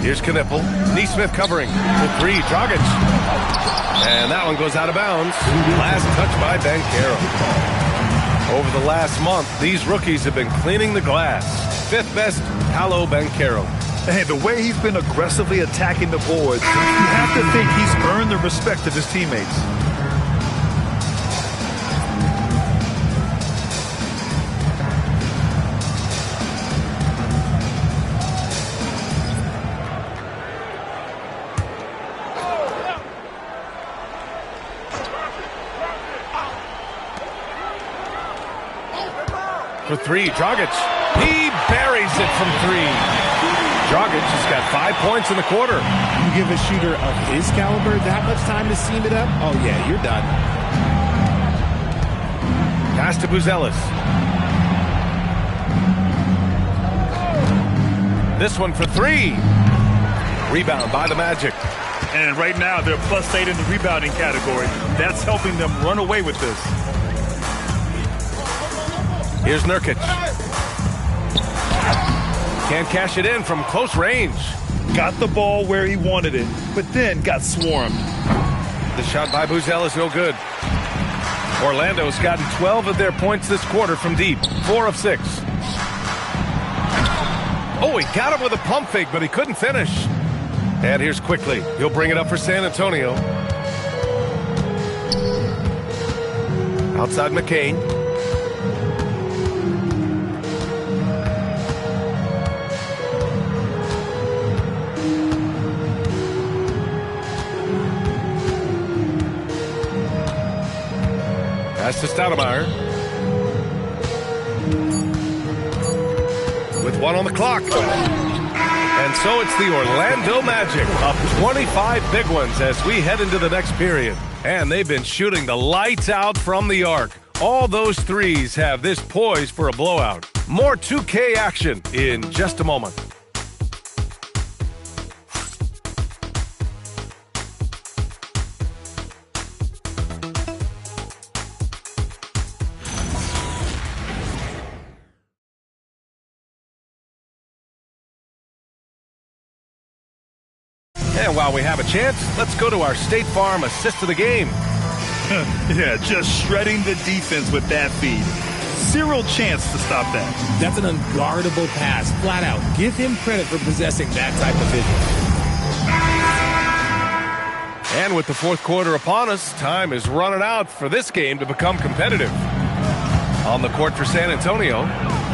Here's Knipple. Neesmith covering. The 3, Dragic. And that one goes out of bounds. Last touch by Banchero. Over the last month, these rookies have been cleaning the glass. 5th best, Paolo Banchero. Hey, the way he's been aggressively attacking the boards, you have to think he's earned the respect of his teammates. For 3, Dragic. He buries it from 3. Dragic has got 5 points in the quarter. You give a shooter of his caliber that much time to seam it up? Oh, yeah, you're done. Pass to Buzelis. This one for 3. Rebound by the Magic. And right now, they're +8 in the rebounding category. That's helping them run away with this. Here's Nurkic. Can't cash it in from close range. Got the ball where he wanted it, but then got swarmed. The shot by Buzelis no good. Orlando's gotten 12 of their points this quarter from deep. 4 of 6. Oh, he got him with a pump fake, but he couldn't finish. And here's Quickly. He'll bring it up for San Antonio. Outside McCain. Pass to Stoudemire. With 1 on the clock. And so it's the Orlando Magic up 25 big ones as we head into the next period. And they've been shooting the lights out from the arc. All those threes have this poised for a blowout. More 2K action in just a moment. And while we have a chance, let's go to our State Farm assist of the game. Yeah, just shredding the defense with that feed. Zero chance to stop that. That's an unguardable pass, flat out. Give him credit for possessing that type of vision. And with the fourth quarter upon us, time is running out for this game to become competitive. On the court for San Antonio,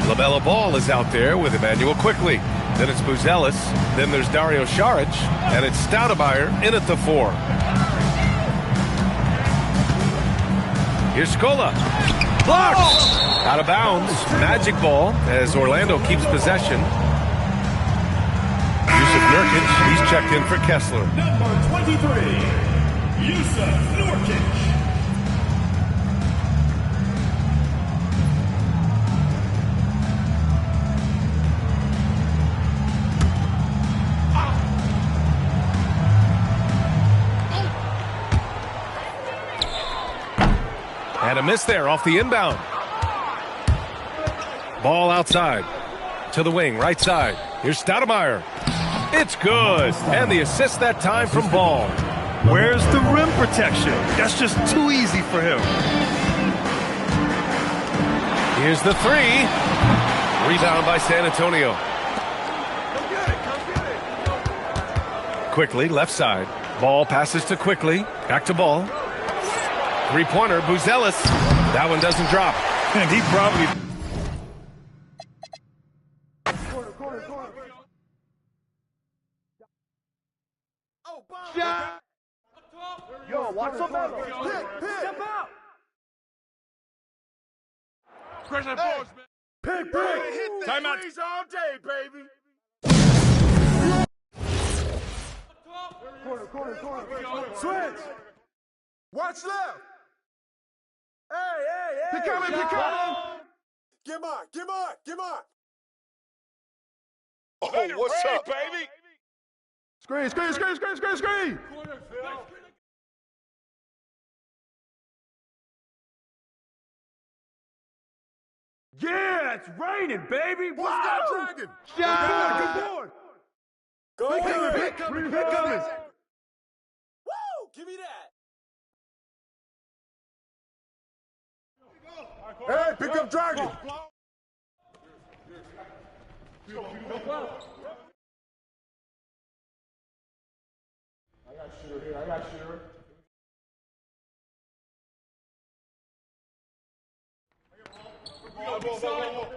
LaMelo Ball is out there with Emmanuel Quickley. Then it's Buzelis. Then there's Dario Saric. And it's Stoudemire in at the 4. Here's Scola. Blocked! Out of bounds. Magic ball as Orlando keeps possession. Yusuf Nurkic, he's checked in for Kessler. Number 23, Yusuf Nurkic. And a miss there off the inbound. Ball outside. To the wing, right side. Here's Stoudemire. It's good. And the assist that time from Ball. Where's the rim protection? That's just too easy for him. Here's the 3. Rebound by San Antonio. Quickly, left side. Ball passes to Quickly. Back to Ball. Three-pointer, Buzelis. That one doesn't drop. And he probably... Yo, watch the ball. Step out. Pressure force, man. Pick. Time out. All day, baby. Corner. Switch. Watch left. Hey. Pick coming. Get on. Oh, what's up, baby? Screen. Yeah, it's raining, baby. Who's got dragon? Good board. Pick coming. Woo! Give me that. Hey, pick up dragon. I got shooter. Go.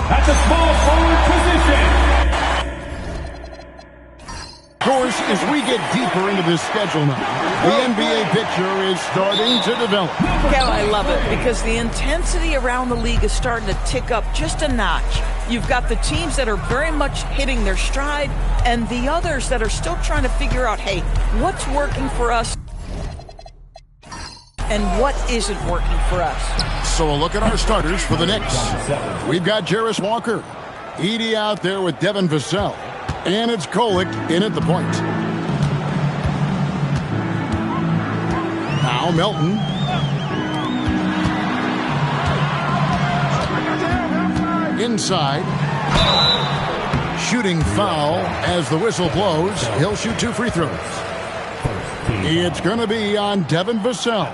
at the small forward position. Of course, as we get deeper into this schedule now, the NBA picture is starting to develop. Yeah, I love it because the intensity around the league is starting to tick up just a notch. You've got the teams that are very much hitting their stride and the others that are still trying to figure out, hey, what's working for us and what isn't working for us. So a look at our starters for the Knicks. We've got Jarace Walker, Edey out there with Devin Vassell. And it's Kolek in at the point. Now Melton. Inside. Shooting foul as the whistle blows. He'll shoot 2 free throws. It's going to be on Devin Vassell.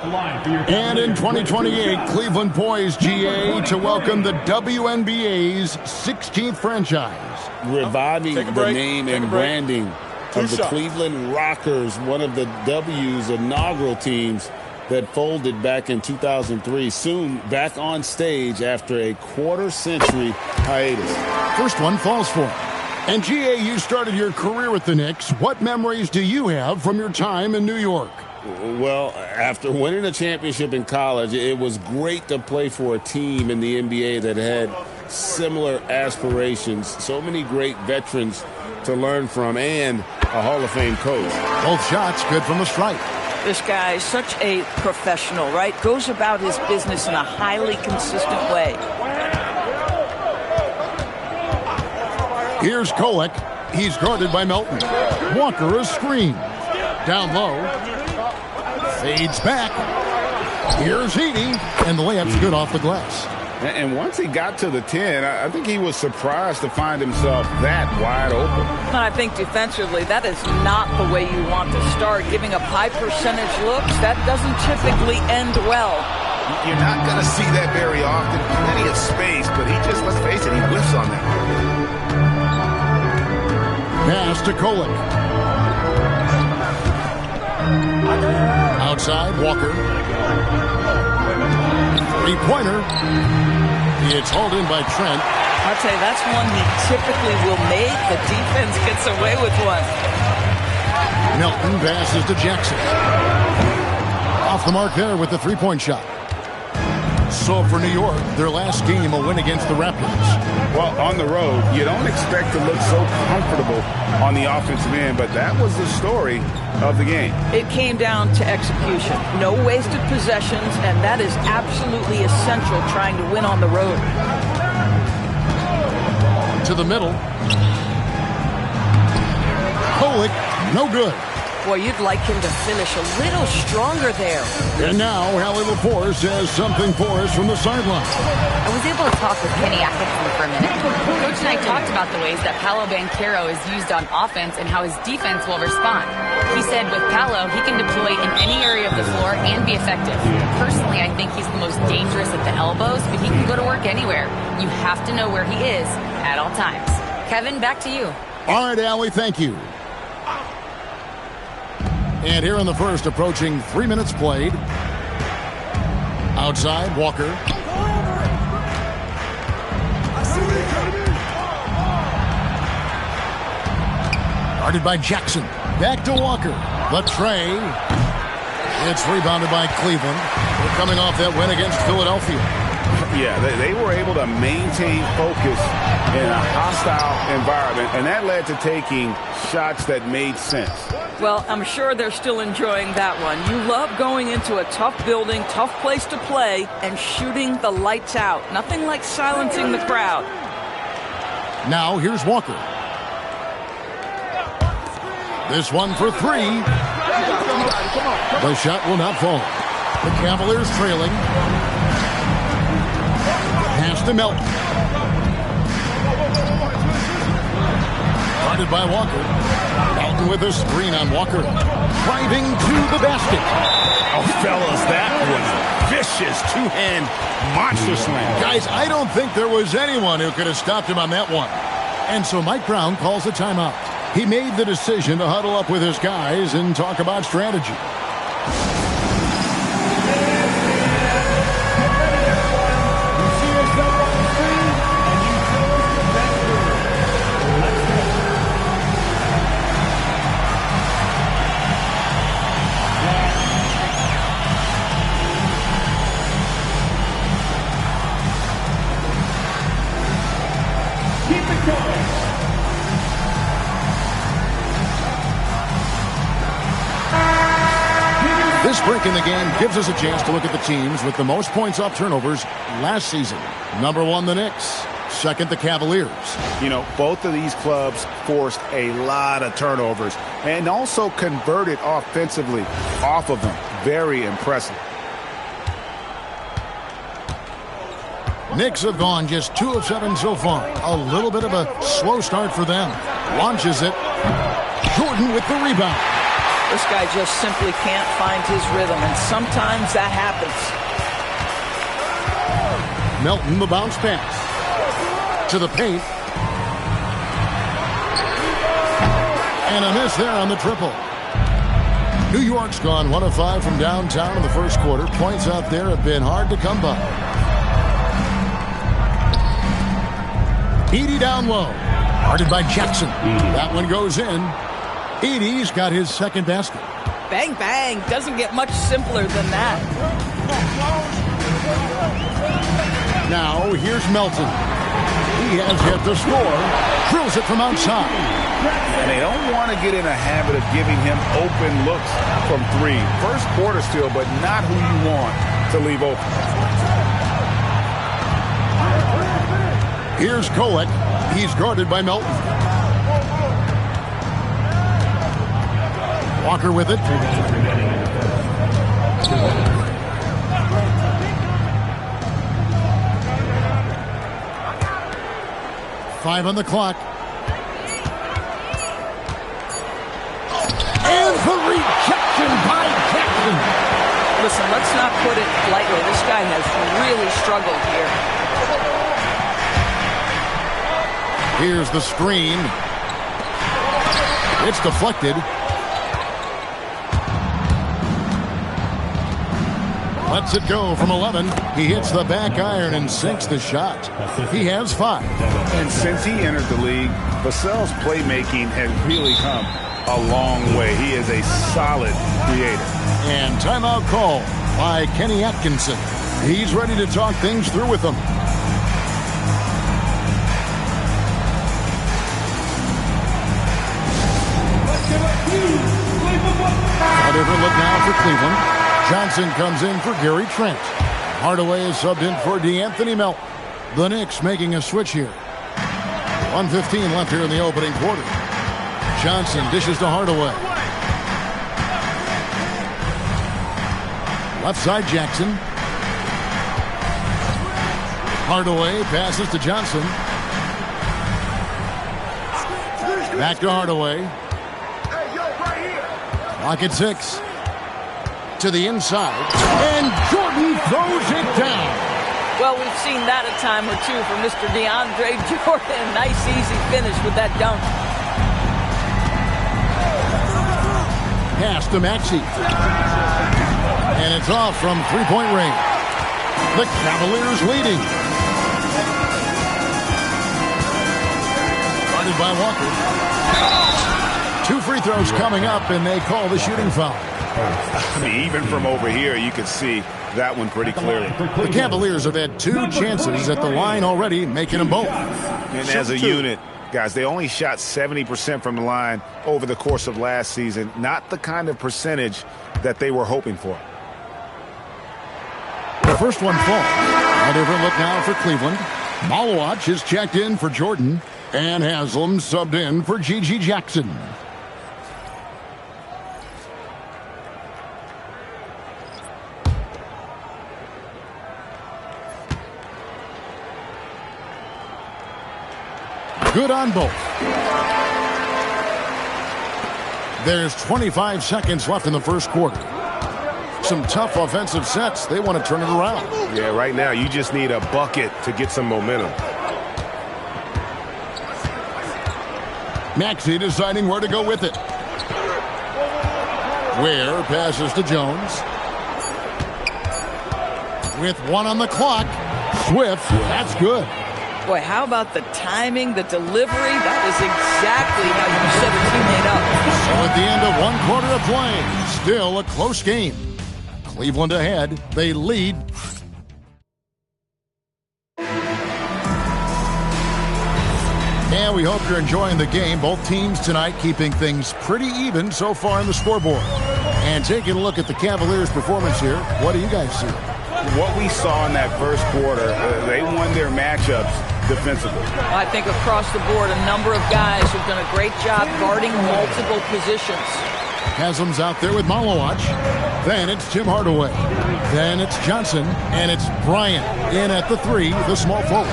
And in 2028, Cleveland poised, GA, to welcome the WNBA's 16th franchise. Reviving the name and branding of the Cleveland Rockers, one of the W's inaugural teams that folded back in 2003. Soon back on stage after a quarter-century hiatus. First one falls for him. And GA, you started your career with the Knicks. What memories do you have from your time in New York? Well, after winning a championship in college, it was great to play for a team in the NBA that had similar aspirations. So many great veterans to learn from and a Hall of Fame coach. Both shots good from the stripe. This guy is such a professional, right? Goes about his business in a highly consistent way. Here's Kolek. He's guarded by Melton. Walker a screen. Down low. Fades back. Here's Edey. And the layup's good off the glass. And once he got to the 10, I think he was surprised to find himself that wide open. And I think defensively, that is not the way you want to start. Giving up high percentage looks, that doesn't typically end well. You're not going to see that very often. Plenty of space, but he just, let's face it, he whiffs on that. Pass to Kolek. Outside, Walker. Three-pointer. It's hauled in by Trent. I'll tell you, that's one he typically will make. The defense gets away with one. Melton passes to Jackson. Off the mark there with the three-point shot. So for New York, their last game, a win against the Raptors. Well, on the road, you don't expect to look so comfortable on the offensive end, but that was the story of the game. It came down to execution. No wasted possessions, and that is absolutely essential trying to win on the road. To the middle. Kolek, no good. Boy, you'd like him to finish a little stronger there. And now, Hallie Laporte says something for us from the sideline. I was able to talk with Kenny Atkinson for a minute. Coach and I talked about the ways that Paolo Banchero is used on offense and how his defense will respond. He said with Paolo, he can deploy in any area of the floor and be effective. Personally, I think he's the most dangerous at the elbows, but he can go to work anywhere. You have to know where he is at all times. Kevin, back to you. All right, Allie, thank you. And here in the first, approaching 3 minutes played. Outside, Walker. Guarded by Jackson. Back to Walker. Latrey. It's rebounded by Cleveland. They're coming off that win against Philadelphia. Yeah, they were able to maintain focus in a hostile environment, and that led to taking shots that made sense. Well, I'm sure they're still enjoying that one. You love going into a tough building, tough place to play, and shooting the lights out. Nothing like silencing the crowd. Now, here's Walker. This one for three. The shot will not fall. The Cavaliers trailing. Pass to Melton. Guarded by Walker. Melton with a screen on Walker. Driving to the basket. Oh, fellas, that was vicious two-hand monster slam. Guys, I don't think there was anyone who could have stopped him on that one. And so Mike Brown calls a timeout. He made the decision to huddle up with his guys and talk about strategy. break in the game gives us a chance to look at the teams with the most points off turnovers last season. Number 1, the Knicks. Second, the Cavaliers. You know, both of these clubs forced a lot of turnovers and also converted offensively off of them. Very impressive. Knicks have gone just 2 of 7 so far. A little bit of a slow start for them. Launches it. Jordan with the rebound. This guy just simply can't find his rhythm, and sometimes that happens. Melton, the bounce pass. To the paint. And a miss there on the triple. New York's gone 1 of 5 from downtown in the first quarter. Points out there have been hard to come by. Edey down low. Guarded by Jackson. That one goes in. Edey's got his second basket. Bang, bang. Doesn't get much simpler than that. Now, here's Melton. He has yet to score. Drills it from outside. And they don't want to get in a habit of giving him open looks from 3. First quarter still, but not who you want to leave open. Here's Kolek. He's guarded by Melton. Walker with it. Five on the clock. And the rejection by Jackson. Listen, let's not put it lightly. This guy has really struggled here. Here's the screen. It's deflected. Lets it go from 11. He hits the back iron and sinks the shot. He has 5. And since he entered the league, Vassell's playmaking has really come a long way. He is a solid creator. And timeout call by Kenny Atkinson. He's ready to talk things through with them. A different look now for Cleveland. Johnson comes in for Gary Trent. Hardaway is subbed in for DeAnthony Melton. The Knicks making a switch here. 1:15 left here in the opening quarter. Johnson dishes to Hardaway. Left side Jackson. Hardaway passes to Johnson. Back to Hardaway. Clock at 6. To the inside. And Jordan throws it down. Well, we've seen that a time or two from Mr. DeAndre Jordan. Nice, easy finish with that dunk. Pass to Maxey. And it's off from three-point range. The Cavaliers leading. Guarded by Walker. 2 free throws coming up, and they call the shooting foul. I mean, even from over here, you can see that one pretty clearly. The Cavaliers have had 2 chances at the line already, making them both. And as a unit, guys, they only shot 70% from the line over the course of last season. Not the kind of percentage that they were hoping for. The first one falls. A different look now for Cleveland. Malawach is checked in for Jordan. And Haslam subbed in for G.G. Jackson. Good on both. There's 25 seconds left in the first quarter. Some tough offensive sets. They want to turn it around. Yeah, right now you just need a bucket to get some momentum. Maxey deciding where to go with it. Ware passes to Jones. With 1 on the clock. Swift, that's good. Boy, how about the timing, the delivery? That is exactly how you set a teammate up. So at the end of 1 quarter of play, still a close game. Cleveland ahead. They lead. And we hope you're enjoying the game. Both teams tonight keeping things pretty even so far in the scoreboard. And taking a look at the Cavaliers' performance here, what do you guys see? What we saw in that first quarter, they won their matchups defensively. I think across the board, a number of guys have done a great job guarding multiple positions. Haslam's out there with Malowacz. Then it's Tim Hardaway. Then it's Johnson. And it's Bryant in at the 3, the small forward.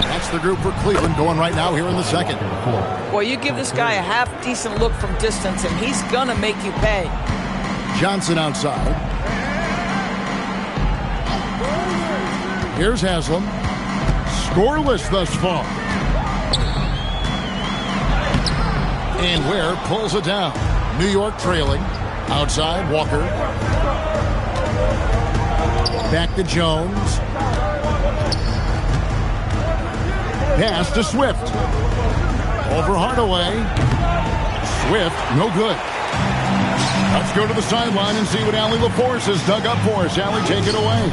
That's the group for Cleveland going right now here in the second. Well, you give this guy a half-decent look from distance, and he's going to make you pay. Johnson outside. Here's Haslam. Scoreless thus far. And Ware pulls it down. New York trailing. Outside, Walker. Back to Jones. Pass to Swift. Over Hardaway. Swift, no good. Let's go to the sideline and see what Allie LaForce has dug up for us. Allie, take it away.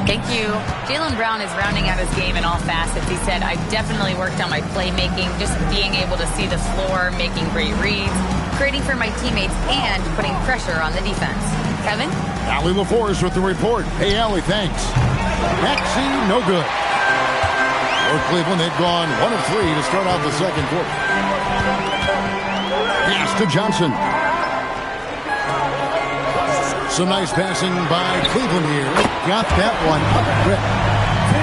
Thank you. Jaylen Brown is rounding out his game in all facets. He said, I've definitely worked on my playmaking, just being able to see the floor, making great reads, creating for my teammates, and putting pressure on the defense. Kevin? Allie LaForce with the report. Hey, Allie, thanks. Maxey, no good. For Cleveland, they've gone 1 of 3 to start out the second quarter. Pass to Johnson. Some nice passing by Cleveland here. Got that one up quick.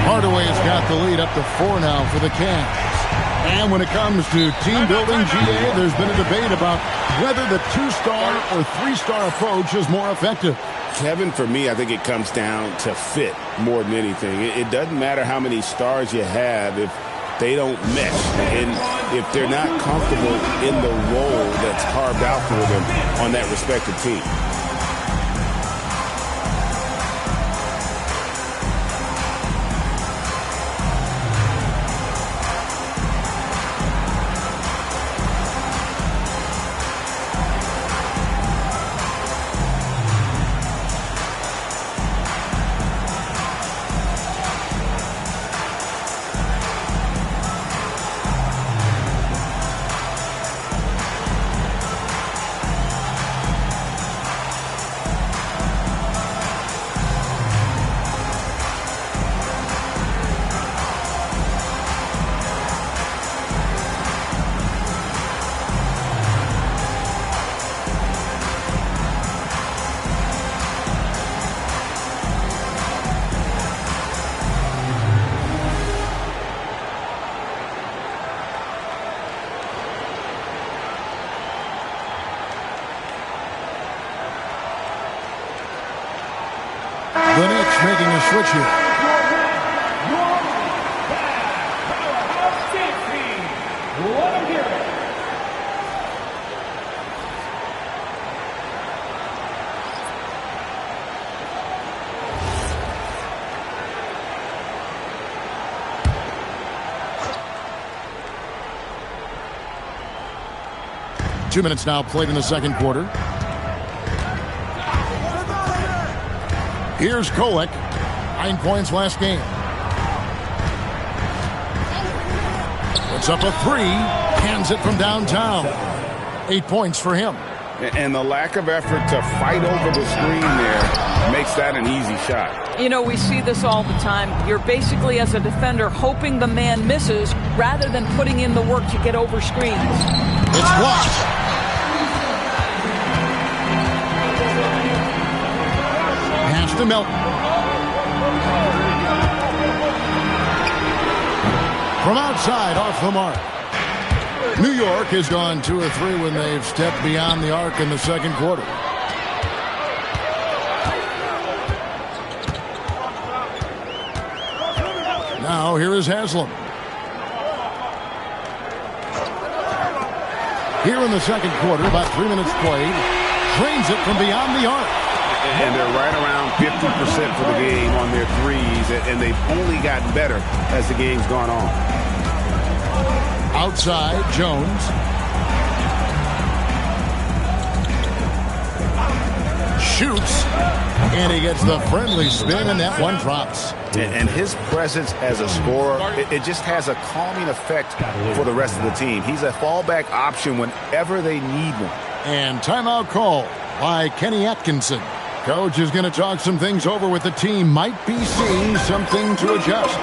Hardaway's got the lead up to 4 now for the Cavs. And when it comes to team building, GA, there's been a debate about whether the 2-star or 3-star approach is more effective. Kevin, for me, I think it comes down to fit more than anything. It doesn't matter how many stars you have if they don't mesh. And if they're not comfortable in the role that's carved out for them on that respective team. The Knicks making a switch here. 2 minutes now played in the second quarter. Here's Kolek. 9 points last game. Puts up a 3. Hands it from downtown. 8 points for him. And the lack of effort to fight over the screen there makes that an easy shot. You know, we see this all the time. You're basically, as a defender, hoping the man misses rather than putting in the work to get over screens. It's blocked. Pass to Melton. From outside, off the mark. New York has gone 2 or 3 when they've stepped beyond the arc in the second quarter. Now here is Haslam. Here in the second quarter, about 3 minutes played, drains it from beyond the arc. And they're right around 50% for the game on their threes, and they've only gotten better as the game's gone on. Outside, Jones. Shoots. And he gets the friendly spin, and that one drops. And his presence as a scorer, it just has a calming effect for the rest of the team. He's a fallback option whenever they need one. And timeout call. by Kenny Atkinson. Coach is going to talk some things over with the team. Might be seeing something to adjust.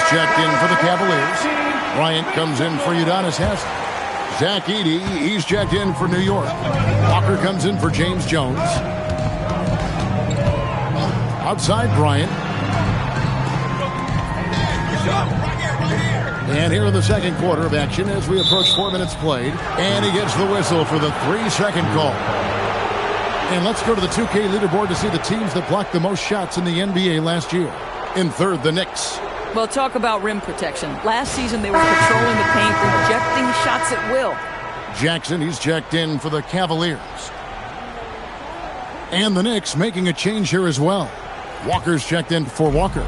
Checked in for the Cavaliers. Bryant comes in for Udonis Haslem. Zach Edey, he's checked in for New York. Walker comes in for James Jones. Outside Bryant. And here in the second quarter of action as we approach 4 minutes played. And he gets the whistle for the 3-second call. And let's go to the 2K leaderboard to see the teams that blocked the most shots in the NBA last year. In third, the Knicks. Well, talk about rim protection. Last season, they were patrolling the paint, rejecting shots at will. Jackson, he's checked in for the Cavaliers. And the Knicks making a change here as well. Walker's checked in for Walker.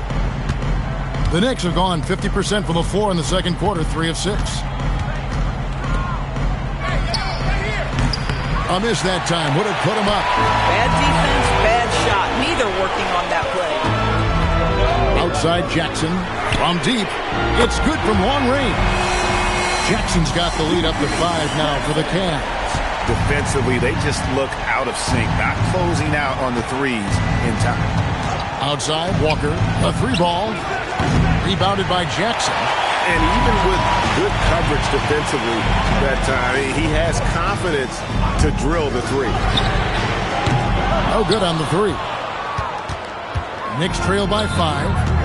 The Knicks have gone 50% from the floor in the second quarter, 3 of 6. A miss that time. Would have put him up. Bad defense, bad shot. Neither working on that play. Outside Jackson from deep. It's good from long range. Jackson's got the lead up to 5 now for the Cavs. Defensively, they just look out of sync, not closing out on the threes in time. Outside, Walker, a 3-ball. Rebounded by Jackson. And even with good coverage defensively that time, he has confidence to drill the 3. Oh, good on the 3. Knicks trail by 5.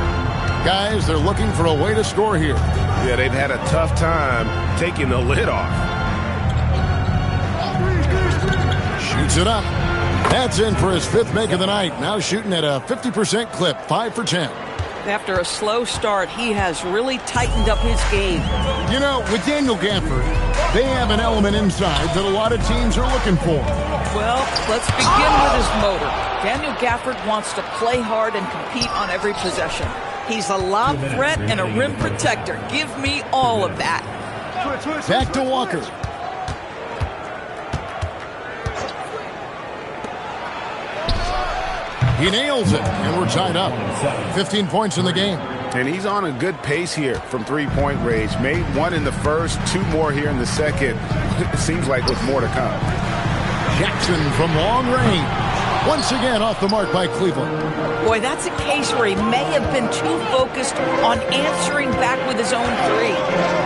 Guys, they're looking for a way to score here. Yeah, they've had a tough time taking the lid off. Shoots it up. That's in for his 5th make of the night. Now shooting at a 50% clip, 5 for 10. After a slow start, he has really tightened up his game. You know, with Daniel Gafford, they have an element inside that a lot of teams are looking for. Well, let's begin with his motor. Daniel Gafford wants to play hard and compete on every possession. He's a lob threat and a rim protector. Give me all of that. Back to Walker. He nails it, and we're tied up. 15 points in the game. And he's on a good pace here from 3-point range. Made 1 in the first, 2 more here in the second. It seems like with more to come. Jackson from long range. Once again off the mark by Cleveland. Boy, that's a case where he may have been too focused on answering back with his own 3.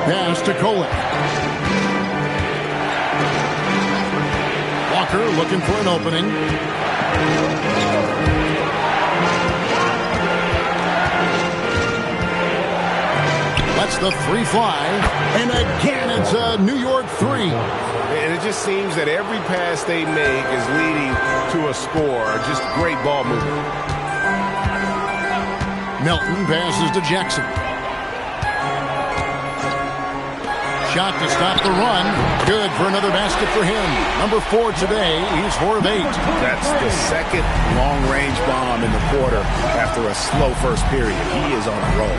Pass to Kolek. Walker looking for an opening. Lets the 3 fly. And again, it's a New York 3. And it just seems that every pass they make is leading to a score. Just great ball movement. Melton passes to Jackson. Shot to stop the run. Good for another basket for him. Number 4 today. He's 4 of 8. That's the second long-range bomb in the quarter after a slow first period. He is on a roll.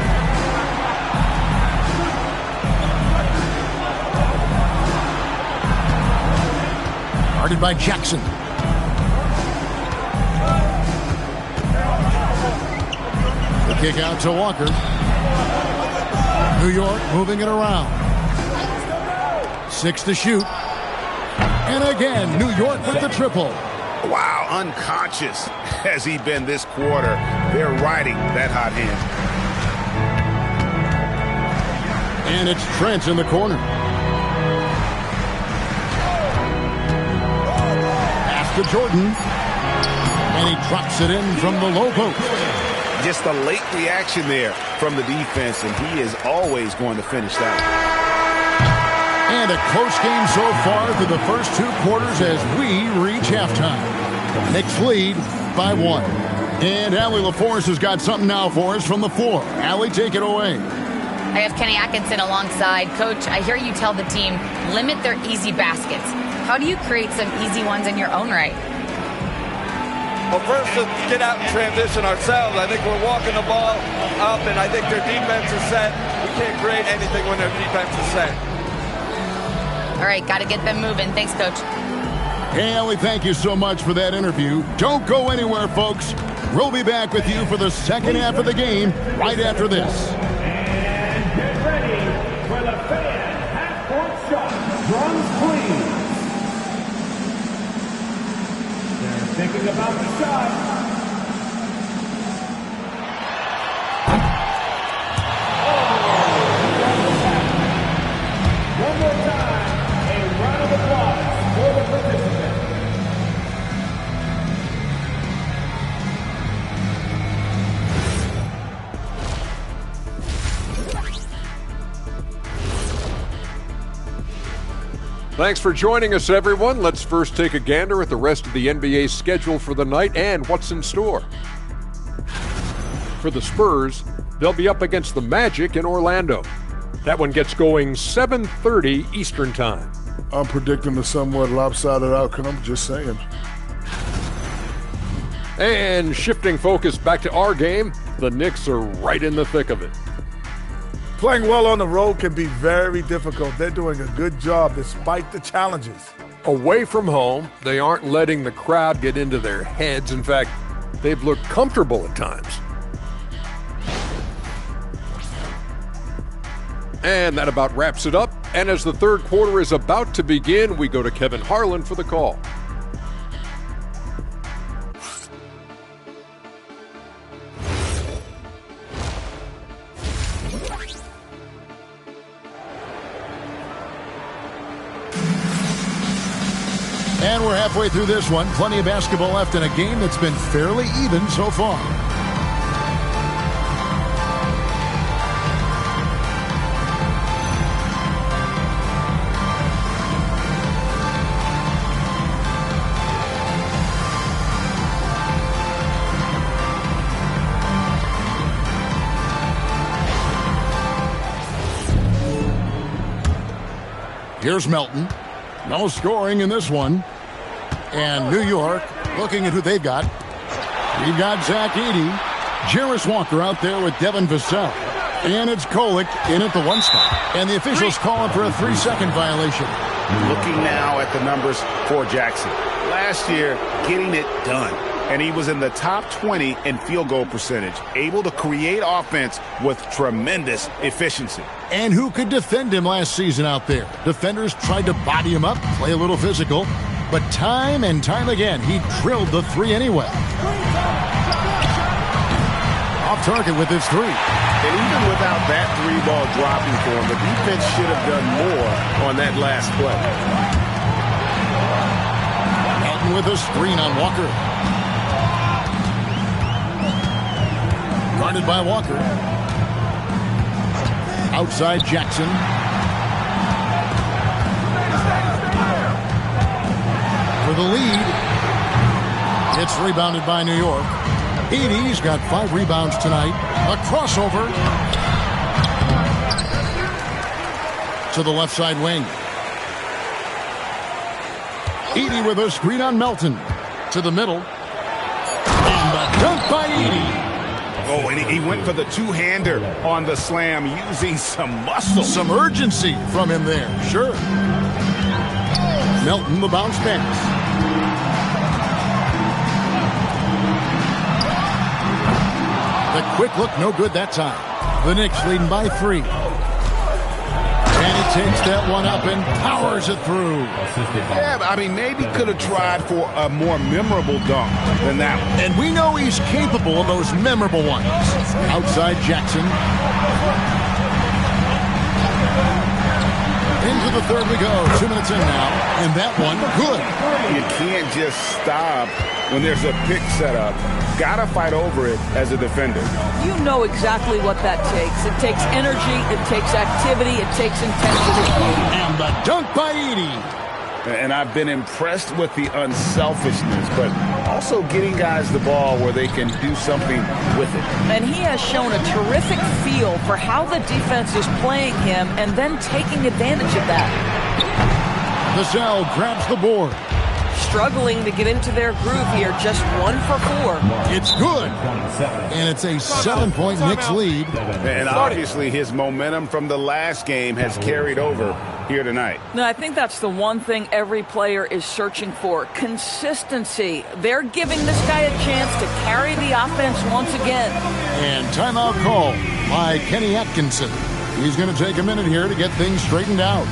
Guarded by Jackson. The kick out to Walker. New York moving it around. 6 to shoot. And again, New York with the triple. Wow, unconscious has he been this quarter. They're riding that hot hand. And it's Trent in the corner. To Jordan, and he drops it in from the low post. Just a late reaction there from the defense, and he is always going to finish that. And a close game so far through the first 2 quarters as we reach halftime. Knicks lead by 1. And Allie LaForce has got something now for us from the floor. Allie, take it away. I have Kenny Atkinson alongside. Coach, I hear you tell the team, limit their easy baskets. How do you create some easy ones in your own right? But first, to get out and transition ourselves. I think we're walking the ball up, and I think their defense is set. We can't create anything when their defense is set. All right, got to get them moving. Thanks, Coach. Hey, Ellie, thank you so much for that interview. Don't go anywhere, folks. We'll be back with you for the second half of the game right after this. And get ready for the fan half-court shot. Drums, please. They're thinking about the shot. One more time, a round of applause for the participants. Thanks for joining us, everyone. Let's first take a gander at the rest of the NBA schedule for the night and what's in store. For the Spurs, they'll be up against the Magic in Orlando. That one gets going 7:30 Eastern Time. I'm predicting a somewhat lopsided outcome, just saying. And shifting focus back to our game, the Knicks are right in the thick of it. Playing well on the road can be very difficult. They're doing a good job despite the challenges. Away from home, they aren't letting the crowd get into their heads. In fact, they've looked comfortable at times. And that about wraps it up. And as the third quarter is about to begin, we go to Kevin Harlan for the call. And we're halfway through this one. Plenty of basketball left in a game that's been fairly even so far. Here's Melton. No scoring in this one. And New York looking at who they've got. We've got Zach Edey. Jarris Walker out there with Devin Vassell. And it's Kolek in at the one spot. And the officials calling for a 3-second violation. Looking now at the numbers for Jackson. Last year, getting it done. And he was in the top 20 in field goal percentage. Able to create offense with tremendous efficiency. And who could defend him last season out there? Defenders tried to body him up, play a little physical. But time and time again, he drilled the three anyway. Off target with his three. And even without that three ball dropping for him, the defense should have done more on that last play. Melton with a screen on Walker. Guarded by Walker. Outside Jackson. For the lead. It's rebounded by New York. Edey's got 5 rebounds tonight. A crossover to the left side wing. Edey with a screen on Melton. To the middle. And the dunk by Edey. Oh, and he went for the two-hander on the slam, using some muscle. Some urgency from him there, sure. Melton, the bounce pass. The quick look, no good that time. The Knicks leading by 3. And he takes that one up and powers it through. Yeah, I mean, maybe could have tried for a more memorable dunk than that one. And we know he's capable of those memorable ones. Outside Jackson. Into the third we go. 2 minutes in now. And that one, good. You can't just stop when there's a pick set up. Gotta fight over it as a defender. You know exactly what that takes. It takes energy, it takes activity, it takes intensity. And the dunk by Edey. And I've been impressed with the unselfishness, but also getting guys the ball where they can do something with it. And he has shown a terrific feel for how the defense is playing him and then taking advantage of that. Vassell grabs the board. struggling to get into their groove here. Just 1 for 4. It's good. And it's a 7-point Knicks lead. And obviously his momentum from the last game has carried over here tonight. No, I think that's the one thing every player is searching for. Consistency. They're giving this guy a chance to carry the offense once again. And timeout call by Kenny Atkinson. He's going to take a minute here to get things straightened out.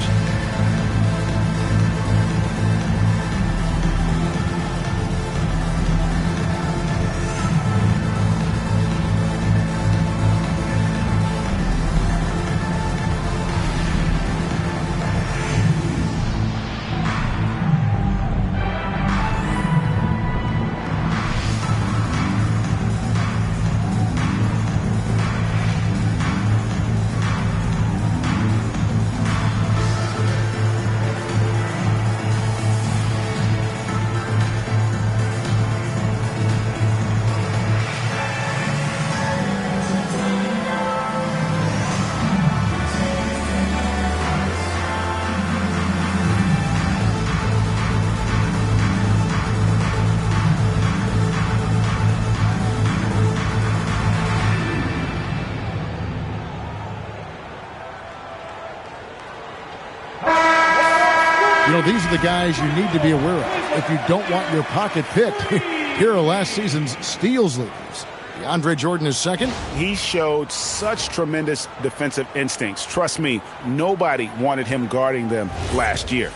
These are the guys you need to be aware of if you don't want your pocket picked. Here are last season's steals leaders. DeAndre Jordan is second. He showed such tremendous defensive instincts. Trust me, nobody wanted him guarding them last year.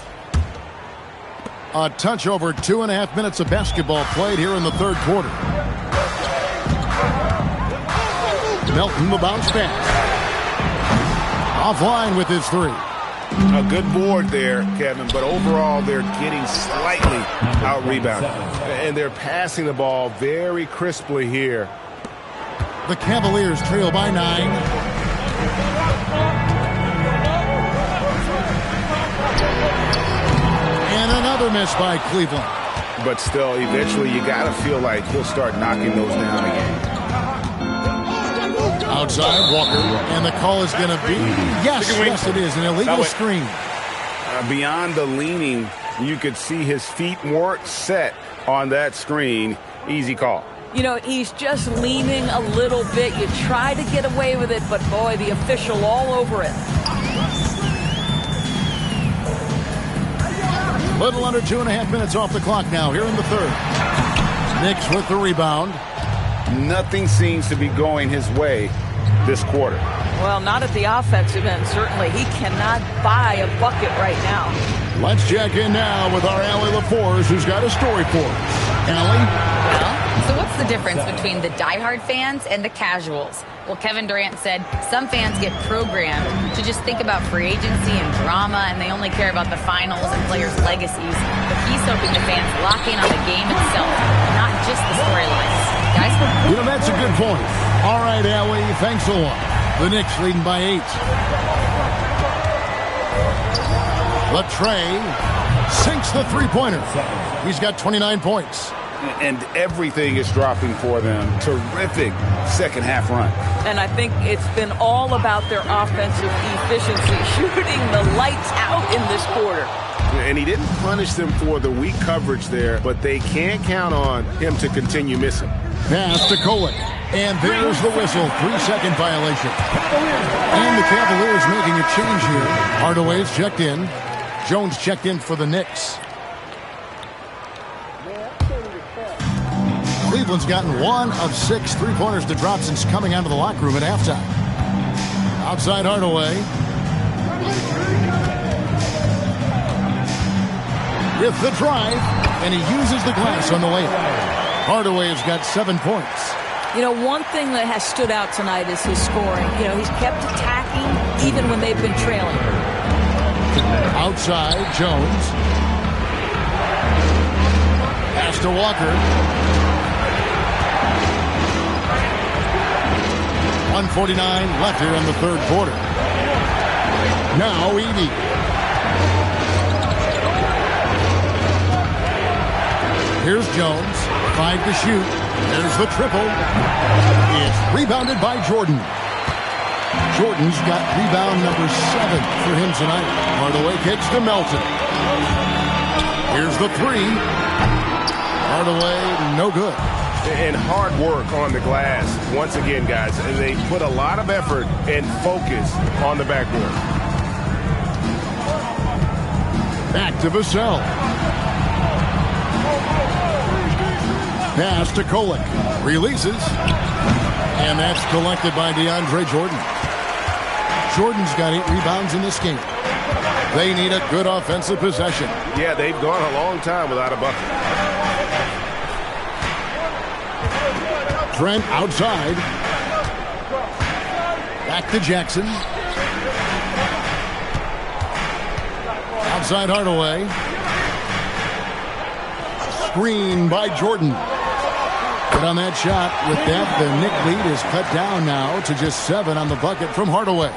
A touch over 2.5 minutes of basketball played here in the third quarter. Melton the bounce pass. Offline with his three. A good board there, Kevin, but overall they're getting slightly out-rebounded. And they're passing the ball very crisply here. The Cavaliers trail by 9. And another miss by Cleveland. But still, eventually you got to feel like he'll start knocking those down again. Outside, Walker, and the call is going to be, yes, it is, an illegal screen. Beyond the leaning, you could see his feet weren't set on that screen. Easy call. You know, he's just leaning a little bit. You try to get away with it, but boy, the official all over it. Little under 2.5 minutes off the clock now here in the third. Knicks with the rebound. Nothing seems to be going his way this quarter. Well, not at the offensive end, certainly. He cannot buy a bucket right now. Let's check in now with our Allie LaForce, who's got a story for us. Allie? Well, so what's the difference between the diehard fans and the casuals? Well, Kevin Durant said some fans get programmed to just think about free agency and drama, and they only care about the finals and players' legacies. But he's hoping the fans lock in on the game itself, not just the storylines. Guys? You know, that's a good point. All right, Allie, thanks a lot. The Knicks leading by 8. Latrey sinks the three-pointer. He's got 29 points. And everything is dropping for them. Terrific second-half run. And I think it's been all about their offensive efficiency, shooting the lights out in this quarter. And he didn't punish them for the weak coverage there, but they can't count on him to continue missing. Pass to Kolek. And there's the whistle. 3-second violation. And the Cavaliers making a change here. Hardaway's checked in. Jones checked in for the Knicks. Cleveland's gotten 1 of 6 three-pointers to drop since coming out of the locker room at halftime. Outside Hardaway. With the drive, and he uses the glass on the layup. Hardaway has got 7 points. You know, one thing that has stood out tonight is his scoring. You know, he's kept attacking even when they've been trailing. Outside, Jones. Pass to Walker. 1:49 left here in the third quarter. Now Edey. Here's Jones. 5 to shoot. There's the triple. It's rebounded by Jordan. Jordan's got rebound number 7 for him tonight. Hardaway kicks to Melton. Here's the 3. Hardaway, no good. And hard work on the glass. Once again, guys, they put a lot of effort and focus on the backboard. Back to Vassell. Pass to Kolek. Releases. And that's collected by DeAndre Jordan. Jordan's got 8 rebounds in this game. They need a good offensive possession. Yeah, they've gone a long time without a bucket. Trent outside. Back to Jackson. Outside Hardaway. Screen by Jordan. Good on that shot. With that, the Knick lead is cut down now to just 7 on the bucket from Hardaway.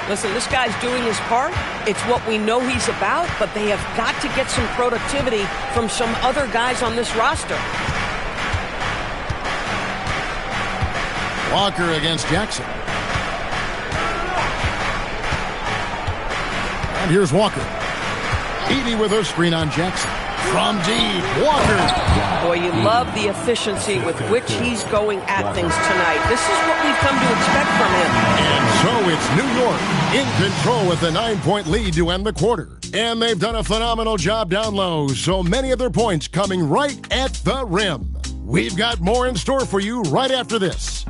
Listen, this guy's doing his part. It's what we know he's about, but they have got to get some productivity from some other guys on this roster. Walker against Jackson. And here's Walker. Edey with a screen on Jackson. From deep, Walker. Boy, you love the efficiency with which he's going at things tonight. This is what we've come to expect from him. And so it's New York in control with a 9-point lead to end the quarter. And they've done a phenomenal job down low, so many of their points coming right at the rim. We've got more in store for you right after this.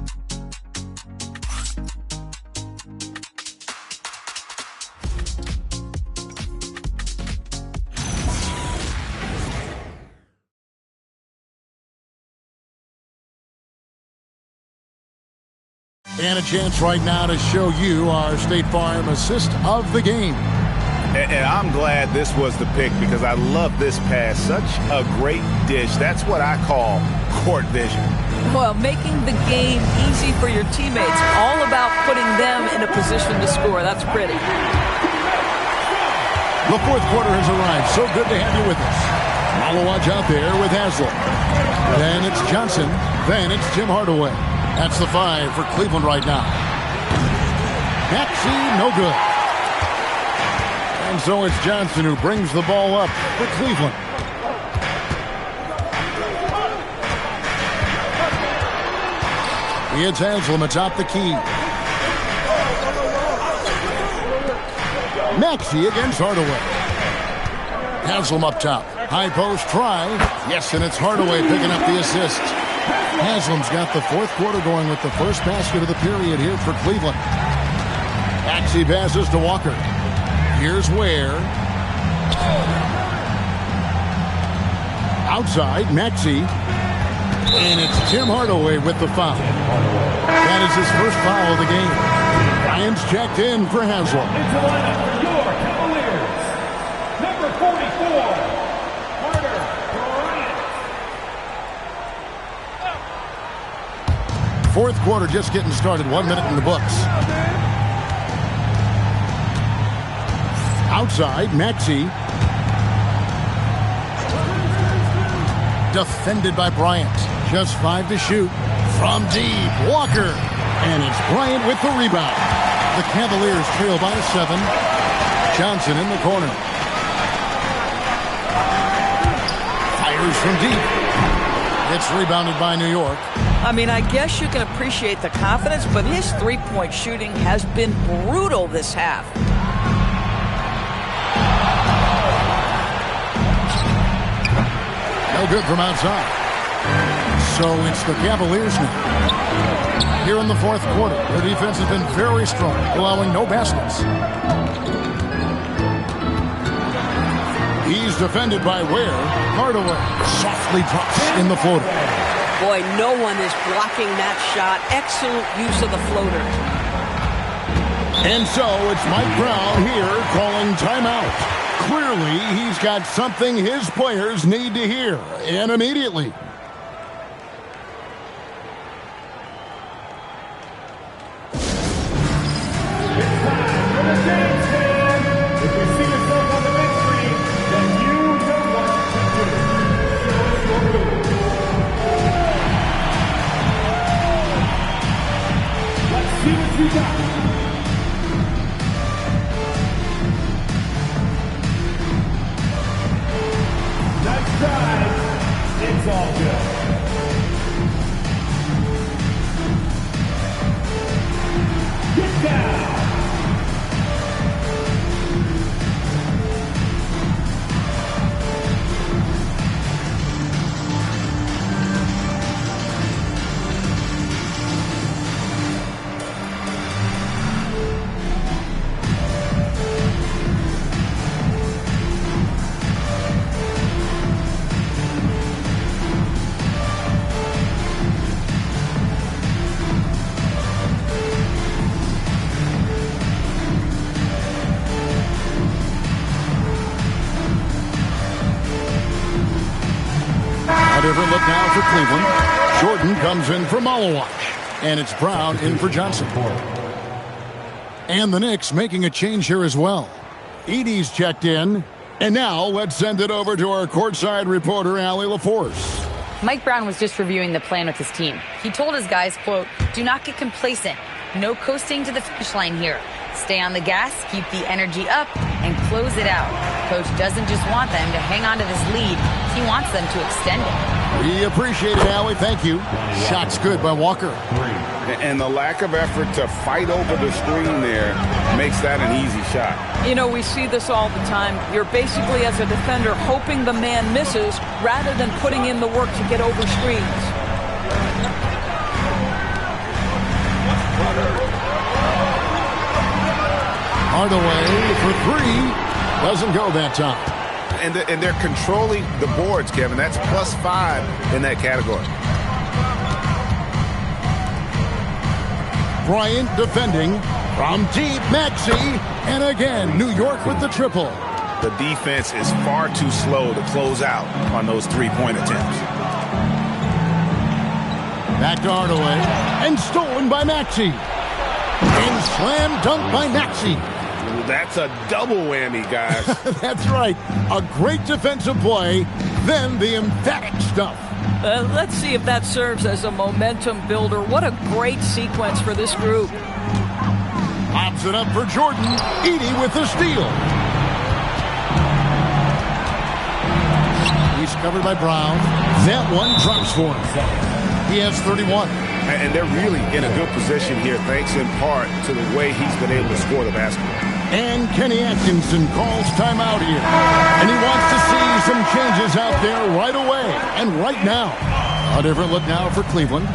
And a chance right now to show you our State Farm assist of the game. And I'm glad this was the pick because I love this pass. Such a great dish. That's what I call court vision. Well, making the game easy for your teammates. All about putting them in a position to score. That's pretty. The fourth quarter has arrived. So good to have you with us. Malawaj out there with Haslam. Then it's Johnson. Then it's Tim Hardaway. That's the 5 for Cleveland right now. Maxey, no good. And so it's Johnson who brings the ball up for Cleveland. It's Haslam atop the key. Maxey against Hardaway. Haslam up top. High post try. Yes, and it's Hardaway picking up the assist. Haslam's got the fourth quarter going with the first basket of the period here for Cleveland. Maxey passes to Walker. Here's Ware. Outside, Maxey. And it's Tim Hardaway with the foul. That is his first foul of the game. Ryan's checked in for Haslam. Into the lineup for your Cavaliers. Number 44. Fourth quarter just getting started. 1 minute in the books. Outside, Maxey. Defended by Bryant. Just 5 to shoot. From deep, Walker. And it's Bryant with the rebound. The Cavaliers trail by 7. Johnson in the corner. Fires from deep. It's rebounded by New York. I mean, I guess you can appreciate the confidence, but his three-point shooting has been brutal this half. No good from outside. So it's the Cavaliers now. Here in the fourth quarter, their defense has been very strong, allowing no baskets. He's defended by Ware. Hardaway softly drops in the floater. Boy, no one is blocking that shot. Excellent use of the floater. And so it's Mike Brown here calling timeout. Clearly, he's got something his players need to hear, and immediately. Nice try. different look now for Cleveland. Jordan comes in for Malawach. And it's Brown in for Johnson. And the Knicks making a change here as well. Edey's checked in. And now let's send it over to our courtside reporter, Allie LaForce. Mike Brown was just reviewing the plan with his team. He told his guys, quote, "Do not get complacent. No coasting to the finish line here. Stay on the gas, keep the energy up, and close it out." Coach doesn't just want them to hang on to this lead. He wants them to extend it. We appreciate it, Allie. Thank you. Shot's good by Walker. And the lack of effort to fight over the screen there makes that an easy shot. You know, we see this all the time. You're basically, as a defender, hoping the man misses rather than putting in the work to get over screens. Hardaway for three. Doesn't go that time. And they're controlling the boards, Kevin. That's +5 in that category. Bryant defending from deep. Maxey. And again, New York with the triple. The defense is far too slow to close out on those three-point attempts. Back to Hardaway. And stolen by Maxey. And slam dunk by Maxey. That's a double whammy, guys. That's right. A great defensive play, then the emphatic stuff. Let's see if that serves as a momentum builder. What a great sequence for this group. Lobs it up for Jordan. Edey with the steal. He's covered by Brown. That one drops for him. He has 31. And they're really in a good position here, thanks in part to the way he's been able to score the basketball. And Kenny Atkinson calls timeout here. And he wants to see some changes out there right away and right now. A different look now for Cleveland.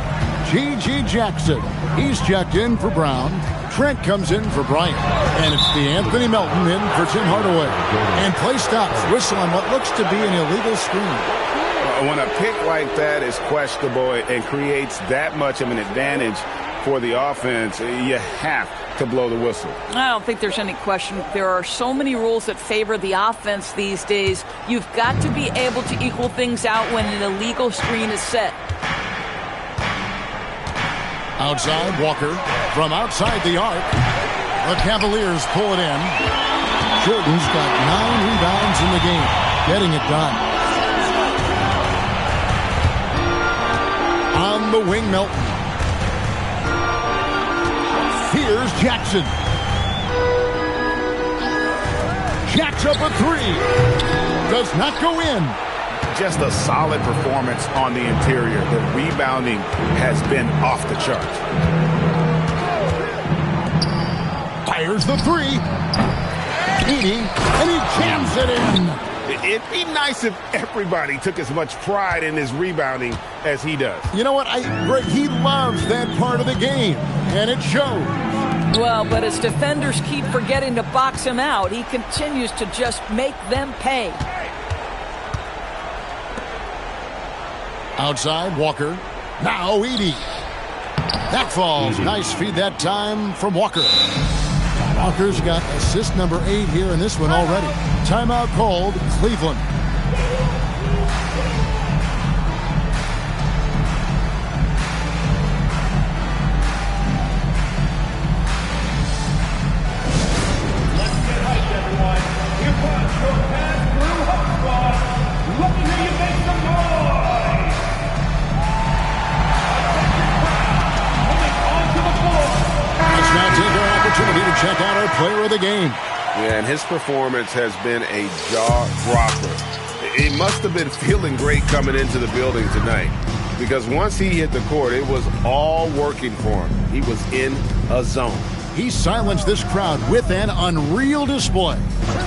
G.G. Jackson. He's checked in for Brown. Trent comes in for Bryant. And it's the Anthony Melton in for Tim Hardaway. And play stops. Whistle on what looks to be an illegal screen. When a pick like that is questionable and creates that much of an advantage for the offense, you have to blow the whistle. I don't think there's any question. There are so many rules that favor the offense these days. You've got to be able to equal things out when an illegal screen is set. Outside, Walker from outside the arc. The Cavaliers pull it in. Jordan's got 9 rebounds in the game, getting it done. On the wing, Melton. Here's Jackson. Jacks up a three. Does not go in. Just a solid performance on the interior. The rebounding has been off the charts. Fires the three. Edey, and he jams it in. It'd be nice if everybody took as much pride in his rebounding as he does. You know what? Greg, he loves that part of the game, and it shows. Well, but as defenders keep forgetting to box him out, he continues to just make them pay. Outside, Walker. Now Edey. That falls. Nice feed that time from Walker. Walker's got assist number 8 here in this one already. Timeout called, Cleveland. Let's get hyped, everyone. Here comes your Pass Blue Hawk Squad. Let me hear you make some noise. Coming onto the floor. Let's now take our opportunity to check out our player of the game. Yeah, and his performance has been a jaw-dropper. He must have been feeling great coming into the building tonight, because once he hit the court, it was all working for him. He was in a zone. He silenced this crowd with an unreal display.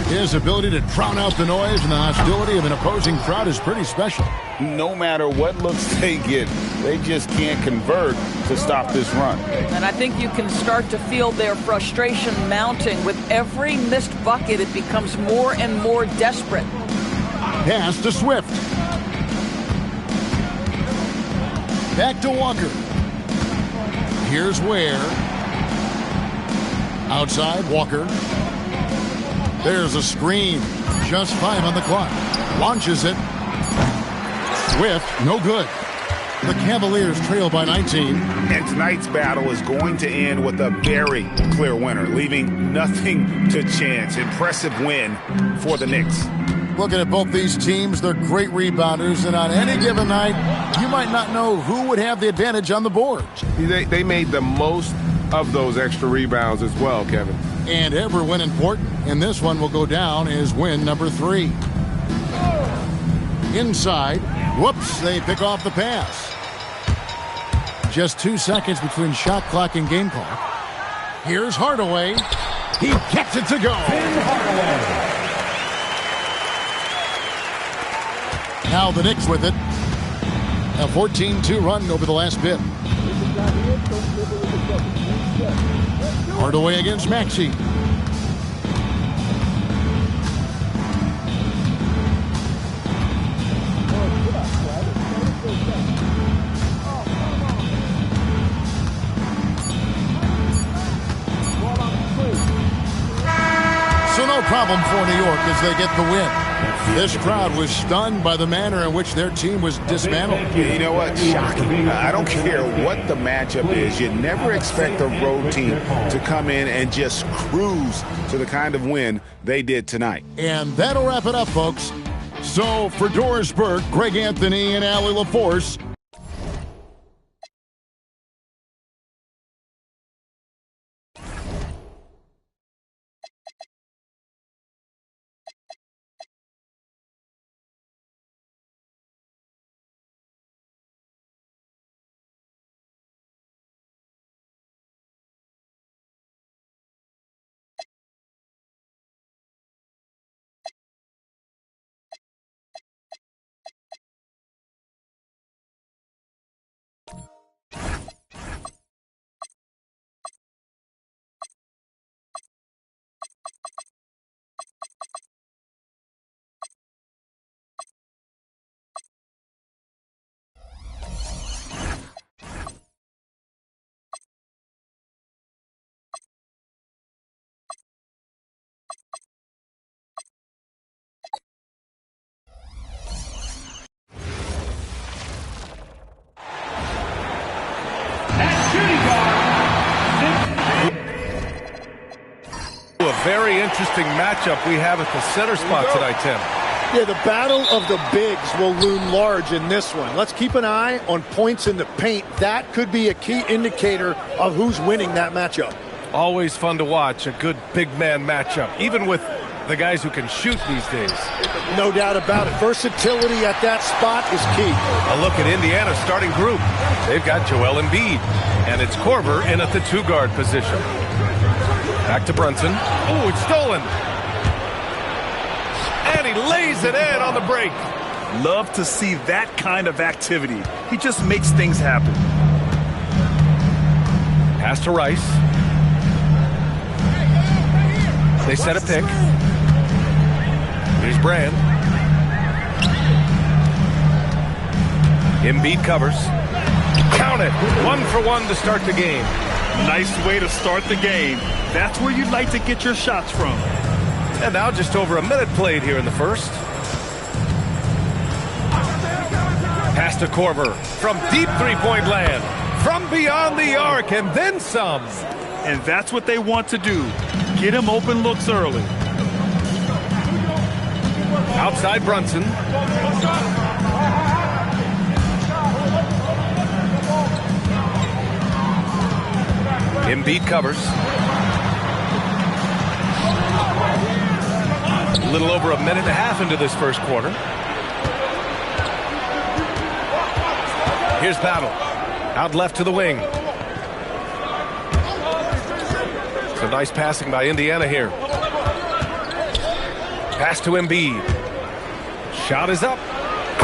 His ability to drown out the noise and the hostility of an opposing crowd is pretty special. No matter what looks they get, they just can't convert to stop this run. And I think you can start to feel their frustration mounting. With every missed bucket, it becomes more and more desperate. Pass to Swift. Back to Walker. Here's Ware. Outside, Walker. There's a screen. Just 5 on the clock. Launches it. Whiffed, no good. The Cavaliers trail by 19. And tonight's battle is going to end with a very clear winner, leaving nothing to chance. Impressive win for the Knicks. Looking at both these teams, they're great rebounders, and on any given night, you might not know who would have the advantage on the board. They made the most of those extra rebounds as well, Kevin. And every win important, and this one will go down as win number 3. Inside, whoops, they pick off the pass. Just 2 seconds between shot clock and game clock. Here's Hardaway. He gets it to go. Now the Knicks with it. A 14-2 run over the last bit. Hardaway against Maxey. So no problem for New York as they get the win. This crowd was stunned by the manner in which their team was dismantled. You know what? Shocking. I don't care what the matchup is. You never expect a road team to come in and just cruise to the kind of win they did tonight. And that'll wrap it up, folks. So for Doris Burke, Greg Anthony, and Allie LaForce, A very interesting matchup we have at the center spot tonight, Tim. Yeah, the battle of the bigs will loom large in this one. Let's keep an eye on points in the paint. That could be a key indicator of who's winning that matchup. Always fun to watch a good big man matchup, even with the guys who can shoot these days. No doubt about it. Versatility at that spot is key. A look at Indiana's starting group. They've got Joel Embiid, and it's Korver in at the 2-guard position. Back to Brunson. Oh, it's stolen. And he lays it in on the break. Love to see that kind of activity. He just makes things happen. Pass to Rice. They set a pick. Here's Brand. Embiid covers. Count it. 1 for 1 to start the game. Nice way to start the game. That's where you'd like to get your shots from. And now just over a minute played here in the first. Pass to Korver from deep three-point land. From beyond the arc and then some. And that's what they want to do. Get him open looks early. Outside Brunson. Embiid covers. A little over a minute and a half into this first quarter. Here's Battle. Out left to the wing. So nice passing by Indiana here. Pass to Embiid. Shot is up.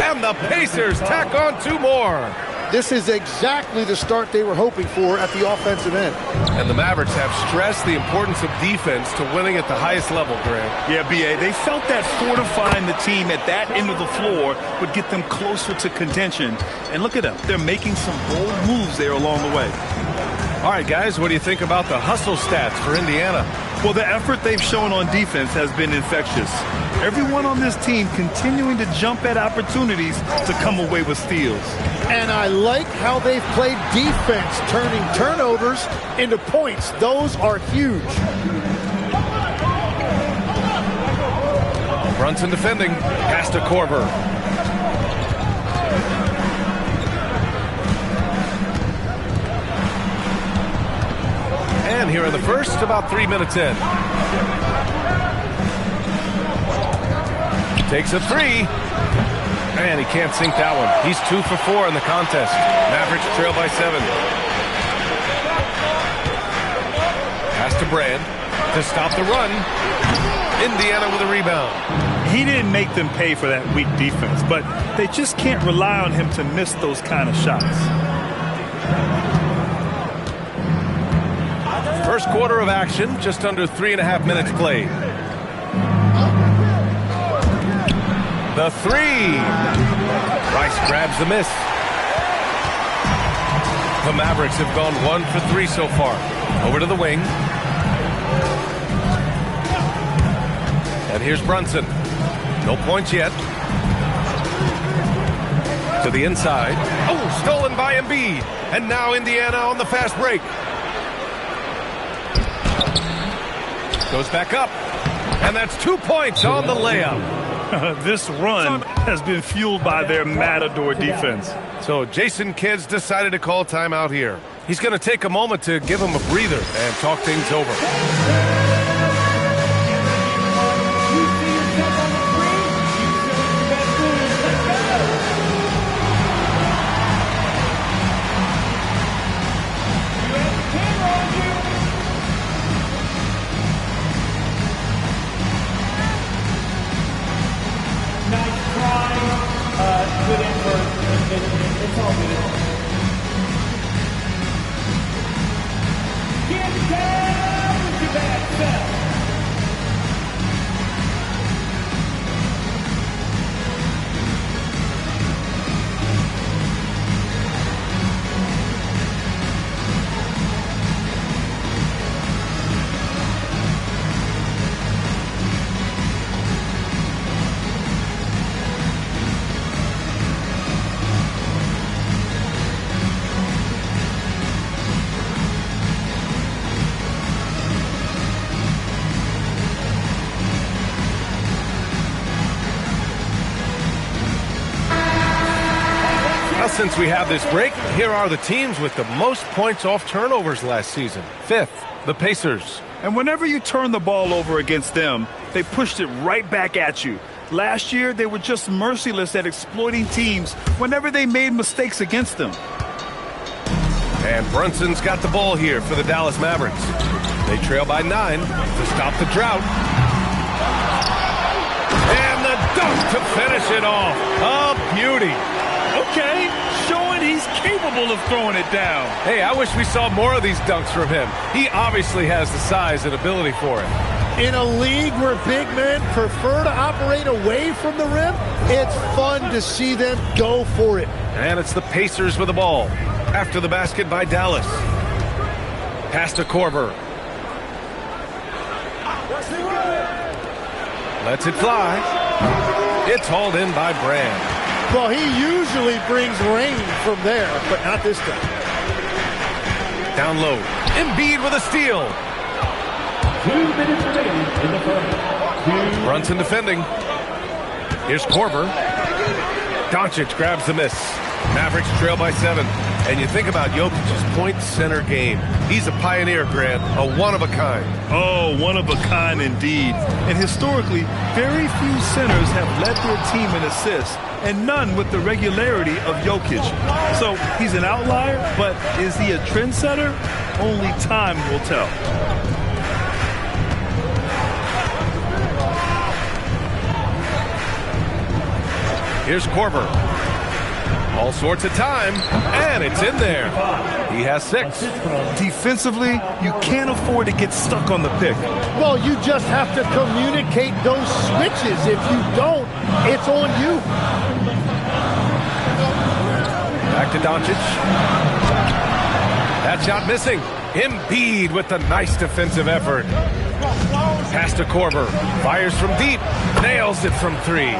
And the Pacers tack on 2 more. This is exactly the start they were hoping for at the offensive end. And the Mavericks have stressed the importance of defense to winning at the highest level, Grant. Yeah, B.A., they felt that fortifying the team at that end of the floor would get them closer to contention. And look at them. They're making some bold moves there along the way. All right, guys, what do you think about the hustle stats for Indiana? Well, the effort they've shown on defense has been infectious. Everyone on this team continuing to jump at opportunities to come away with steals. And I like how they've played defense, turning turnovers into points. Those are huge. Brunson defending. Pass to Korver. And here in the first, about 3 minutes in. Takes a three. And he can't sink that one. He's 2 for 4 in the contest. Mavericks trail by 7. Pass to Brand to stop the run. Indiana with a rebound. He didn't make them pay for that weak defense, but they just can't rely on him to miss those kind of shots. First quarter of action, just under 3.5 minutes played. The three. Rice grabs the miss. The Mavericks have gone 1 for 3 so far. Over to the wing. And here's Brunson. No points yet. To the inside. Oh, stolen by Embiid. And now Indiana on the fast break. Goes back up. And that's 2 points on the layup. This run has been fueled by their Matador defense. So Jason Kidd's decided to call timeout here. He's going to take a moment to give him a breather and talk things over. Good effort. It's all good. Get down with your bad self. Since we have this break, here are the teams with the most points off turnovers last season. 5th, the Pacers. And whenever you turn the ball over against them, they pushed it right back at you. Last year, they were just merciless at exploiting teams whenever they made mistakes against them. And Brunson's got the ball here for the Dallas Mavericks. They trail by 9 to stop the drought. And the dunk to finish it off. A beauty. Okay, showing he's capable of throwing it down. Hey, I wish we saw more of these dunks from him. He obviously has the size and ability for it. In a league where big men prefer to operate away from the rim, it's fun to see them go for it. And it's the Pacers with the ball. After the basket by Dallas. Pass to Korver. Lets it fly. It's hauled in by Brand. Well, he usually brings rain from there, but not this time. Down low. Embiid with a steal. 2 minutes remaining in the first. Brunson defending. Here's Korver. Doncic grabs the miss. Mavericks trail by 7. And you think about Jokic's point center game. He's a pioneer, Grant, a one-of-a-kind. Oh, one-of-a-kind indeed. And historically, very few centers have led their team in assists, and none with the regularity of Jokic. So he's an outlier, but is he a trendsetter? Only time will tell. Here's Korver. All sorts of time, and it's in there. He has 6. Defensively, you can't afford to get stuck on the pick. Well, you just have to communicate those switches. If you don't, it's on you. Back to Doncic. That shot missing. Embiid with the nice defensive effort. Pass to Korver. Fires from deep. Nails it from 3.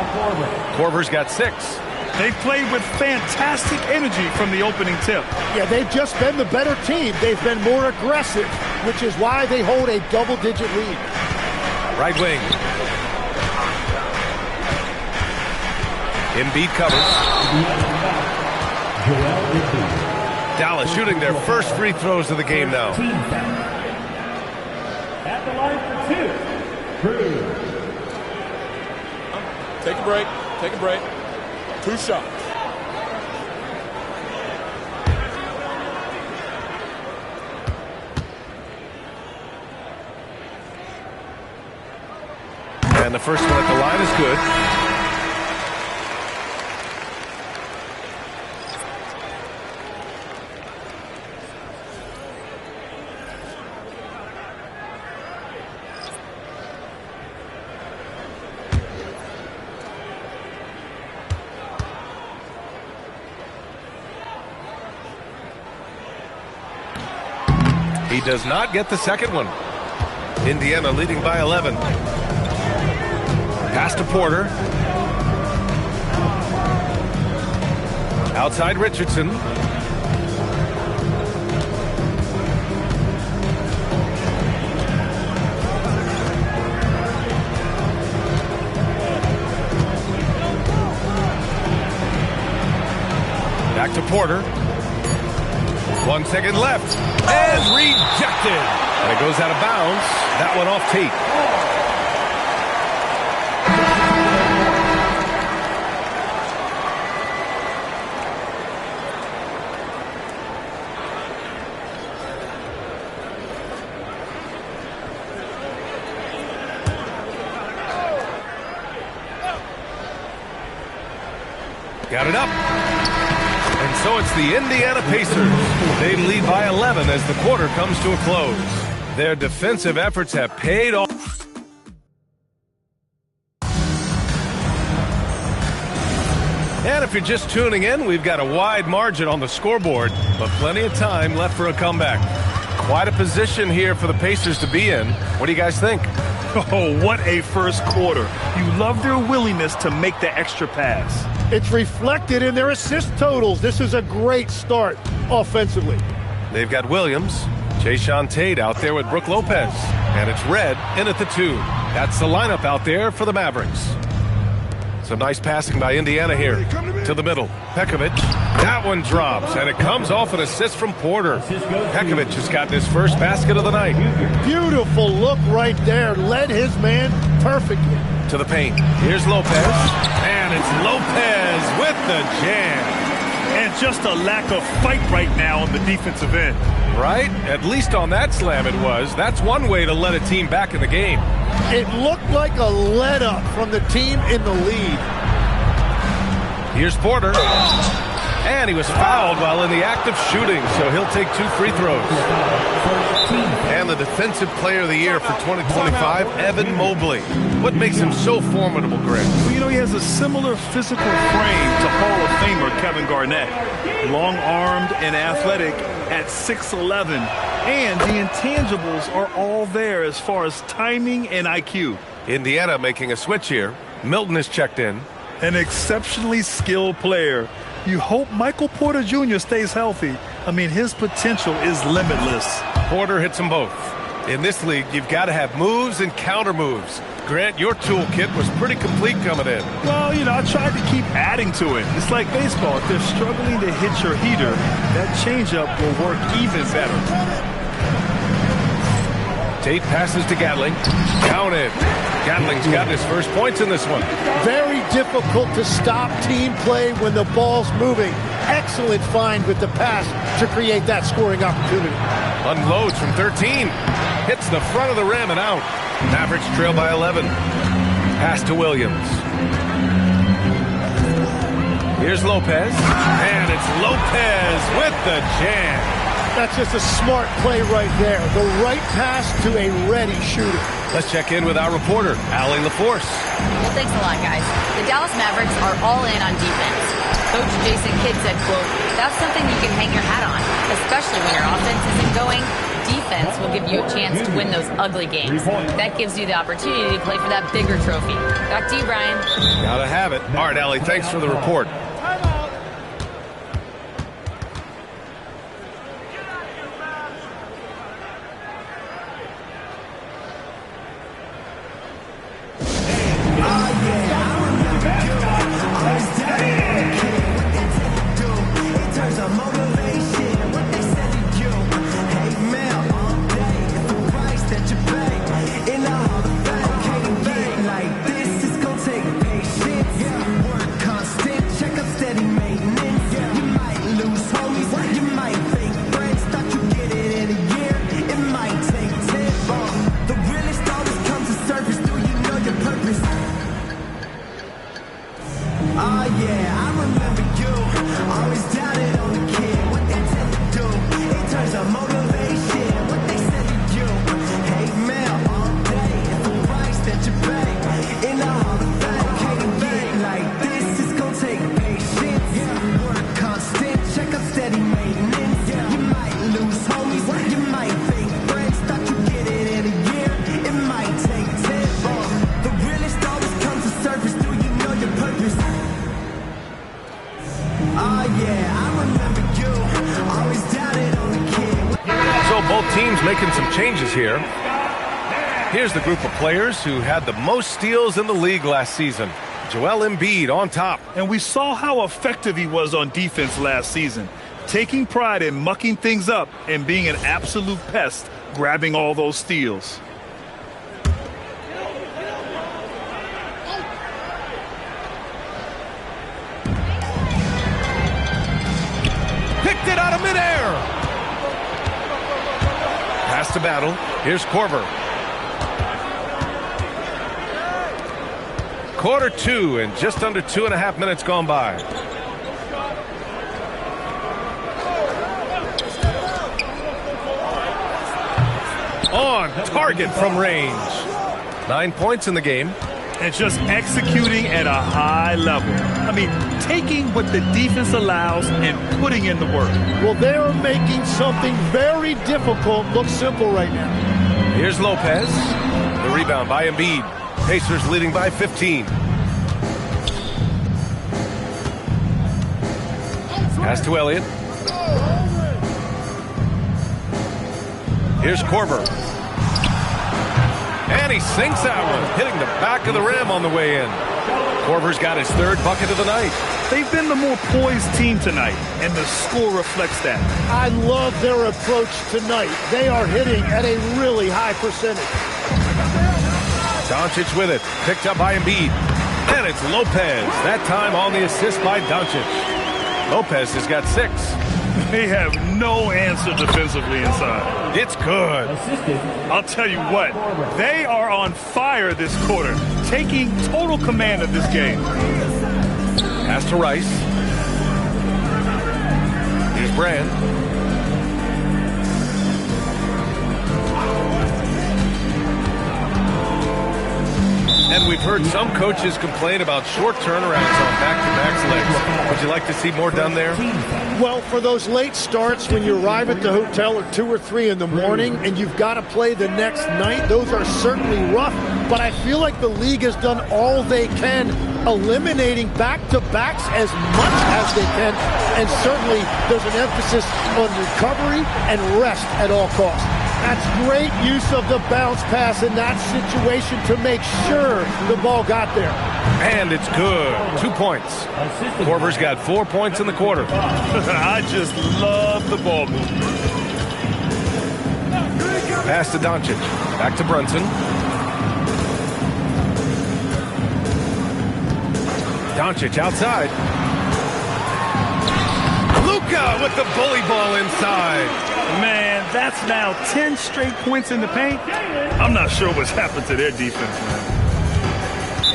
Korver's got 6. They've played with fantastic energy from the opening tip. Yeah, they've just been the better team. They've been more aggressive, which is why they hold a double-digit lead. Right wing. Embiid covers. Dallas shooting their first free throws of the game now. At the line for 2. Take a break. Take a break. 2 shots. And the first one at the line is good. He does not get the second one. Indiana leading by 11. Pass to Porter. Outside Richardson. Back to Porter. 1 second left. And rejected. And it goes out of bounds. That one off Tate. Got it up. And so it's the Indiana Pacers. They lead by 11 as the quarter comes to a close. Their defensive efforts have paid off. And if you're just tuning in, we've got a wide margin on the scoreboard, but plenty of time left for a comeback. Quite a position here for the Pacers to be in. What do you guys think? Oh, what a first quarter. You love their willingness to make the extra pass. It's reflected in their assist totals. This is a great start offensively. They've got Williams, Jayshawn Tate out there with Brook Lopez. And it's Red in at the 2. That's the lineup out there for the Mavericks. Some nice passing by Indiana here to the middle. Pekovic, that one drops, and it comes off an assist from Porter. Pekovic has got his first basket of the night. Beautiful look right there. Led his man perfectly. To the paint. Here's Lopez, and it's Lopez with the jam. And just a lack of fight right now on the defensive end. Right? At least on that slam it was. That's one way to let a team back in the game. It looked like a let-up from the team in the lead. Here's Porter. And he was fouled while in the act of shooting, so he'll take 2 free throws. And the Defensive Player of the Year for 2025, Evan Mobley. What makes him so formidable, Greg? Well, you know, he has a similar physical frame to Hall of Famer Kevin Garnett. Long-armed and athletic at 6'11". And the intangibles are all there as far as timing and IQ. Indiana making a switch here. Milton is checked in. An exceptionally skilled player. You hope Michael Porter Jr. stays healthy. I mean, his potential is limitless. Porter hits them both. In this league, you've got to have moves and counter moves. Grant, your toolkit was pretty complete coming in. Well, you know, I tried to keep adding to it. It's like baseball. If they're struggling to hit your heater, that changeup will work even better. Tate passes to Gatling. Counted. Gatling's got his first points in this one. Very difficult to stop team play when the ball's moving. Excellent find with the pass to create that scoring opportunity. Unloads from 13. Hits the front of the rim and out. Mavericks trail by 11. Pass to Williams. Here's Lopez. And it's Lopez with the jam. That's just a smart play right there. The right pass to a ready shooter. Let's check in with our reporter, Allie LaForce. Well, thanks a lot, guys. The Dallas Mavericks are all in on defense. Coach Jason Kidd said, quote, "That's something you can hang your hat on, especially when your offense isn't going. defense will give you a chance to win those ugly games. That gives you the opportunity to play for that bigger trophy. Back to you, Brian. Gotta have it. All right, Allie, thanks for the report. Making some changes here. Here's the group of players who had the most steals in the league last season. Joel Embiid on top. And we saw how effective he was on defense last season, taking pride in mucking things up and being an absolute pest, grabbing all those steals. Picked it out of midair. Pass to Battle. Here's Korver. Quarter two and just under 2.5 minutes gone by. On target from range. 9 points in the game. And just executing at a high level. I mean, taking what the defense allows and putting in the work. Well, they are making something very difficult look simple right now. Here's Lopez. The rebound by Embiid. Pacers leading by 15. Pass to Elliott. Here's Korver. And he sinks that one, hitting the back of the rim on the way in. Korver's got his third bucket of the night. They've been the more poised team tonight, and the score reflects that. I love their approach tonight. They are hitting at a really high percentage. Doncic with it, picked up by Embiid. And it's Lopez, that time on the assist by Doncic. Lopez has got 6. They have no answer defensively inside. It's good. I'll tell you what, they are on fire this quarter, taking total command of this game. Pass to Rice. Here's Brand. And we've heard some coaches complain about short turnarounds on back-to-back legs. Would you like to see more done there? Well, for those late starts when you arrive at the hotel at 2 or 3 in the morning and you've got to play the next night, those are certainly rough. But I feel like the league has done all they can, eliminating back-to-backs as much as they can. And certainly there's an emphasis on recovery and rest at all costs. That's great use of the bounce pass in that situation to make sure the ball got there. And it's good. 2 points. Korver's got 4 points in the quarter. I just love the ball movement. Pass to Doncic. Back to Brunson. Doncic outside. Luka with the bully ball inside. Man, that's now 10 straight points in the paint. I'm not sure what's happened to their defense, man.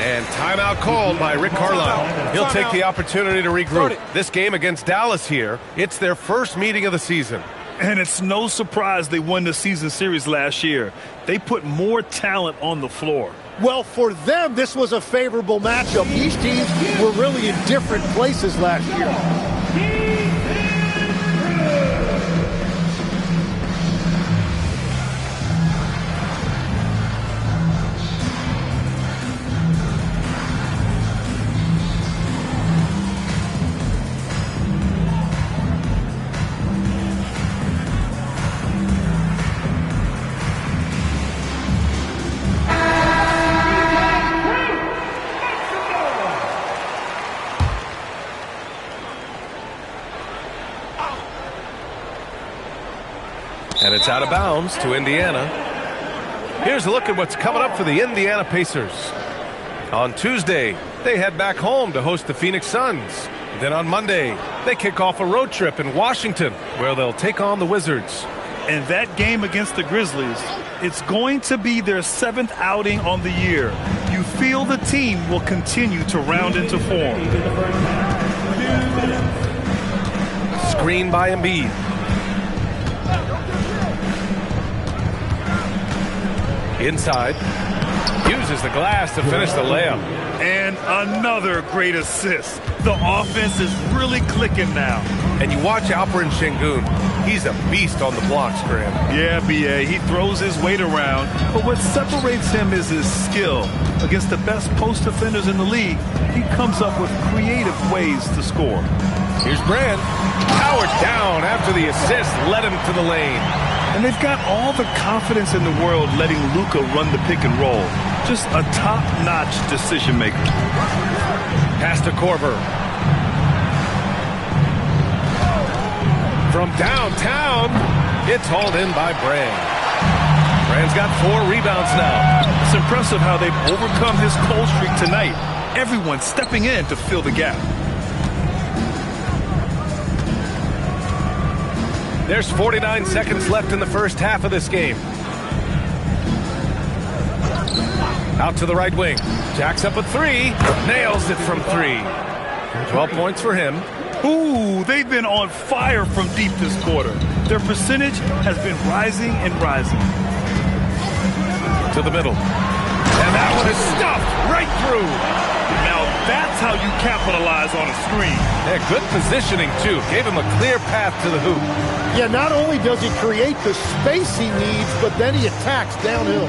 And timeout called by Rick Carlisle. He'll take the opportunity to regroup. This game against Dallas here, it's their first meeting of the season. And it's no surprise they won the season series last year. They put more talent on the floor. Well, for them, this was a favorable matchup. These teams were really in different places last year. And it's out of bounds to Indiana. Here's a look at what's coming up for the Indiana Pacers. On Tuesday, they head back home to host the Phoenix Suns. Then on Monday, they kick off a road trip in Washington, where they'll take on the Wizards. And that game against the Grizzlies, it's going to be their 7th outing on the year. You feel the team will continue to round into form. Screen by Embiid. Inside. Uses the glass to finish the layup. And another great assist. The offense is really clicking now. And you watch Alperen Şengün. He's a beast on the blocks, Graham. Yeah, B.A. He throws his weight around, but what separates him is his skill. Against the best post defenders in the league, he comes up with creative ways to score. Here's Brand. Powered down after the assist led him to the lane. And they've got all the confidence in the world letting Luka run the pick and roll. Just a top-notch decision maker. Pass to Korver. From downtown, it's hauled in by Brand. Brand's got 4 rebounds now. It's impressive how they've overcome his cold streak tonight. Everyone stepping in to fill the gap. There's 49 seconds left in the first half of this game. Out to the right wing. Jacks up a 3. Nails it from 3. 12 points for him. Ooh, they've been on fire from deep this quarter. Their percentage has been rising and rising. To the middle. And that one is stuffed right through. Now that's how you capitalize on a screen. Yeah, good positioning, too. Gave him a clear path to the hoop. Yeah, not only does he create the space he needs, but then he attacks downhill.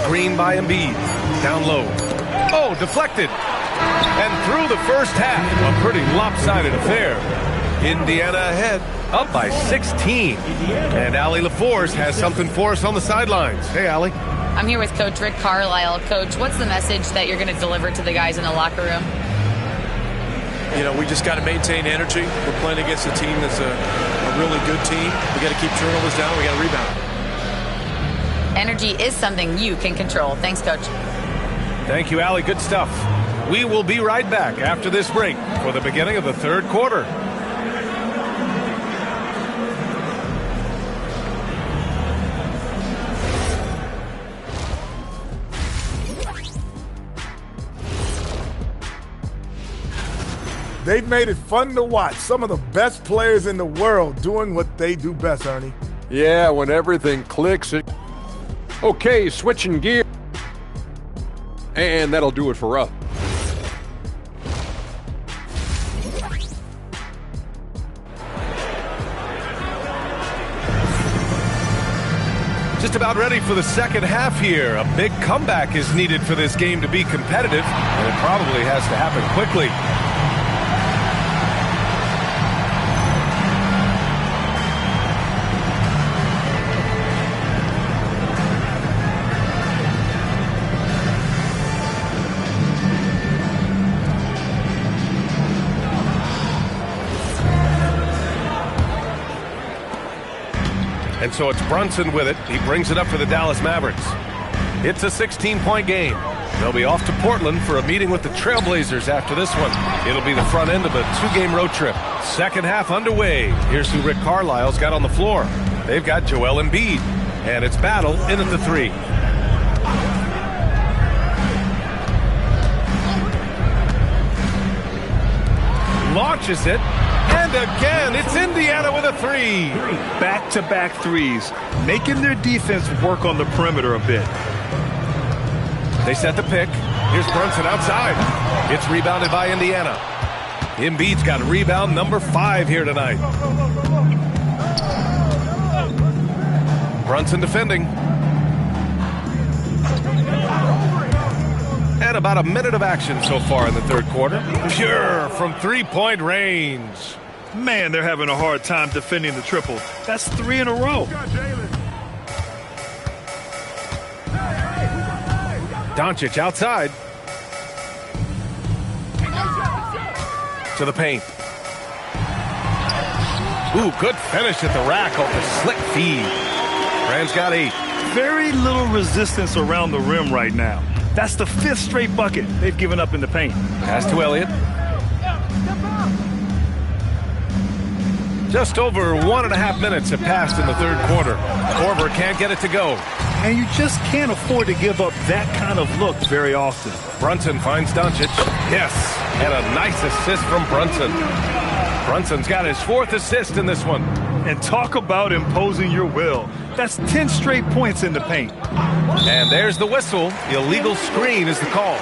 Screen by Embiid. Down low. Oh, deflected. And through the first half, a pretty lopsided affair. Indiana ahead, up by 16. And Allie LaForce has something for us on the sidelines. Hey, Allie. I'm here with Coach Rick Carlisle. Coach, what's the message that you're going to deliver to the guys in the locker room? You know, we just got to maintain energy. We're playing against a team that's a really good team. We got to keep turnovers down. We got to rebound. Energy is something you can control. Thanks, Coach. Thank you, Allie. Good stuff. We will be right back after this break for the beginning of the third quarter. They've made it fun to watch. Some of the best players in the world doing what they do best, Ernie. Yeah, when everything clicks. Okay, switching gear. And that'll do it for us. Just about ready for the second half here. A big comeback is needed for this game to be competitive, and it probably has to happen quickly. And so it's Brunson with it. He brings it up for the Dallas Mavericks. It's a 16-point game. They'll be off to Portland for a meeting with the Trailblazers after this one. It'll be the front end of a 2-game road trip. Second half underway. Here's who Rick Carlisle's got on the floor. They've got Joel Embiid. And it's Battle in at the 3. Launches it. And again, it's Indiana with a 3. Back-to-back threes, making their defense work on the perimeter a bit. They set the pick. Here's Brunson outside. It's rebounded by Indiana. Embiid's got rebound number 5 here tonight. Brunson defending. And about a minute of action so far in the third quarter. Pure from 3-point range. Man, they're having a hard time defending the triple. That's 3 in a row. Doncic outside. To the paint. Ooh, good finish at the rack off the slick feed. Rand's got 8. Very little resistance around the rim right now. That's the 5th straight bucket they've given up in the paint. Pass to Elliott. Just over 1.5 minutes have passed in the third quarter. Korver can't get it to go. And you just can't afford to give up that kind of look very often. Brunson finds Doncic. Yes, and a nice assist from Brunson. Brunson's got his 4th assist in this one. And talk about imposing your will. That's 10 straight points in the paint. And there's the whistle. Illegal screen is the call.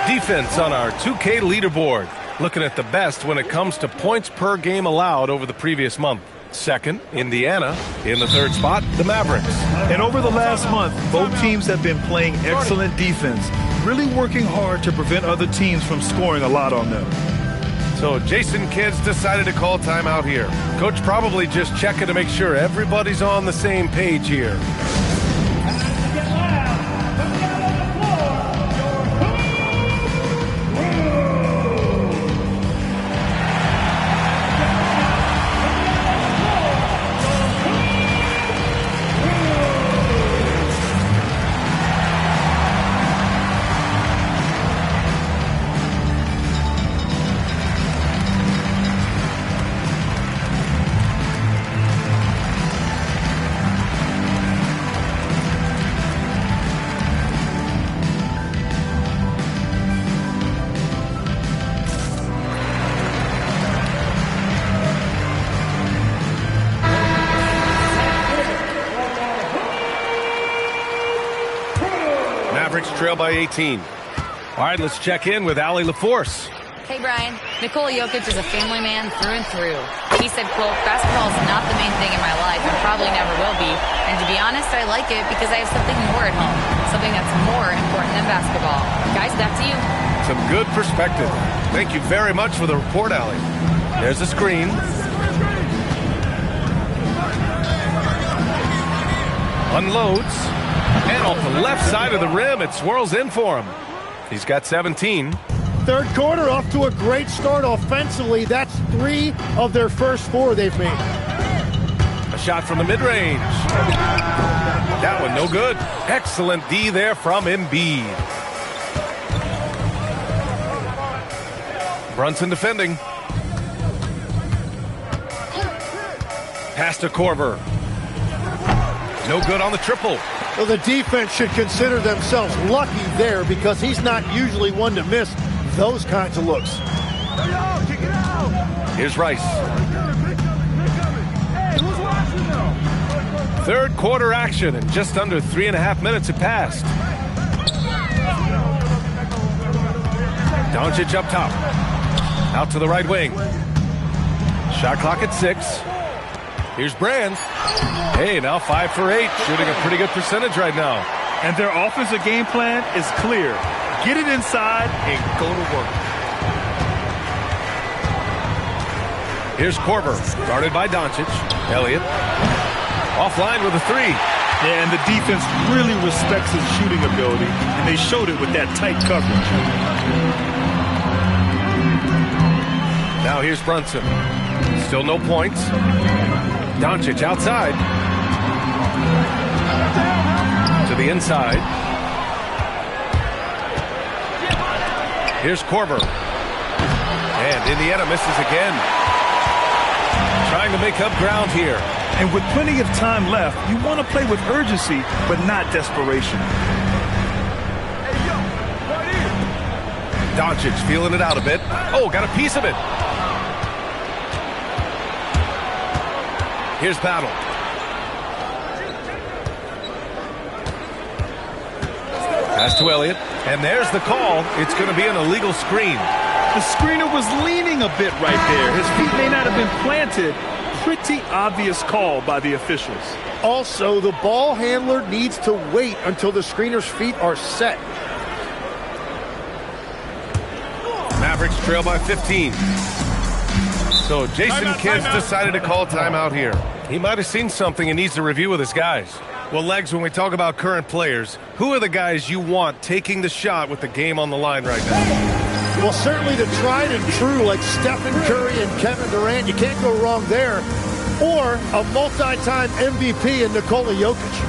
Defense on our 2K leaderboard. Looking at the best when it comes to points per game allowed over the previous month. Second, Indiana. In the third spot, the Mavericks. And over the last month, both teams have been playing excellent defense, really working hard to prevent other teams from scoring a lot on them. So Jason Kidd's decided to call timeout here. Coach probably just checking to make sure everybody's on the same page here. Trail by 18. All right, let's check in with Allie LaForce. Hey, Brian. Nikola Jokic is a family man through and through. He said, quote, basketball is not the main thing in my life and probably never will be. And to be honest, I like it because I have something more at home, something that's more important than basketball. Guys, back to you. Some good perspective. Thank you very much for the report, Allie. There's the screen. Unloads. And off the left side of the rim, it swirls in for him. He's got 17. Third quarter off to a great start offensively. That's 3 of their first 4 they've made. A shot from the mid-range. That one no good. Excellent D there from Embiid. Brunson defending. Pass to Korver. No good on the triple. Well, the defense should consider themselves lucky there because he's not usually one to miss those kinds of looks. Here's Rice. Third quarter action, and just under 3.5 minutes have passed. Doncic up top. Out to the right wing. Shot clock at 6. Here's Brand. Hey, now 5 for 8, shooting a pretty good percentage right now. And their offensive game plan is clear. Get it inside and go to work. Here's Korver, guarded by Doncic. Elliott, offline with a 3. Yeah, and the defense really respects his shooting ability, and they showed it with that tight coverage. Now here's Brunson. Still no points. Doncic outside. To the inside. Here's Korver. And Indiana misses again. Trying to make up ground here. And with plenty of time left, you want to play with urgency, but not desperation. Doncic feeling it out a bit. Oh, got a piece of it. Here's Battle. Pass to Elliott. And there's the call. It's going to be an illegal screen. The screener was leaning a bit right there. His feet may not have been planted. Pretty obvious call by the officials. Also, the ball handler needs to wait until the screener's feet are set. Mavericks trail by 15. So Jason Kidd decided to call timeout here. He might have seen something and needs to review with his guys. Well, Legs, when we talk about current players, who are the guys you want taking the shot with the game on the line right now? Well, certainly the tried and true like Stephen Curry and Kevin Durant. You can't go wrong there. Or a multi-time MVP in Nikola Jokic.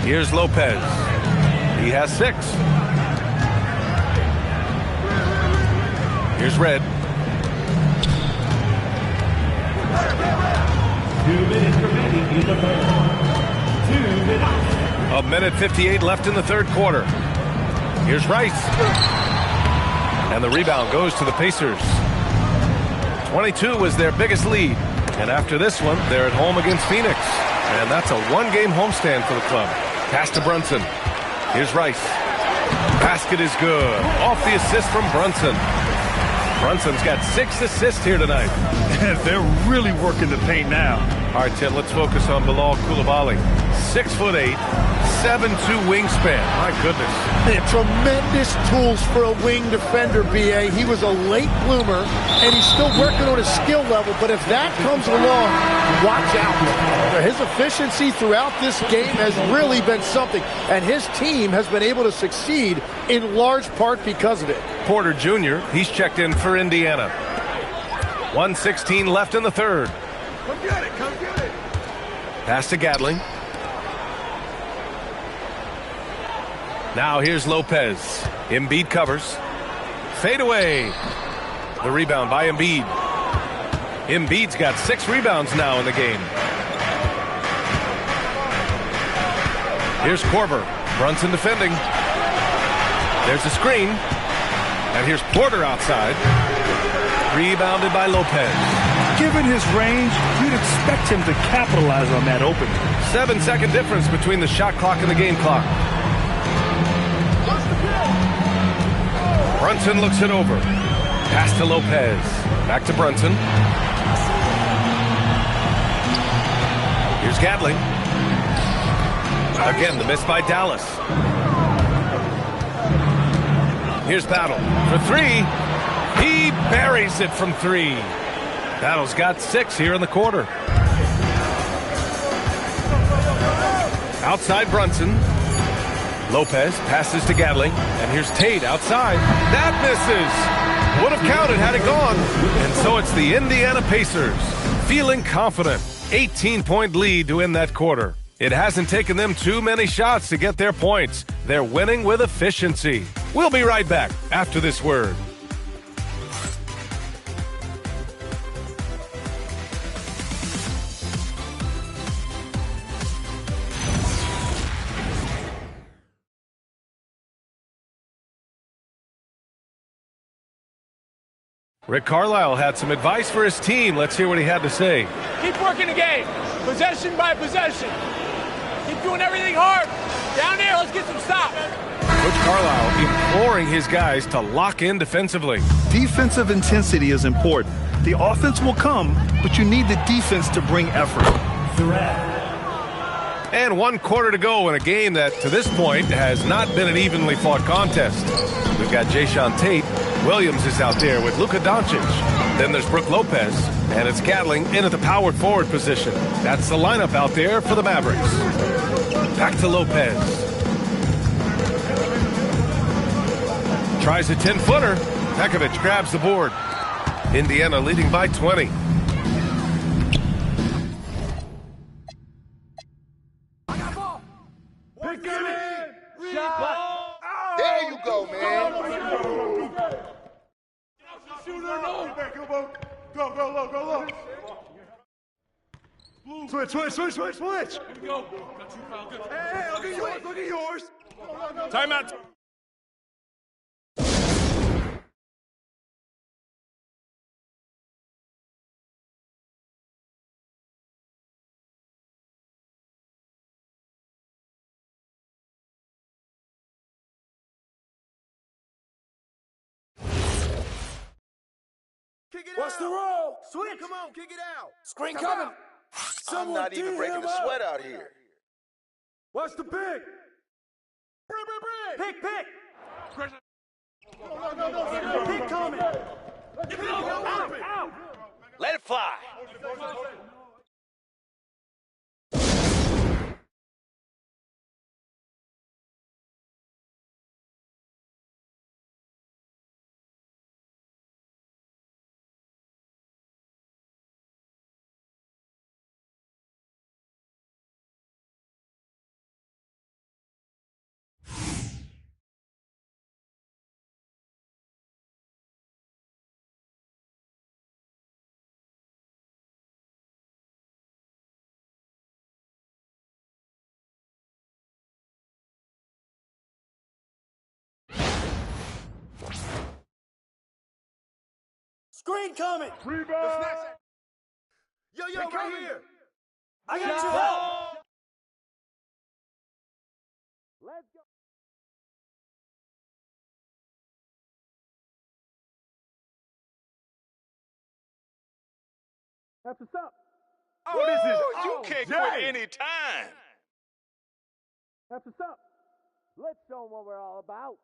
Here's Lopez. He has 6. Here's Red. 2 minutes remaining in the third. 2 minutes. A minute 58 left in the third quarter. Here's Rice. And the rebound goes to the Pacers. 22 was their biggest lead. And after this one, they're at home against Phoenix. And that's a one-game homestand for the club. Pass to Brunson. Here's Rice. Basket is good. Off the assist from Brunson. Brunson's got 6 assists here tonight. They're really working the paint now. All right, Tim, let's focus on Bilal Coulibaly. 6'8", 7'2" wingspan. My goodness. Tremendous tools for a wing defender, B.A. He was a late bloomer, and he's still working on his skill level, but if that comes along, watch out. His efficiency throughout this game has really been something, and his team has been able to succeed in large part because of it. Porter Jr., he's checked in for Indiana. 1:16 left in the third. Come get it, come get it. Pass to Gatling. Now here's Lopez. Embiid covers. Fade away. The rebound by Embiid. Embiid's got 6 rebounds now in the game. Here's Korver. Brunson defending. There's the screen. And here's Porter outside. Rebounded by Lopez. Given his range, you'd expect him to capitalize on that opening. 7-second difference between the shot clock and the game clock. Brunson looks it over. Pass to Lopez. Back to Brunson. Here's Gatling. Again, the miss by Dallas. Here's Battle for 3. He buries it from 3. Battle's got 6 here in the quarter. Outside Brunson. Lopez passes to Gatling, and here's Tate outside. That misses. Would have counted had it gone. And so it's the Indiana Pacers feeling confident. 18-point lead to end that quarter. It hasn't taken them too many shots to get their points. They're winning with efficiency. We'll be right back after this word. Rick Carlisle had some advice for his team. Let's hear what he had to say. Keep working the game, possession by possession. Keep doing everything hard. Down there, let's get some stops. Coach Carlisle imploring his guys to lock in defensively. Defensive intensity is important. The offense will come, but you need the defense to bring effort. And 1 quarter to go in a game that, to this point, has not been an evenly fought contest. We've got Jayshawn Tate Williams is out there with Luka Doncic. Then there's Brook Lopez, and it's Gatling in at the power forward position. That's the lineup out there for the Mavericks. Back to Lopez. Tries a 10-footer. Pekovic grabs the board. Indiana leading by 20. There you go, man. Go low. Switch. Here we go. Hey, look at yours. Timeout. What's the roll? Switch. Come on, kick it out. Screen coming. I'm not even breaking a sweat out here. What's the pick? Pick. No. Pick coming. Out. Let it fly. Screen coming. Rebound. Yo, right here. I got you help. Let's go. That's what's up. Oh, this is you can't quit any time. That's what's up. Let's show them what we're all about.